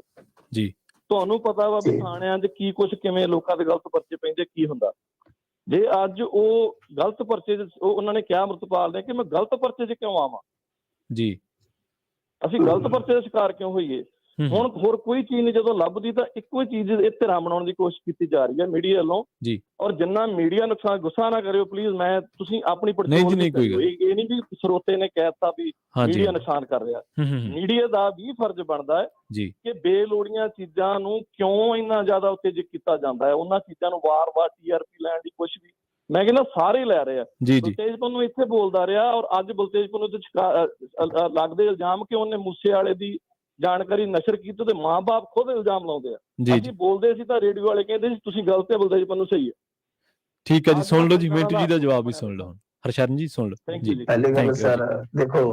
ਜੀ। ਤੁਹਾਨੂੰ ਪਤਾ ਵਾ ਵੀ ਥਾਣਿਆਂ 'ਚ ਕੀ ਕੁਛ, ਕਿਵੇਂ ਲੋਕਾਂ ਦੇ ਗਲਤ ਪਰਚੇ ਪੈਂਦੇ, ਕੀ ਹੁੰਦਾ। ਜੇ ਅੱਜ ਉਹ ਗਲਤ ਪਰਚੇ, ਉਹਨਾਂ ਨੇ ਕਿਹਾ ਅੰਮ੍ਰਿਤਪਾਲ ਨੇ ਕਿ ਮੈਂ ਗਲਤ ਪਰਚੇ 'ਚ ਕਿਉਂ ਆਵਾਂ ਜੀ, ਅਸੀਂ ਗਲਤ ਪਰਚੇ ਦਾ ਸ਼ਿਕਾਰ ਕਿਉਂ ਹੋਈਏ? ਹੁਣ ਹੋਰ ਕੋਈ ਚੀਜ਼ ਨਹੀਂ ਜਦੋਂ ਲੱਭਦੀ ਤਾਂ ਇੱਕੋ ਹੀ ਚੀਜ਼ ਇਹ ਧਿਰਾਂ ਬਣਾਉਣ ਦੀ ਕੋਸ਼ਿਸ਼ ਕੀਤੀ ਜਾ ਰਹੀ ਹੈ ਮੀਡੀਆ ਵੱਲੋਂ ਜੀ। ਔਰ ਜਿੰਨਾ ਮੀਡੀਆ ਨੁਕਸਾਨ, ਗੁੱਸਾ ਨਾ ਕਰਿਓ ਪਲੀਜ਼, ਮੈਂ ਤੁਸੀਂ ਆਪਣੀ ਪੜਤਾਲ ਇਹ ਨਹੀਂ ਵੀ ਸਰੋਤੇ ਨੇ ਕਹਿਤਾ ਵੀ ਮੀਡੀਆ ਨੁਕਸਾਨ ਕਰ ਰਿਹਾ। ਮੀਡੀਆ ਦਾ ਵੀ ਫਰਜ਼ ਬਣਦਾ ਹੈ ਜੀ ਕਿ ਬੇਲੋੜੀਆਂ ਚੀਜ਼ਾਂ ਨੂੰ ਕਿਉਂ ਇੰਨਾ ਜ਼ਿਆਦਾ ਉਤੇਜਿਤ ਕੀਤਾ ਜਾਂਦਾ ਹੈ। ਉਹਨਾਂ ਚੀਜ਼ਾਂ ਨੂੰ ਵਾਰ-ਵਾਰ TRP ਲੈਣ ਦੀ ਕੁਛ ਵੀ, ਮੈਂ ਕਹਿੰਦਾ ਸਾਰੇ ਲੈ ਰਹੇ ਆ। ਬਲਤੇਜਪੁਰ ਨੂੰ ਇੱਥੇ ਬੋਲਦਾ ਰਿਹਾ, ਔਰ ਅੱਜ ਬਲਤੇਜਪੁਰ ਨੂੰ ਲੱਗਦੇ ਇਲਜ਼ਾਮ ਕਿ ਉਹਨੇ ਮੂਸੇ ਵਾਲੇ ਦੀ ਜਾਣਕਾਰੀ ਨਸ਼ਰ ਕੀਤੀ ਤੇ ਮਾਂ-ਬਾਪ ਖੁਦ ਇਲਜ਼ਾਮ ਲਾਉਂਦੇ ਆ। ਅਸੀਂ ਬੋਲਦੇ ਸੀ ਤਾਂ ਰੇਡੀਓ ਵਾਲੇ ਕਹਿੰਦੇ ਸੀ ਤੁਸੀਂ ਗਲਤ ਹੈ, ਬਲਤੇਜਪੁਰ ਨੂੰ ਸਹੀ ਹੈ। ਠੀਕ ਹੈ ਜੀ, ਸੁਣ ਲਓ ਜੀ ਮਿੰਟੂ ਜੀ ਦਾ ਜਵਾਬ ਵੀ ਸੁਣ ਲਓ। ਹਰਸ਼ਰਨ ਜੀ ਸੁਣ ਲਓ ਜੀ। ਪਹਿਲੀ ਗੱਲ ਸਰ ਦੇਖੋ,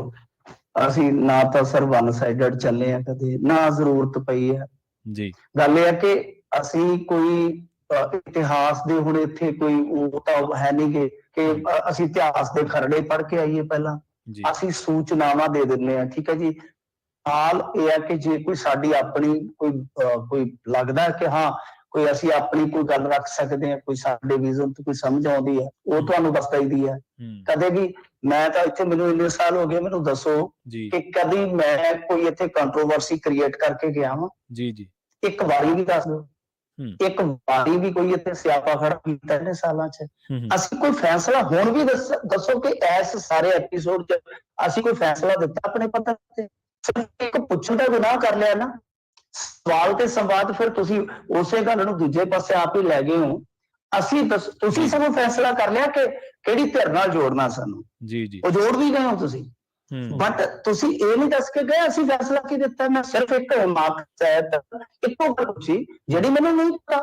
ਅਸੀਂ ਨਾ ਤਾਂ ਸਰ ਵਨ ਸਾਈਡਡ ਚੱਲੇ ਆ ਕਦੇ, ਨਾ ਜ਼ਰੂਰਤ ਪਈ ਹੈ ਜੀ। ਗੱਲ ਇਹ ਹੈ ਕਿ ਅਸੀਂ ਕੋਈ ਇਤਿਹਾਸ ਦੇ ਹੁਣ ਇੱਥੇ ਕੋਈ ਉਹ ਤਾਂ ਹੈ ਨਹੀਂ ਕਿ ਅਸੀਂ ਇਤਿਹਾਸ ਦੇ ਖਰੜੇ ਪੜ੍ਹ ਕੇ ਆਈਏ। ਪਹਿਲਾਂ ਅਸੀਂ ਸੂਚਨਾਵਾਂ ਦੇ ਦਿੰਦੇ ਆ। ਠੀਕ ਹੈ ਜੀ। ਹਾਲ ਇਹ ਹੈ ਕਿ ਜੇ ਕੋਈ ਸਾਡੀ ਆਪਣੀ ਕੋਈ ਲੱਗਦਾ ਕਿ ਹਾਂ ਕੋਈ ਅਸੀਂ ਆਪਣੀ ਕੋਈ ਗੱਲ ਰੱਖ ਸਕਦੇ ਹਾਂ, ਕੋਈ ਸਾਡੇ ਵਿਜ਼ਨ ਤੋਂ ਕੋਈ ਸਮਝ ਆਉਂਦੀ ਹੈ, ਉਹ ਤੁਹਾਨੂੰ ਦੱਸ ਦਈਦੀ ਹੈ। ਕਦੇ ਵੀ ਮੈਂ ਤਾਂ ਇੱਥੇ, ਮੈਨੂੰ ਇੰਨੇ ਸਾਲ ਹੋ ਗਏ, ਮੈਨੂੰ ਦੱਸੋ ਕਿ ਕਦੀ ਮੈਂ ਕੋਈ ਇੱਥੇ ਕੰਟਰੋਵਰਸੀ ਕ੍ਰੀਏਟ ਕਰਕੇ ਗਿਆ ਵਾਂ? ਜੀ ਜੀ। ਇੱਕ ਵਾਰੀ ਵੀ ਦੱਸ ਦਿਓ, ਇੱਕ ਵਾਰੀ ਵੀ ਕੋਈ ਇੱਥੇ ਸਿਆਪਾ ਖੜਾ ਕੀਤਾ ਇਹਨੇ ਸਾਲਾਂ 'ਚ? ਅਸੀਂ ਕੋਈ ਫੈਸਲਾ ਹੁਣ ਵੀ ਦੱਸੋ ਕਿ ਇਸ ਸਾਰੇ ਐਪੀਸੋਡ 'ਚ ਅਸੀਂ ਕੋਈ ਫੈਸਲਾ ਦਿੱਤਾ ਆਪਣੇ ਪੱਧਰ ਤੇ? ਇੱਕ ਪੁੱਛਣ ਦਾ ਗੁਨਾਹ ਕਰ ਲਿਆ ਨਾ, ਸਵਾਲ ਤੇ ਸੰਵਾਦ, ਫਿਰ ਤੁਸੀਂ ਉਸੇ ਗੱਲ ਨੂੰ ਦੂਜੇ ਪਾਸੇ ਆਪ ਹੀ ਲੈ ਗਏ ਹੋ। ਤੁਸੀਂ ਸਾਨੂੰ ਫੈਸਲਾ ਕਰ ਲਿਆ ਕਿ ਕਿਹੜੀ ਧਿਰ ਨਾਲ ਜੋੜਨਾ ਸਾਨੂੰ, ਜੀ ਜੀ, ਉਹ ਜੋੜ ਵੀ ਗਏ ਹੋ ਤੁਸੀਂ। ਬਟ ਤੁਸੀਂ ਇਹ ਨਹੀਂ ਦੱਸ ਕੇ ਗਏ ਅਸੀਂ ਫੈਸਲਾ ਕੀ ਦਿੱਤਾ। ਮੈਂ ਸਿਰਫ ਇੱਕ ਇੱਕੋ ਗੱਲ ਪੁੱਛੀ ਜਿਹੜੀ ਮੈਨੂੰ ਨਹੀਂ ਪਤਾ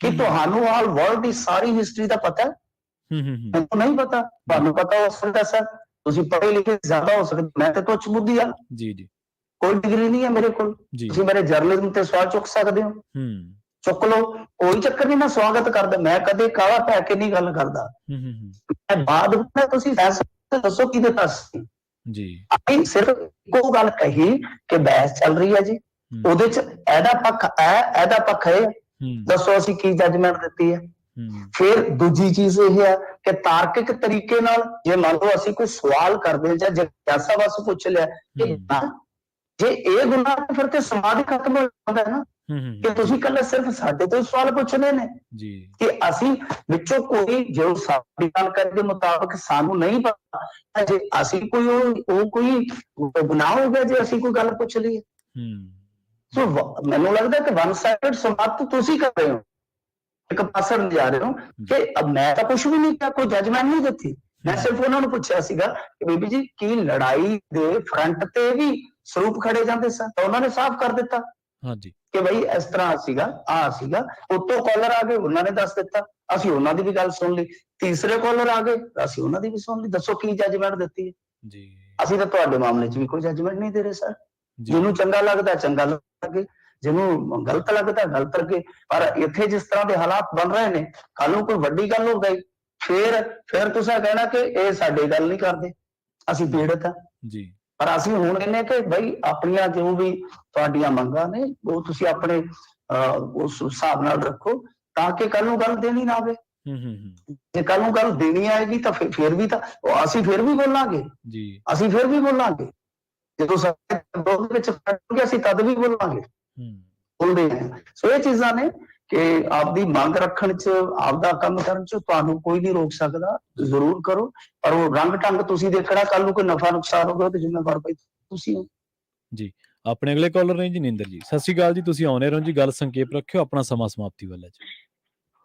ਕਿ ਤੁਹਾਨੂੰ ਆਲ ਵਰਲਡ ਦੀ ਸਾਰੀ ਹਿਸਟਰੀ ਦਾ ਪਤਾ, ਮੈਨੂੰ ਨਹੀਂ ਪਤਾ, ਤੁਹਾਨੂੰ ਪਤਾ ਹੋ ਸਕਦਾ ਸਰ, ਤੁਸੀਂ ਪੜ੍ਹੇ ਲਿਖੇ ਜ਼ਿਆਦਾ ਹੋ ਸਕਦੇ, ਮੈਂ ਤਾਂ ਤੁੱਛ ਬੁੱਧੀ ਆ ਜੀ ਜੀ, ਕੋਈ ਡਿਗਰੀ ਨਹੀਂ ਹੈ ਮੇਰੇ ਕੋਲ। ਤੁਸੀਂ ਮੇਰੇ ਜਰਨਲਿਜ਼ਮ ਤੇ ਸਵਾਲ ਚੁੱਕ ਸਕਦੇ ਹੋ, ਚੁੱਕ ਲਓ, ਕੋਈ ਚੱਕਰ ਨਹੀਂ, ਮੈਂ ਸਵਾਗਤ ਕਰਦਾ। ਮੈਂ ਕਦੇ ਕਾਲਾ ਪੈ ਕੇ ਨਹੀਂ ਗੱਲ ਕਰਦਾ। ਮੈਂ ਬਾਅਦ ਵਿੱਚ ਤੁਸੀਂ ਫੈਸਲਾ ਦੱਸੋ ਕੀ ਦਿੱਤਾ ਜੀ। ਅਸੀਂ ਸਿਰਫ ਇੱਕੋ ਗੱਲ ਕਹੀ ਕਿ ਬਹਿਸ ਚੱਲ ਰਹੀ ਹੈ ਜੀ, ਉਹਦੇ ਚ ਇਹਦਾ ਪੱਖ ਹੈ, ਇਹਦਾ ਪੱਖ ਹੈ, ਦੱਸੋ ਅਸੀਂ ਕੀ ਜੱਜਮੈਂਟ ਦਿੱਤੀ ਹੈ। ਫਿਰ ਦੂਜੀ ਚੀਜ਼ ਇਹ ਹੈ ਕਿ ਤਾਰਕਿਕ ਤਰੀਕੇ ਨਾਲ ਜੇ ਮੰਨ ਲਓ ਅਸੀਂ ਕੋਈ ਸਵਾਲ ਕਰਦੇ ਜਾਂ ਜਿਗਿਆਸਾ ਬਸ ਪੁੱਛ ਲਿਆ ਕਿ ਜੇ ਇਹ ਗੁਨਾਹ ਫਿਰ ਤੇ ਸਮਾਜ ਖਤਮ ਹੋ ਜਾਂਦਾ ਹੈ ਨਾ, ਕਿ ਤੁਸੀਂ ਕੱਲੇ ਸਿਰਫ ਸਾਡੇ ਤੋਂ ਸਵਾਲ ਪੁੱਛਣੇ ਨੇ ਜੀ, ਕਿ ਅਸੀਂ ਵਿੱਚੋਂ ਕੋਈ ਜੋ ਸਾਡੀ ਜਾਣਕਾਰੀ ਦੇ ਮੁਤਾਬਕ ਸਾਨੂੰ ਨਹੀਂ ਪਤਾ, ਜੇ ਅਸੀਂ ਕੋਈ ਉਹ ਕੋਈ ਗੁਨਾਹ ਹੋ ਗਿਆ ਜੇ ਅਸੀਂ ਕੋਈ ਗੱਲ ਪੁੱਛ ਲਈਏ। ਸੋ ਮੈਨੂੰ ਲੱਗਦਾ ਕਿ ਵਨ ਸਾਈਡਡ ਸਮਾਪਤ ਤੁਸੀਂ ਕਰ ਰਹੇ ਹੋ, ਇੱਕ ਪਾਸੇ ਨੂੰ ਜਾ ਰਹੇ ਹੋ ਕਿ ਮੈਂ ਤਾਂ ਕੁਛ ਵੀ ਨਹੀਂ ਕਿਹਾ, ਕੋਈ ਜੱਜਮੈਂਟ ਨਹੀਂ ਦਿੱਤੀ। ਮੈਂ ਸਿਰਫ ਉਹਨਾਂ ਨੂੰ ਪੁੱਛਿਆ ਸੀਗਾ ਕਿ ਬੀਬੀ ਜੀ ਕੀ ਲੜਾਈ ਦੇ ਫਰੰਟ ਤੇ ਵੀ ਸਰੂਪ ਖੜੇ ਜਾਂਦੇ ਸਨ, ਤਾਂ ਉਹਨਾਂ ਨੇ ਸਾਫ਼ ਕਰ ਦਿੱਤਾ ਹਾਂਜੀ ਕਿ ਬਈ ਇਸ ਤਰ੍ਹਾਂ ਸੀਗਾ, ਆ ਸੀਗਾ। ਉੱਤੋਂ ਕਾਲਰ ਆ ਗਏ, ਉਹਨਾਂ ਨੇ ਦੱਸ ਦਿੱਤਾ, ਅਸੀਂ ਉਹਨਾਂ ਦੀ ਵੀ ਗੱਲ ਸੁਣ ਲਈ। ਤੀਸਰੇ ਕਾਲਰ ਆ ਗਏ, ਅਸੀਂ ਉਹਨਾਂ ਦੀ ਵੀ ਸੁਣ ਲਈ। ਦੱਸੋ ਕੀ ਜੱਜਮੈਂਟ ਦਿੱਤੀ ਹੈ? ਜੀ ਅਸੀਂ ਤਾਂ ਤੁਹਾਡੇ ਮਾਮਲੇ 'ਚ ਵੀ ਕੋਈ ਜੱਜਮੈਂਟ ਨਹੀਂ ਦੇ ਰਹੇ ਸਰ। ਜਿਹਨੂੰ ਚੰਗਾ ਲੱਗਦਾ ਚੰਗਾ ਲੱਗੇ, ਜਿਹਨੂੰ ਗਲਤ ਲੱਗਦਾ ਗਲਤ ਲੱਗੇ। ਪਰ ਇੱਥੇ ਜਿਸ ਤਰ੍ਹਾਂ ਦੇ ਹਾਲਾਤ ਬਣ ਰਹੇ ਨੇ, ਕੱਲ ਨੂੰ ਕੋਈ ਵੱਡੀ ਗੱਲ ਹੋ ਗਈ, ਫਿਰ ਤੁਸੀਂ ਕਹਿਣਾ ਕਿ ਇਹ ਸਾਡੇ ਗੱਲ ਨਹੀਂ ਕਰਦੇ, ਅਸੀਂ ਪੀੜਤ ਹਾਂ ਜੀ। ਪਰ ਅਸੀਂ ਹੁਣ ਕਹਿੰਦੇ ਕਿ ਬਈ ਆਪਣੀਆਂ ਜੋ ਵੀ ਤੁਹਾਡੀਆਂ ਮੰਗਾਂ ਨੇ ਉਹ ਤੁਸੀਂ ਆਪਣੇ ਉਸ ਹਿਸਾਬ ਨਾਲ ਰੱਖੋ, ਤਾਂ ਕਿ ਕੱਲ ਨੂੰ ਗੱਲ ਦੇਣੀ ਨਾ ਆਵੇ। ਜੇ ਕੱਲ ਨੂੰ ਗੱਲ ਦੇਣੀ ਆਏਗੀ ਤਾਂ ਫਿਰ ਵੀ ਤਾਂ ਅਸੀਂ ਫਿਰ ਵੀ ਬੋਲਾਂਗੇ ਜੀ, ਅਸੀਂ ਫਿਰ ਵੀ ਬੋਲਾਂਗੇ। ਜਦੋਂ ਸਾਡੇ ਵਿਰੋਧ ਵਿੱਚ ਖੜਨਗੇ ਅਸੀਂ ਤਦ ਵੀ ਬੋਲਾਂਗੇ, ਬੋਲਦੇ ਹਾਂ। ਸੋ ਇਹ ਚੀਜ਼ਾਂ ਨੇ ਕਿ ਆਪਦੀ ਮੰਗ ਰੱਖਣ 'ਚ, ਆਪਦਾ ਕੰਮ ਕਰਨ 'ਚ ਤੁਹਾਨੂੰ ਕੋਈ ਨਹੀਂ ਰੋਕ ਸਕਦਾ। ਜ਼ਰੂਰ ਕਰੋ, ਪਰ ਉਹ ਰੰਗ ਢੰਗ ਤੁਸੀਂ ਦੇਖਣਾ। ਕੱਲ ਨੂੰ ਕੋਈ ਨਫਾ ਨੁਕਸਾਨ ਹੋ ਗਿਆ ਤੇ ਜ਼ਿੰਮੇਵਾਰ ਭਾਈ ਤੁਸੀਂ ਹੋ ਜੀ। ਆਪਣੇ ਅਗਲੇ ਕਾਲਰ ਨੇ ਜਨਿੰਦਰ ਜੀ। ਸਤਿ ਸ਼੍ਰੀ ਅਕਾਲ ਜੀ, ਤੁਸੀਂ ਆਉਣੇ ਰਹੋ ਜੀ, ਗੱਲ ਸੰਖੇਪ ਰੱਖਿਓ, ਆਪਣਾ ਸਮਾਂ ਸਮਾਪਤੀ ਵੱਲ ਹੈ ਜੀ।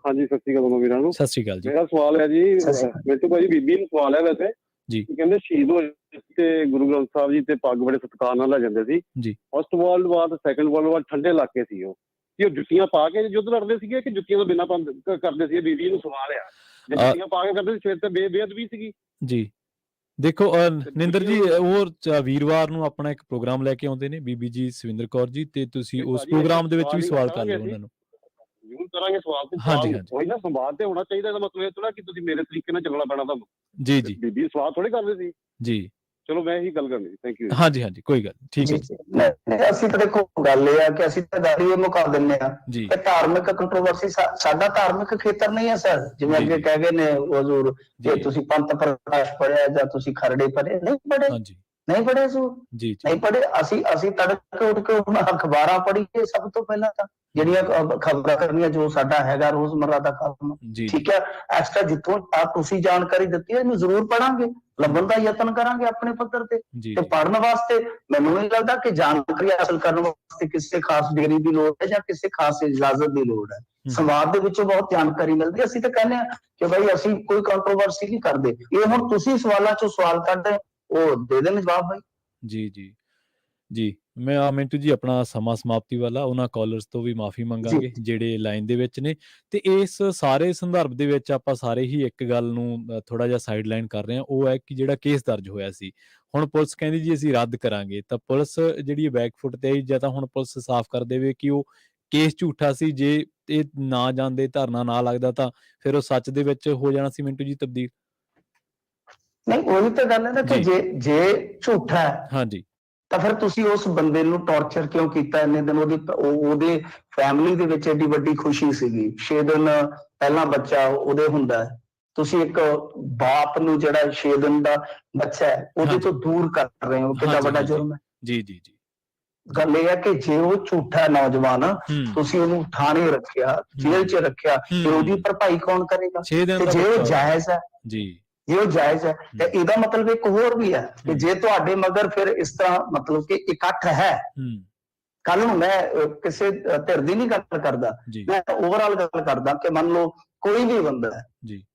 ਹਾਂਜੀ, ਸਤਿ ਸ਼੍ਰੀ ਅਕਾਲ ਵੀਰਾਂ ਨੂੰ। ਸਤਿ ਸ਼੍ਰੀ ਅਕਾਲ ਜੀ। ਮੇਰਾ ਸਵਾਲ ਹੈ ਜੀ, ਮੇਰੇ ਤੋਂ ਭਾਜੀ ਬੀਬੀ ਨੂੰ ਸਵਾਲ ਹੈ ਵੈਸੇ ਜੀ। ਕਹਿੰਦੇ ਸ਼ਹੀਦ ਹੋਏ ਤੇ ਗੁਰੂ ਗ੍ਰੰਥ ਸਾਹਿਬ ਜੀ ਤੇ ਪੱਗ ਬੜੇ ਸਤਿਕਾਰ ਨਾਲ ਲੈ ਜਾਂਦੇ ਸੀ ਜੀ। First world war, second world war ਠੰਡੇ ਇਲਾਕੇ ਸੀ ਉਹ, ਕਿ ਉਹ ਜੁੱਤੀਆਂ ਪਾ ਕੇ ਯੁੱਧ ਲੜਦੇ ਸੀਗੇ ਕਿ ਜੁੱਤੀਆਂ ਤੋਂ ਬਿਨਾਂ ਕਰਦੇ ਸੀ? ਬੀਬੀ ਨੂੰ ਸਵਾਲ ਆ, ਜੇ ਜੁੱਤੀਆਂ ਪਾ ਕੇ ਕਰਦੇ ਸੀ ਫਿਰ ਤਾਂ ਬੇਅਦਬੀ ਸੀਗੀ। ਜੀ ਦੇਖੋ ਨਿੰਦਰ ਜੀ, ਉਹ ਵੀਰਵਾਰ ਨੂੰ ਆਪਣਾ ਇੱਕ ਪ੍ਰੋਗਰਾਮ ਲੈ ਕੇ ਆਉਂਦੇ ਨੇ ਬੀਬੀ ਜੀ ਸਵਿੰਦਰ ਕੌਰ ਜੀ, ਤੇ ਤੁਸੀਂ ਉਸ ਪ੍ਰੋਗਰਾਮ ਦੇ ਵਿੱਚ ਵੀ ਸਵਾਲ ਕਰ ਲਿਓ ਉਹਨਾਂ ਨੂੰ। ਜ਼ਰੂਰ ਕਰਾਂਗੇ ਸਵਾਲ ਤੇ। ਹਾਂਜੀ ਉਹੀ ਨਾ, ਸੰਵਾਦ ਤੇ ਹੋਣਾ ਚਾਹੀਦਾ। ਇਹਦਾ ਮਤਲਬ ਇਹ ਥੋੜਾ ਕਿ ਤੁਸੀਂ ਮੇਰੇ ਤਰੀਕੇ ਨਾਲ ਚੱਲਣਾ ਪੈਣਾ ਤੁਹਾਨੂੰ। ਜੀ ਜੀ। ਬੀਬੀ ਸਵਾਲ ਥੋੜੇ ਕਰਦੇ ਸੀ ਜੀ। ਚਲੋ ਮੈਂ ਇਹੀ ਗੱਲ ਕਰਨੀ। Thank you. ਹਾਂਜੀ ਹਾਂਜੀ, ਕੋਈ ਗੱਲ ਠੀਕ ਹੈ। ਅਸੀਂ ਤਾਂ ਦੇਖੋ ਗੱਲ ਇਹ ਆ ਕਿ ਅਸੀਂ ਤਾਂ ਗੱਲ ਹੀ ਮੁਕਾ ਦਿੰਦੇ ਆ ਜੀ। ਕਿ ਧਾਰਮਿਕ ਕੰਟਰੋਵਰਸੀ ਸਾਡਾ ਧਾਰਮਿਕ ਖੇਤਰ ਨਹੀਂ ਹੈ ਸਰ। ਜਿਵੇਂ ਅੱਗੇ ਕਹਿ ਗਏ ਨੇ ਹਜ਼ੂਰ, ਜੇ ਤੁਸੀਂ ਪੰਥ ਪ੍ਰਕਾਸ਼ ਪੜ੍ਹਿਆ ਜਾਂ ਤੁਸੀਂ ਖਰੜੇ ਪੜ੍ਹੇ, ਨਹੀਂ ਪੜ੍ਹੇ, ਨਹੀਂ ਪੜ੍ਹੇ ਸੋ ਨਹੀਂ ਪੜ੍ਹੇ। ਅਸੀਂ ਤੜਕੇ ਉੱਠ ਕੇ ਹੁਣ ਅਖਬਾਰਾਂ ਪੜ੍ਹੀਏ ਸਭ ਤੋਂ ਪਹਿਲਾਂ ਤਾਂ, ਜਿਹੜੀਆਂ ਖਬਰਾਂ ਕਰਨੀਆਂ, ਜੋ ਸਾਡਾ ਹੈਗਾ ਰੋਜ਼ਮर्रा ਦਾ ਕੰਮ, ਠੀਕ ਹੈ। ਐਕਸਟਰਾ ਜਿੱਥੋਂ ਤੁਸੀਂ ਜਾਣਕਾਰੀ ਦਿੱਤੀ ਹੈ, ਇਹਨੂੰ ਜ਼ਰੂਰ ਪੜਾਂਗੇ, ਲੱਭਣ ਦਾ ਯਤਨ ਕਰਾਂਗੇ ਆਪਣੇ ਪੱਧਰ ਤੇ। ਤੇ ਪੜ੍ਹਨ ਵਾਸਤੇ ਮੈਨੂੰ ਨਹੀਂ ਲੱਗਦਾ ਕਿ ਜਾਣਕਾਰੀ ਹਾਸਲ ਕਰਨ ਵਾਸਤੇ ਕਿਸੇ ਖਾਸ ਡਿਗਰੀ ਦੀ ਲੋੜ ਹੈ ਜਾਂ ਕਿਸੇ ਖਾਸ ਇਜਾਜ਼ਤ ਦੀ ਲੋੜ ਹੈ। ਸੰਵਾਦ ਦੇ ਵਿੱਚੋਂ ਬਹੁਤ ਜਾਣਕਾਰੀ ਮਿਲਦੀ ਹੈ। ਅਸੀਂ ਤਾਂ ਕਹਿੰਦੇ ਹਾਂ ਕਿ ਬਈ ਅਸੀਂ ਕੋਈ ਕੰਟਰੋਵਰਸੀ ਨਹੀਂ ਕਰਦੇ। ਇਹ ਹੁਣ ਤੁਸੀਂ ਸਵਾਲਾਂ ਚੋਂ ਸਵਾਲ ਕੱਢਦੇ, ਉਹ ਦੇ ਦੇਣ ਜਵਾਬ ਭਾਈ। ਜੀ ਜੀ ਜੀ। ਮੈਂ ਮਿੰਟੂ ਜੀ ਆਪਣਾ ਸਮਾਂ ਸਮਾਪਤੀ ਵਾਲਾ, ਉਹਨਾਂ ਕਾਲਰਸ ਤੋਂ ਵੀ ਮਾਫੀ ਮੰਗਾਂਗੇ ਜਿਹੜੇ ਲਾਈਨ ਦੇ ਵਿੱਚ ਨੇ। ਤੇ ਇਸ ਸਾਰੇ ਸੰਦਰਭ ਦੇ ਵਿੱਚ ਆਪਾਂ ਸਾਰੇ ਹੀ ਇੱਕ ਗੱਲ ਨੂੰ ਥੋੜਾ ਜਿਹਾ ਸਾਈਡ ਲਾਈਨ ਕਰ ਰਹੇ ਹਾਂ, ਉਹ ਹੈ ਕਿ ਜਿਹੜਾ ਕੇਸ ਦਰਜ ਹੋਇਆ ਸੀ, ਹੁਣ ਪੁਲਿਸ ਕਹਿੰਦੀ ਜੀ ਅਸੀਂ ਰੱਦ ਕਰਾਂਗੇ। ਤਾਂ ਪੁਲਿਸ ਜਿਹੜੀ ਬੈਕਫੁੱਟ ਤੇ ਆਈ, ਜਾਂ ਤਾਂ ਹੁਣ ਪੁਲਿਸ ਸਾਫ਼ ਕਰ ਦੇਵੇ ਕਿ ਉਹ ਕੇਸ ਝੂਠਾ ਸੀ। ਜੇ ਇਹ ਨਾ ਜਾਂਦੇ, ਧਰਨਾ ਨਾ ਲੱਗਦਾ, ਤਾਂ ਫਿਰ ਉਹ ਸੱਚ ਦੇ ਵਿੱਚ ਹੋ ਜਾਣਾ ਸੀ ਮਿੰਟੂ ਜੀ ਤਬਦੀਲ। ਨਹੀਂ, ਉਹੀ ਤਾਂ ਗੱਲ ਹੈ ਨਾ ਕਿ ਜੇ ਝੂਠਾ ਹੈ, ਹਾਂਜੀ, ਤਾਂ ਫਿਰ ਤੁਸੀਂ ਉਸ ਬੰਦੇ ਨੂੰ ਟੌਰਚਰ ਕਿਉਂ ਕੀਤਾ ਇੰਨੇ ਦਿਨ? ਉਹਦੇ ਫੈਮਿਲੀ ਦੇ ਵਿੱਚ ਐਡੀ ਵੱਡੀ ਖੁਸ਼ੀ ਸੀਗੀ, 6 ਦਿਨ ਪਹਿਲਾਂ ਬੱਚਾ ਉਹਦੇ ਹੁੰਦਾ ਹੈ। ਤੁਸੀਂ ਇੱਕ ਬਾਪ ਨੂੰ ਜਿਹੜਾ 6 ਦਿਨ ਦਾ ਬੱਚਾ ਹੈ ਉਹਦੇ ਤੋਂ ਦੂਰ ਕਰ ਰਹੇ ਹੋ, ਕਿੰਨਾ ਵੱਡਾ ਜੁਰਮ ਹੈ। ਜੀ ਜੀ ਜੀ। ਗੱਲ ਇਹ ਹੈ ਕਿ ਜੇ ਉਹ ਝੂਠਾ ਨੌਜਵਾਨ, ਤੁਸੀਂ ਉਹਨੂੰ ਥਾਣੇ ਰੱਖਿਆ, ਜੇਲ੍ਹ 'ਚ ਰੱਖਿਆ, ਤੇ ਉਹਦੀ ਭਰਪਾਈ ਕੌਣ ਕਰੇਗਾ? ਤੇ ਜੇ ਉਹ ਜਾਇਜ਼ ਹੈ, ਜੇ ਉਹ ਜਾਇਜ਼ ਹੈ, ਤੇ ਇਹਦਾ ਮਤਲਬ ਇੱਕ ਹੋਰ ਵੀ ਹੈ ਕਿ ਜੇ ਤੁਹਾਡੇ ਮਗਰ ਫਿਰ ਇਸ ਤਰ੍ਹਾਂ ਮਤਲਬ ਕਿ ਇਕੱਠ ਹੈ, ਕੱਲ ਨੂੰ ਮੈਂ ਕਿਸੇ ਧਿਰ ਦੀ ਨਹੀਂ ਗੱਲ ਕਰਦਾ, ਮੈਂ ਓਵਰਆਲ ਗੱਲ ਕਰਦਾ ਕਿ ਮੰਨ ਲਓ ਕੋਈ ਵੀ ਬੰਦਾ ਹੈ,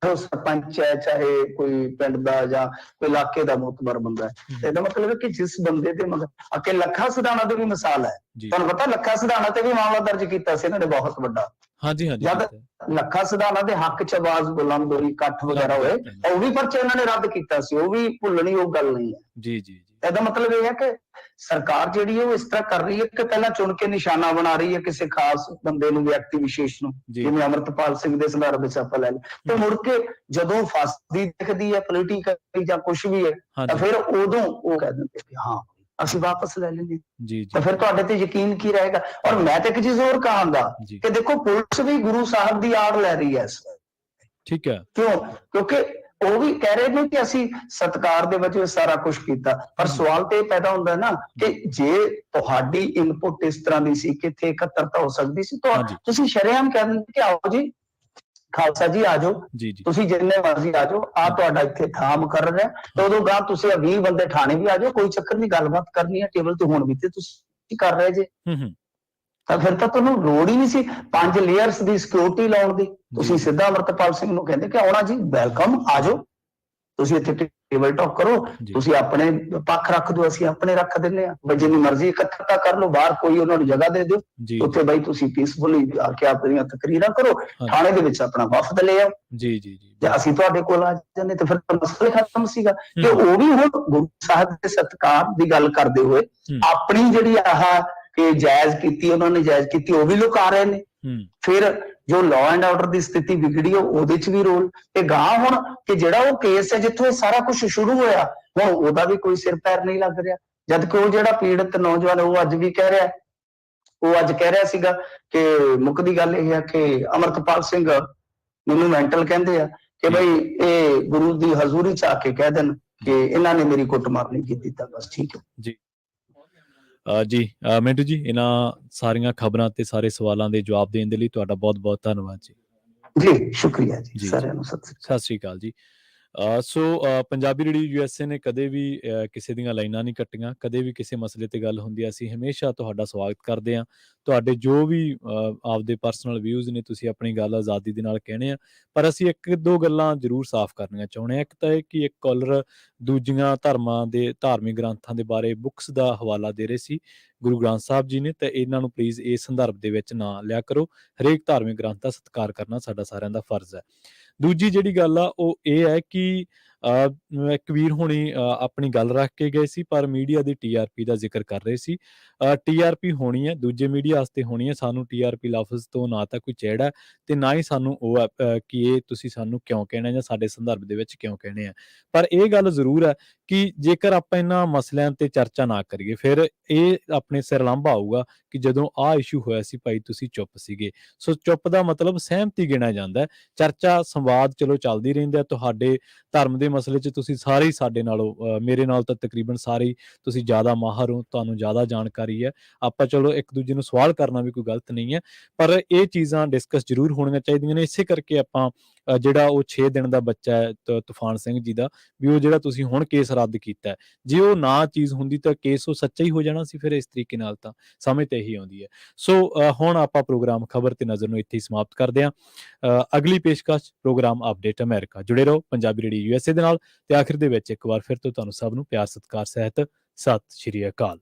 ਉਹ ਸਰਪੰਚ ਹੈ, ਚਾਹੇ ਕੋਈ ਪਿੰਡ ਦਾ ਜਾਂ ਕੋਈ ਇਲਾਕੇ ਦਾ ਮੋਤਬਰ ਬੰਦਾ ਹੈ, ਇਹਦਾ ਮਤਲਬ ਹੈ ਕਿ ਜਿਸ ਬੰਦੇ ਦੇ ਮਗਰ ਅੱਗੇ ਲੱਖਾ ਸਿਧਾਣਾ ਦੀ ਵੀ ਮਿਸਾਲ ਹੈ। ਤੁਹਾਨੂੰ ਪਤਾ ਲੱਖਾ ਸਿਧਾਣਾ ਤੇ ਵੀ ਮਾਮਲਾ ਦਰਜ ਕੀਤਾ ਸੀ ਇਹਨਾਂ ਨੇ, ਬਹੁਤ ਵੱਡਾ। ਹਾਂਜੀ ਹਾਂਜੀ। ਜਦ ਲੱਖਾ ਸਿਧਾਣਾ ਦੇ ਹੱਕ 'ਚ ਆਵਾਜ਼ ਬੁਲੰਦ ਹੋਈ, ਇਕੱਠ ਵਗੈਰਾ ਹੋਏ, ਉਹ ਵੀ ਪਰਚੇ ਇਹਨਾਂ ਨੇ ਰੱਦ ਕੀਤਾ ਸੀ। ਉਹ ਵੀ ਭੁੱਲਣੀ ਉਹ ਗੱਲ ਨਹੀਂ ਹੈ। ਜੀ ਜੀ। ਇਹਦਾ ਮਤਲਬ ਇਹ ਹੈ ਕਿ ਸਰਕਾਰ ਜਿਹੜੀ ਹੈ ਉਹ ਇਸ ਤਰ੍ਹਾਂ ਕਰ ਰਹੀ ਹੈ ਕਿ ਪਹਿਲਾਂ ਚੁਣ ਕੇ ਨਿਸ਼ਾਨਾ ਬਣਾ ਰਹੀ ਹੈ ਕਿਸੇ ਖਾਸ ਬੰਦੇ ਨੂੰ, ਵਿਅਕਤੀ ਵਿਸ਼ੇਸ਼ ਨੂੰ, ਜਿਵੇਂ ਅਮਰਤਪਾਲ ਸਿੰਘ ਦੇ ਸੰਦਰਭ ਵਿੱਚ ਆਪਾਂ ਲੈ ਲਈਏ, ਤੇ ਮੁੜ ਕੇ ਜਦੋਂ ਫਸਦੀ ਦਿਖਦੀ ਹੈ ਪੋਲੀਟੀਕਲ ਜਾਂ ਕੁਝ ਵੀ ਹੈ, ਤਾਂ ਫਿਰ ਉਦੋਂ ਉਹ ਕਹਿ ਦਿੰਦੇ ਕਿ ਹਾਂ ਅਸੀਂ ਵਾਪਸ ਲੈ ਲੈਂਦੇ। ਤਾਂ ਫਿਰ ਤੁਹਾਡੇ ਤੇ ਯਕੀਨ ਕੀ ਰਹੇਗਾ? ਔਰ ਮੈਂ ਤਾਂ ਇੱਕ ਚੀਜ਼ ਹੋਰ ਕਹਾਂਗਾ ਕਿ ਦੇਖੋ, ਪੁਲਿਸ ਵੀ ਗੁਰੂ ਸਾਹਿਬ ਦੀ ਆੜ ਲੈ ਰਹੀ ਹੈ ਇਸ ਵਾਰ। ਠੀਕ ਹੈ। ਕਿਉਂ? ਕਿਉਂਕਿ ਉਹ ਵੀ ਕਹਿ ਰਹੇ ਨੇ ਕਿ ਅਸੀਂ ਸਤਿਕਾਰ ਦੇ ਵਜੋਂ ਸਾਰਾ ਕੁਝ ਕੀਤਾ, ਪਰ ਸਵਾਲ ਤੇ ਇਹ ਪੈਦਾ ਹੁੰਦਾ ਨਾ ਕਿ ਜੇ ਤੁਹਾਡੀ ਇਨਪੁਟ ਇਸ ਤਰ੍ਹਾਂ ਦੀ ਸੀ ਕਿ ਇੱਥੇ ਇਕੱਤਰਤਾ ਹੋ ਸਕਦੀ ਸੀ, ਤਾਂ ਤੁਸੀਂ ਸ਼ਰੇਆਮ ਕਹਿ ਦਿੰਦੇ ਕਿ ਆਓ ਜੀ ਖਾਲਸਾ ਜੀ ਆ ਜਾਓ, ਤੁਸੀਂ ਜਿੰਨੇ ਮਰਜ਼ੀ ਆ ਜਾਓ, ਆ ਤੁਹਾਡਾ ਇੱਥੇ ਥਾਂ ਮੁਕਰਰ ਹੈ, ਤੇ ਉਦੋਂ ਗਾਂ ਤੁਸੀਂ 20 ਬੰਦੇ ਥਾਣੇ ਵੀ ਆ ਜਾਓ, ਕੋਈ ਚੱਕਰ ਨਹੀਂ, ਗੱਲਬਾਤ ਕਰਨੀ ਹੈ ਟੇਬਲ ਤੇ, ਹੁਣ ਵੀ ਤੇ ਤੁਸੀਂ ਕਰ ਰਹੇ ਜੇ। ਤਾਂ ਫਿਰ ਤਾਂ ਤੁਹਾਨੂੰ ਲੋੜ ਹੀ ਨਹੀਂ ਸੀ 5 ਲੇਅਰਸ ਦੀ ਸਿਕਿਉਰਿਟੀ ਲਾਉਣ ਦੀ। ਤੁਸੀਂ ਸਿੱਧਾ ਅਮਰਤਪਾਲ ਸਿੰਘ ਨੂੰ ਕਹਿੰਦੇ ਕਿ ਆਉਣਾ ਜੀ, ਵੈਲਕਮ, ਆ ਜਾਓ, ਤੁਸੀਂ ਇੱਥੇ ਟੇਬਲ ਟਾਕ ਕਰੋ, ਤੁਸੀਂ ਆਪਣੇ ਪੱਖ ਰੱਖ ਦਿਓ, ਅਸੀਂ ਆਪਣੇ ਰੱਖ ਦਿੰਦੇ ਆ ਬਈ ਜਿੰਨੀ ਮਰਜ਼ੀ ਇਕੱਠਤਾ ਕਰ ਲਓ, ਬਾਹਰ ਕੋਈ ਉਹਨਾਂ ਨੂੰ ਜਗ੍ਹਾ ਦੇ ਦਿਓ, ਉੱਥੇ ਬਈ ਤੁਸੀਂ ਪੀਸਫੁਲੀ ਆ ਕੇ ਆਪਣੀਆਂ ਤਕਰੀਰਾਂ ਕਰੋ, ਥਾਣੇ ਦੇ ਵਿੱਚ ਆਪਣਾ ਵਫਦ ਲੈ ਆਓ, ਜੀ ਜੀ ਜੀ, ਤੇ ਅਸੀਂ ਤੁਹਾਡੇ ਕੋਲ ਆ ਜਾਂਦੇ ਤੇ ਫਿਰ ਮਸਲਾ ਖਤਮ ਸੀਗਾ। ਤੇ ਉਹ ਵੀ ਹੁਣ ਗੁਰੂ ਸਾਹਿਬ ਦੇ ਸਤਿਕਾਰ ਦੀ ਗੱਲ ਕਰਦੇ ਹੋਏ ਆਪਣੀ ਜਿਹੜੀ ਆਹ ਕਿ ਜਾਇਜ਼ ਕੀਤੀ, ਉਹਨਾਂ ਨੇ ਜਾਇਜ਼ ਕੀਤੀ, ਉਹ ਵੀ ਲੁਕਾ ਰਹੇ ਨੇ। ਫਿਰ ਜੋ ਲਾਅ ਐਂਡ ਆਰਡਰ ਦੀ ਸਥਿਤੀ ਵਿਗੜੀ ਉਹਦੇ ਚ ਵੀ ਰੋਲ, ਤੇ ਗਾਂ ਹੁਣ ਕਿ ਜਿਹੜਾ ਉਹ ਕੇਸ ਹੈ ਜਿੱਥੋਂ ਇਹ ਸਾਰਾ ਕੁਝ ਸ਼ੁਰੂ ਹੋਇਆ, ਹੁਣ ਉਹਦਾ ਵੀ ਕੋਈ ਸਿਰ ਪੈਰ ਨਹੀਂ ਲੱਗ ਰਿਹਾ, ਜਦ ਕਿ ਉਹ ਜਿਹੜਾ ਪੀੜਤ ਨੌਜਵਾਨ ਉਹ ਅੱਜ ਵੀ ਕਹਿ ਰਿਹਾ, ਉਹ ਅੱਜ ਕਹਿ ਰਿਹਾ ਸੀਗਾ ਕਿ ਮੁੱਕਦੀ ਗੱਲ ਇਹ ਹੈ ਕਿ ਅਮਰਤਪਾਲ ਸਿੰਘ ਮੈਨੂੰ ਮੈਂਟਲ ਕਹਿੰਦੇ ਆ ਕਿ ਬਈ ਇਹ ਗੁਰੂ ਦੀ ਹਜ਼ੂਰੀ ਚ ਆ ਕੇ ਕਹਿ ਦੇਣ ਕਿ ਇਹਨਾਂ ਨੇ ਮੇਰੀ ਕੁੱਟਮਾਰ ਨਹੀਂ ਕੀਤੀ, ਤਾਂ ਬਸ ਠੀਕ ਹੈ ਜੀ। ਜੀ ਮਿੰਟੂ ਜੀ, ਇਹਨਾਂ ਸਾਰੀਆਂ ਖਬਰਾਂ ਤੇ ਸਾਰੇ ਸਵਾਲਾਂ ਦੇ ਜਵਾਬ ਦੇਣ ਦੇ ਲਈ ਤੁਹਾਡਾ ਬਹੁਤ ਬਹੁਤ ਧੰਨਵਾਦ ਜੀ। ਜੀ ਸ਼ੁਕਰੀਆ ਜੀ, ਸਾਰਿਆਂ ਨੂੰ ਸਤਿ ਸ੍ਰੀ ਅਕਾਲ ਜੀ। ਸੋ ਪੰਜਾਬੀ ਰੇਡੀਓ USA ਨੇ ਕਦੇ ਵੀ ਕਿਸੇ ਦੀਆਂ ਲਾਈਨਾਂ ਨਹੀਂ ਕੱਟੀਆਂ, ਕਦੇ ਵੀ ਕਿਸੇ ਮਸਲੇ ਤੇ ਗੱਲ ਹੁੰਦੀ, ਅਸੀਂ ਹਮੇਸ਼ਾ ਤੁਹਾਡਾ ਸਵਾਗਤ ਕਰਦੇ ਹਾਂ। ਤੁਹਾਡੇ ਜੋ ਵੀ ਆਪਦੇ ਪਰਸਨਲ ਵਿਊਜ਼ ਨੇ, ਤੁਸੀਂ ਆਪਣੀ ਗੱਲ ਆਜ਼ਾਦੀ ਦੇ ਨਾਲ ਕਹਿਣੇ ਆ, ਪਰ ਅਸੀਂ ਇੱਕ ਦੋ ਗੱਲਾਂ ਜ਼ਰੂਰ ਸਾਫ਼ ਕਰਨੀਆਂ ਚਾਹੁੰਦੇ ਹਾਂ। ਇੱਕ ਤਾਂ ਇਹ ਕਿ ਇੱਕ ਕਾਲਰ ਦੂਜੀਆਂ ਧਰਮਾਂ ਦੇ ਧਾਰਮਿਕ ਗ੍ਰੰਥਾਂ ਦੇ ਬਾਰੇ ਬੁੱਕਸ ਦਾ ਹਵਾਲਾ ਦੇ ਰਹੇ ਸੀ, ਗੁਰੂ ਗ੍ਰੰਥ ਸਾਹਿਬ ਜੀ ਨੇ, ਤਾਂ ਇਹਨਾਂ ਨੂੰ ਪਲੀਜ਼ ਇਸ ਸੰਦਰਭ ਦੇ ਵਿੱਚ ਨਾ ਲਿਆ ਕਰੋ। ਹਰੇਕ ਧਾਰਮਿਕ ਗ੍ਰੰਥ ਦਾ ਸਤਿਕਾਰ ਕਰਨਾ ਸਾਡਾ ਸਾਰਿਆਂ ਦਾ ਫਰਜ਼ ਹੈ। ਦੂਜੀ ਜਿਹੜੀ ਗੱਲ ਆ ਉਹ ਇਹ ਹੈ ਕਿ ਕਬੀਰ ਹੋਣੀ ਆਪਣੀ ਗੱਲ ਰੱਖ ਕੇ ਗਏ ਸੀ, ਪਰ ਮੀਡੀਆ ਦੀ TRP ਦਾ ਜ਼ਿਕਰ ਕਰ ਰਹੇ ਸੀ। TRP ਹੋਣੀ ਹੈ, ਦੂਜੇ ਮੀਡੀਆ ਵਾਸਤੇ ਹੋਣੀ ਹੈ। ਸਾਨੂੰ TRP ਲਫ਼ਜ਼ ਤੋਂ ਨਾ ਤਾਂ ਕੋਈ ਚਿਹੜਾ ਤੇ ਨਾ ਹੀ ਸਾਨੂੰ ਉਹ ਕਿ ਇਹ ਤੁਸੀਂ ਸਾਨੂੰ ਕਿਉਂ ਕਹਿਣਾ ਜਾਂ ਸਾਡੇ ਸੰਦਰਭ ਦੇ ਵਿੱਚ ਕਿਉਂ ਕਹਿਣੇ ਆ। ਪਰ ਇਹ ਗੱਲ ਜ਼ਰੂਰ ਹੈ ਕਿ ਜੇਕਰ ਆਪਾਂ ਇਹਨਾਂ ਮਸਲਿਆਂ ਤੇ ਚਰਚਾ ਨਾ ਕਰੀਏ, ਫਿਰ ਇਹ ਆਪਣੇ ਸਿਰ ਲਾਂਭਾ ਆਊਗਾ ਕਿ ਜਦੋਂ ਆਹ ਇਸ਼ੂ ਹੋਇਆ ਸੀ ਭਾਈ ਤੁਸੀਂ ਚੁੱਪ ਸੀਗੇ। ਸੋ ਚੁੱਪ ਦਾ ਮਤਲਬ ਸਹਿਮਤੀ ਗਿਣਿਆ ਜਾਂਦਾ। ਚਰਚਾ ਸੰਵਾਦ ਚਲੋ ਚੱਲਦੀ ਰਹਿੰਦਾ। ਤੁਹਾਡੇ ਧਰਮ ਦੇ ਮਸਲੇ 'ਚ ਤੁਸੀਂ ਸਾਰੇ ਹੀ ਸਾਡੇ ਨਾਲੋਂ, ਮੇਰੇ ਨਾਲ ਤਾਂ ਤਕਰੀਬਨ ਸਾਰੇ ਹੀ ਤੁਸੀਂ ਜ਼ਿਆਦਾ ਮਾਹਰ ਹੋ, ਤੁਹਾਨੂੰ ਜ਼ਿਆਦਾ ਜਾਣਕਾਰੀ ਹੈ। ਆਪਾਂ ਚਲੋ ਇੱਕ ਦੂਜੇ ਨੂੰ ਸਵਾਲ ਕਰਨਾ ਵੀ ਕੋਈ ਗਲਤ ਨਹੀਂ ਹੈ, ਪਰ ਇਹ ਚੀਜ਼ਾਂ ਡਿਸਕਸ ਜ਼ਰੂਰ ਹੋਣੀਆਂ ਚਾਹੀਦੀਆਂ ਨੇ। ਇਸੇ ਕਰਕੇ ਆਪਾਂ ਜਿਹੜਾ ਉਹ 6 ਦਿਨ ਦਾ ਬੱਚਾ ਹੈ ਤੂਫਾਨ ਸਿੰਘ ਜੀ ਦਾ, ਵੀ ਉਹ ਜਿਹੜਾ ਤੁਸੀਂ ਹੁਣ ਕੇਸ ਰੱਦ ਕੀਤਾ, ਜੇ ਉਹ ਨਾ ਚੀਜ਼ ਹੁੰਦੀ ਤਾਂ ਕੇਸ ਉਹ ਸੱਚਾ ਹੀ ਹੋ ਜਾਣਾ ਸੀ। ਫਿਰ ਇਸ ਤਰੀਕੇ ਨਾਲ ਤਾਂ ਸਮਝ ਤੇ ਇਹੀ ਆਉਂਦੀ ਹੈ। ਸੋ ਹੁਣ ਆਪਾਂ ਪ੍ਰੋਗਰਾਮ ਖਬਰ ਤੇ ਨਜ਼ਰ ਨੂੰ ਇੱਥੇ ਹੀ ਸਮਾਪਤ ਕਰਦੇ ਹਾਂ। ਅਗਲੀ ਪੇਸ਼ਕਸ਼ ਪ੍ਰੋਗਰਾਮ ਅਪਡੇਟ ਅਮਰੀਕਾ। ਜੁੜੇ ਰਹੋ ਪੰਜਾਬੀ ਰੇਡੀਓ USA ਦੇ ਨਾਲ। ਤੇ ਆਖਿਰ ਦੇ ਵਿੱਚ ਇੱਕ ਵਾਰ ਫਿਰ ਤੋਂ ਤੁਹਾਨੂੰ ਸਭ ਨੂੰ ਪਿਆਰ ਸਤਿਕਾਰ ਸਹਿਤ ਸਤਿ ਸ਼੍ਰੀ ਅਕਾਲ।